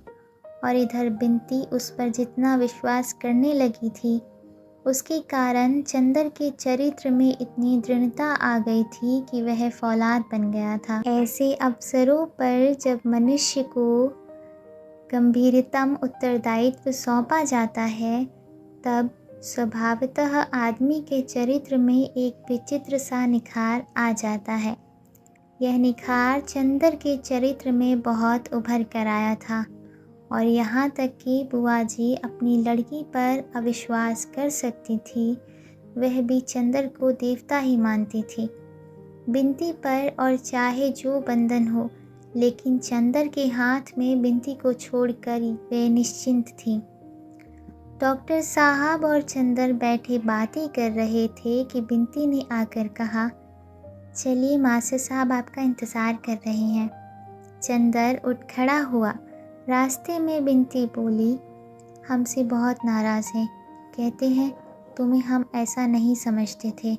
और इधर बिनती उस पर जितना विश्वास करने लगी थी, उसके कारण चंदर के चरित्र में इतनी दृढ़ता आ गई थी कि वह फौलाद बन गया था। ऐसे अवसरों पर जब मनुष्य को गंभीरतम उत्तरदायित्व सौंपा जाता है, तब स्वभावतः आदमी के चरित्र में एक विचित्र सा निखार आ जाता है। यह निखार चंदर के चरित्र में बहुत उभर कर आया था, और यहाँ तक कि बुआ जी अपनी लड़की पर अविश्वास कर सकती थी, वह भी चंदर को देवता ही मानती थी। बिनती पर और चाहे जो बंधन हो, लेकिन चंदर के हाथ में बिनती को छोड़कर वे निश्चिंत थी। डॉक्टर साहब और चंदर बैठे बातें कर रहे थे कि बिनती ने आकर कहा, चलिए मास्टर साहब आपका इंतज़ार कर रहे हैं। चंदर उठ खड़ा हुआ। रास्ते में बिनती बोली, हमसे बहुत नाराज़ हैं, कहते हैं तुम्हें हम ऐसा नहीं समझते थे।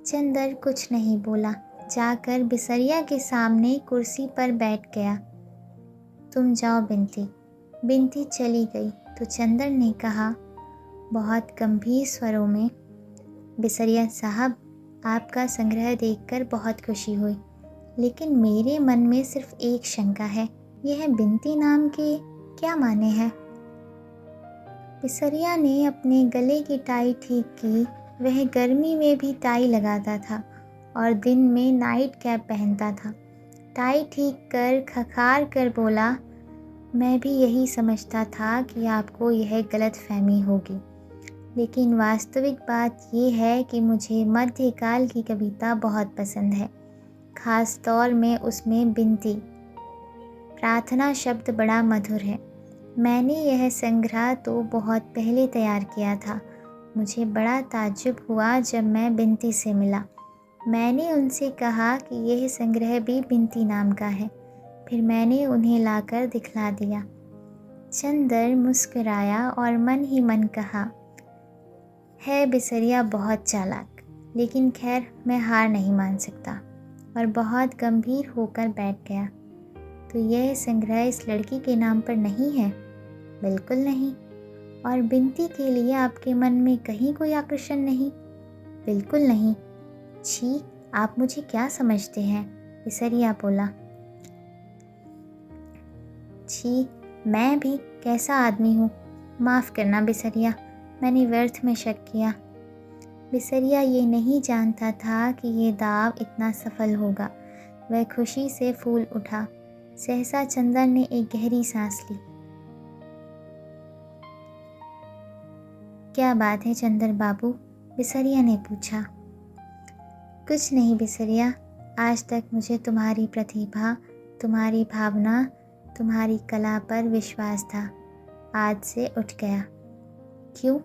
चंदर कुछ नहीं बोला, जाकर बिसरिया के सामने कुर्सी पर बैठ गया। तुम जाओ बिनती। बिनती चली गई तो चंदर ने कहा बहुत गंभीर स्वरों में, बिसरिया साहब, आपका संग्रह देखकर बहुत खुशी हुई, लेकिन मेरे मन में सिर्फ एक शंका है, यह बिनती नाम के क्या माने हैं? बिसरिया ने अपने गले की टाई ठीक की। वह गर्मी में भी टाई लगाता था और दिन में नाइट कैप पहनता था। टाई ठीक कर खखार कर बोला, मैं भी यही समझता था कि आपको यह गलतफहमी होगी, लेकिन वास्तविक बात यह है कि मुझे मध्यकाल की कविता बहुत पसंद है, ख़ास तौर में उसमें बिनती प्रार्थना शब्द बड़ा मधुर है। मैंने यह संग्रह तो बहुत पहले तैयार किया था। मुझे बड़ा ताज्जुब हुआ जब मैं बिनती से मिला। मैंने उनसे कहा कि यह संग्रह भी बिनती नाम का है, फिर मैंने उन्हें लाकर दिखला दिया। चंदर मुस्कुराया और मन ही मन कहा, है बिसरिया बहुत चालाक, लेकिन खैर मैं हार नहीं मान सकता, और बहुत गंभीर होकर बैठ गया। तो यह संग्रह इस लड़की के नाम पर नहीं है? बिल्कुल नहीं। और बिनती के लिए आपके मन में कहीं कोई आकर्षण नहीं? बिल्कुल नहीं। छी, आप मुझे क्या समझते हैं? बिसरिया बोला। छी, मैं भी कैसा आदमी हूँ। माफ़ करना बिसरिया, मैंने व्यर्थ में शक किया। बिसरिया ये नहीं जानता था कि ये दाव इतना सफल होगा। वह खुशी से फूल उठा। सहसा चंदर ने एक गहरी सांस ली। क्या बात है चंदर बाबू? बिसरिया ने पूछा। कुछ नहीं बिसरिया, आज तक मुझे तुम्हारी प्रतिभा, तुम्हारी भावना, तुम्हारी कला पर विश्वास था। आज से उठ गया। क्यों?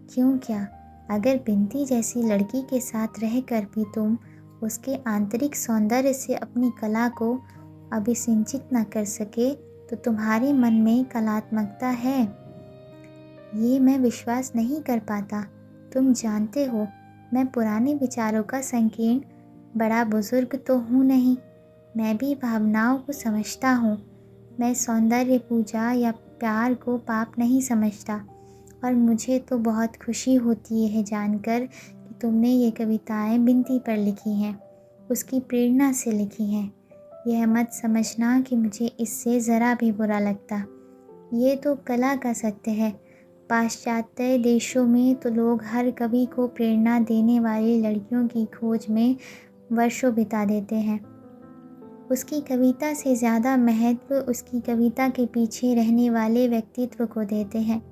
क्यों क्या? अगर बिनती जैसी लड़की के साथ रहकर भी तुम उसके आंतरिक सौंदर्य से अपनी कला को अभिसिंचित न कर सके, तो तुम्हारे मन में कलात्मकता है, ये मैं विश्वास नहीं कर पाता। तुम जानते हो, मैं पुराने विचारों का संकीर्ण बड़ा बुजुर्ग तो हूँ नहीं। मैं भी भावनाओं को समझता हूँ। मैं सौंदर्य पूजा या प्यार को पाप नहीं समझता। और मुझे तो बहुत खुशी होती है जानकर कि तुमने ये कविताएं बिनती पर लिखी हैं, उसकी प्रेरणा से लिखी हैं। यह मत समझना कि मुझे इससे ज़रा भी बुरा लगता। ये तो कला का सत्य है। पाश्चात्य देशों में तो लोग हर कवि को प्रेरणा देने वाली लड़कियों की खोज में वर्षों बिता देते हैं। उसकी कविता से ज़्यादा महत्व उसकी कविता के पीछे रहने वाले व्यक्तित्व को देते हैं।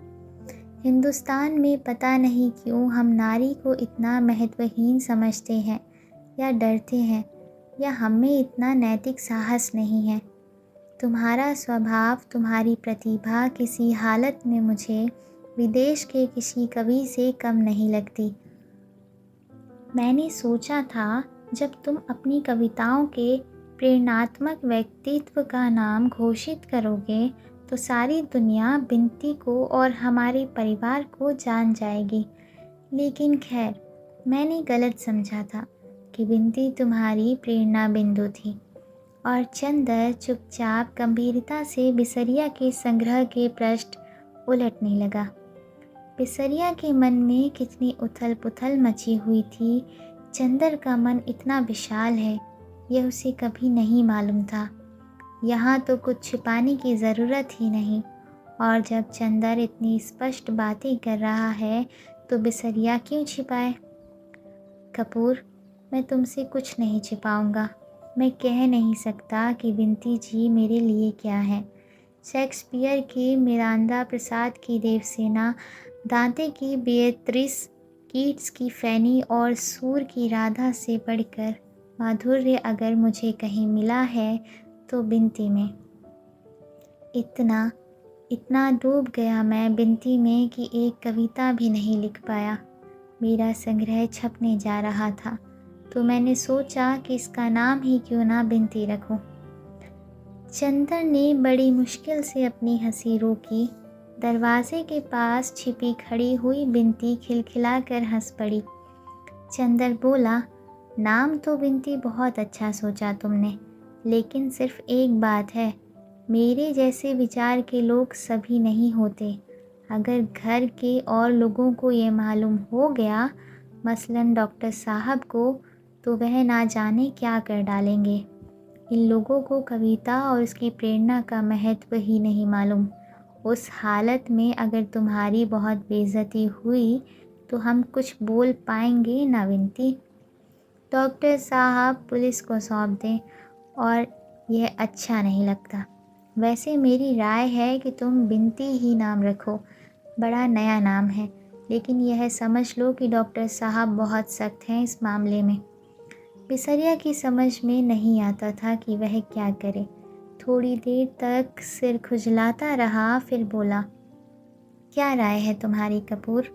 हिंदुस्तान में पता नहीं क्यों हम नारी को इतना महत्वहीन समझते हैं, या डरते हैं, या हमें इतना नैतिक साहस नहीं है। तुम्हारा स्वभाव, तुम्हारी प्रतिभा किसी हालत में मुझे विदेश के किसी कवि से कम नहीं लगती। मैंने सोचा था, जब तुम अपनी कविताओं के प्रेरणात्मक व्यक्तित्व का नाम घोषित करोगे तो सारी दुनिया बिनती को और हमारे परिवार को जान जाएगी। लेकिन खैर, मैंने गलत समझा था कि बिनती तुम्हारी प्रेरणा बिंदु थी। और चंदर चुपचाप गंभीरता से बिसरिया के संग्रह के पृष्ठ उलटने लगा। बिसरिया के मन में कितनी उथल पुथल मची हुई थी। चंदर का मन इतना विशाल है, यह उसे कभी नहीं मालूम था। यहाँ तो कुछ छिपाने की ज़रूरत ही नहीं। और जब चंदर इतनी स्पष्ट बातें कर रहा है तो बिसरिया क्यों छिपाए? कपूर, मैं तुमसे कुछ नहीं छिपाऊंगा। मैं कह नहीं सकता कि बिनती जी मेरे लिए क्या है। शेक्सपियर की मिरांदा प्रसाद की देवसेना, दांते की बेअत्रिस, कीट्स की फैनी और सूर की राधा से बढ़कर माधुर्य अगर मुझे कहीं मिला है तो बिनती में। इतना डूब गया मैं बिनती में कि एक कविता भी नहीं लिख पाया। मेरा संग्रह छपने जा रहा था तो मैंने सोचा कि इसका नाम ही क्यों ना बिनती रखूं। चंदर ने बड़ी मुश्किल से अपनी हंसी रोकी। दरवाजे के पास छिपी खड़ी हुई बिनती खिलखिलाकर हंस पड़ी। चंदर बोला, नाम तो बिनती बहुत अच्छा सोचा तुमने, लेकिन सिर्फ एक बात है, मेरे जैसे विचार के लोग सभी नहीं होते। अगर घर के और लोगों को ये मालूम हो गया, मसलन डॉक्टर साहब को, तो वह ना जाने क्या कर डालेंगे। इन लोगों को कविता और उसकी प्रेरणा का महत्व ही नहीं मालूम। उस हालत में अगर तुम्हारी बहुत बेइज्जती हुई तो हम कुछ बोल पाएंगे ना बिनती? डॉक्टर साहब पुलिस को सौंप दें, और यह अच्छा नहीं लगता। वैसे मेरी राय है कि तुम बिनती ही नाम रखो। बड़ा नया नाम है, लेकिन यह समझ लो कि डॉक्टर साहब बहुत सख्त हैं इस मामले में। बिसरिया की समझ में नहीं आता था कि वह क्या करे। थोड़ी देर तक सिर खुजलाता रहा, फिर बोला, क्या राय है तुम्हारी कपूर?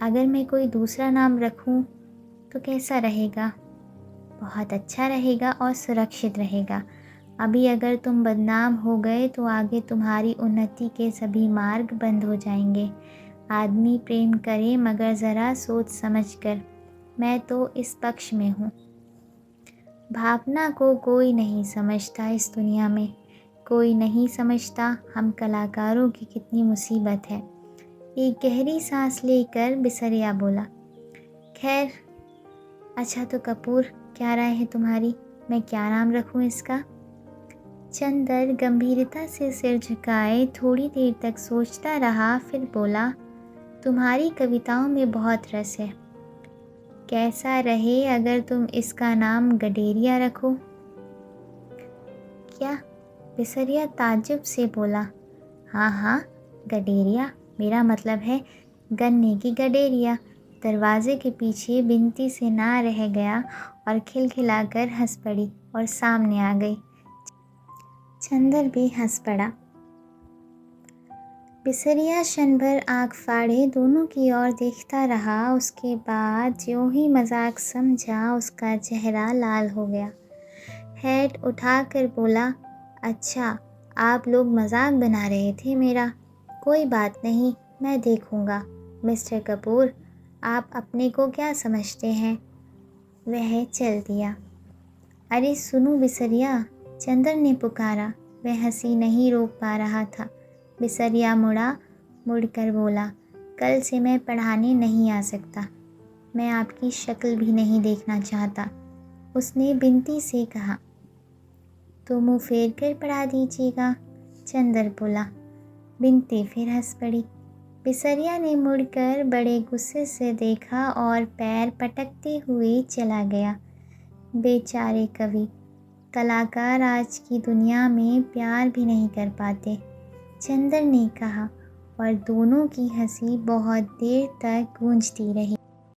अगर मैं कोई दूसरा नाम रखूं तो कैसा रहेगा? बहुत अच्छा रहेगा और सुरक्षित रहेगा। अभी अगर तुम बदनाम हो गए तो आगे तुम्हारी उन्नति के सभी मार्ग बंद हो जाएंगे। आदमी प्रेम करे मगर ज़रा सोच समझ कर। मैं तो इस पक्ष में हूँ। भावना को कोई नहीं समझता इस दुनिया में, कोई नहीं समझता हम कलाकारों की कितनी मुसीबत है। एक गहरी सांस लेकर बिसरिया बोला, खैर अच्छा तो कपूर, क्या राय है तुम्हारी? मैं क्या नाम रखूं इसका? चंदर गंभीरता से सिर झुकाए थोड़ी देर तक सोचता रहा, फिर बोला, तुम्हारी कविताओं में बहुत रस है। कैसा रहे अगर तुम इसका नाम गडेरिया रखो? क्या? बिसरिया ताज्जुब से बोला, हाँ हाँ गडेरिया, मेरा मतलब है गन्ने की गडेरिया। दरवाजे के पीछे बिनती से ना रह गया और खिलखिलाकर हंस पड़ी और सामने आ गई। चंदर भी हंस पड़ा। बिसरिया क्षण भर आँख फाड़े दोनों की ओर देखता रहा। उसके बाद जो ही मजाक समझा उसका चेहरा लाल हो गया। हेड उठाकर बोला, अच्छा आप लोग मजाक बना रहे थे मेरा। कोई बात नहीं, मैं देखूँगा। मिस्टर कपूर, आप अपने को क्या समझते हैं? वह चल दिया। अरे सुनो बिसरिया, चंदर ने पुकारा। वह हंसी नहीं रोक पा रहा था। बिसरिया मुड़कर बोला, कल से मैं पढ़ाने नहीं आ सकता। मैं आपकी शक्ल भी नहीं देखना चाहता। उसने बिनती से कहा। तो मुँह फेर कर पढ़ा दीजिएगा, चंदर बोला। बिनती फिर हंस पड़ी। बिसरिया ने मुड़कर बड़े गुस्से से देखा और पैर पटकते हुए चला गया। बेचारे कवि, कलाकार आज की दुनिया में प्यार भी नहीं कर पाते, चंदर ने कहा, और दोनों की हंसी बहुत देर तक गूंजती रही।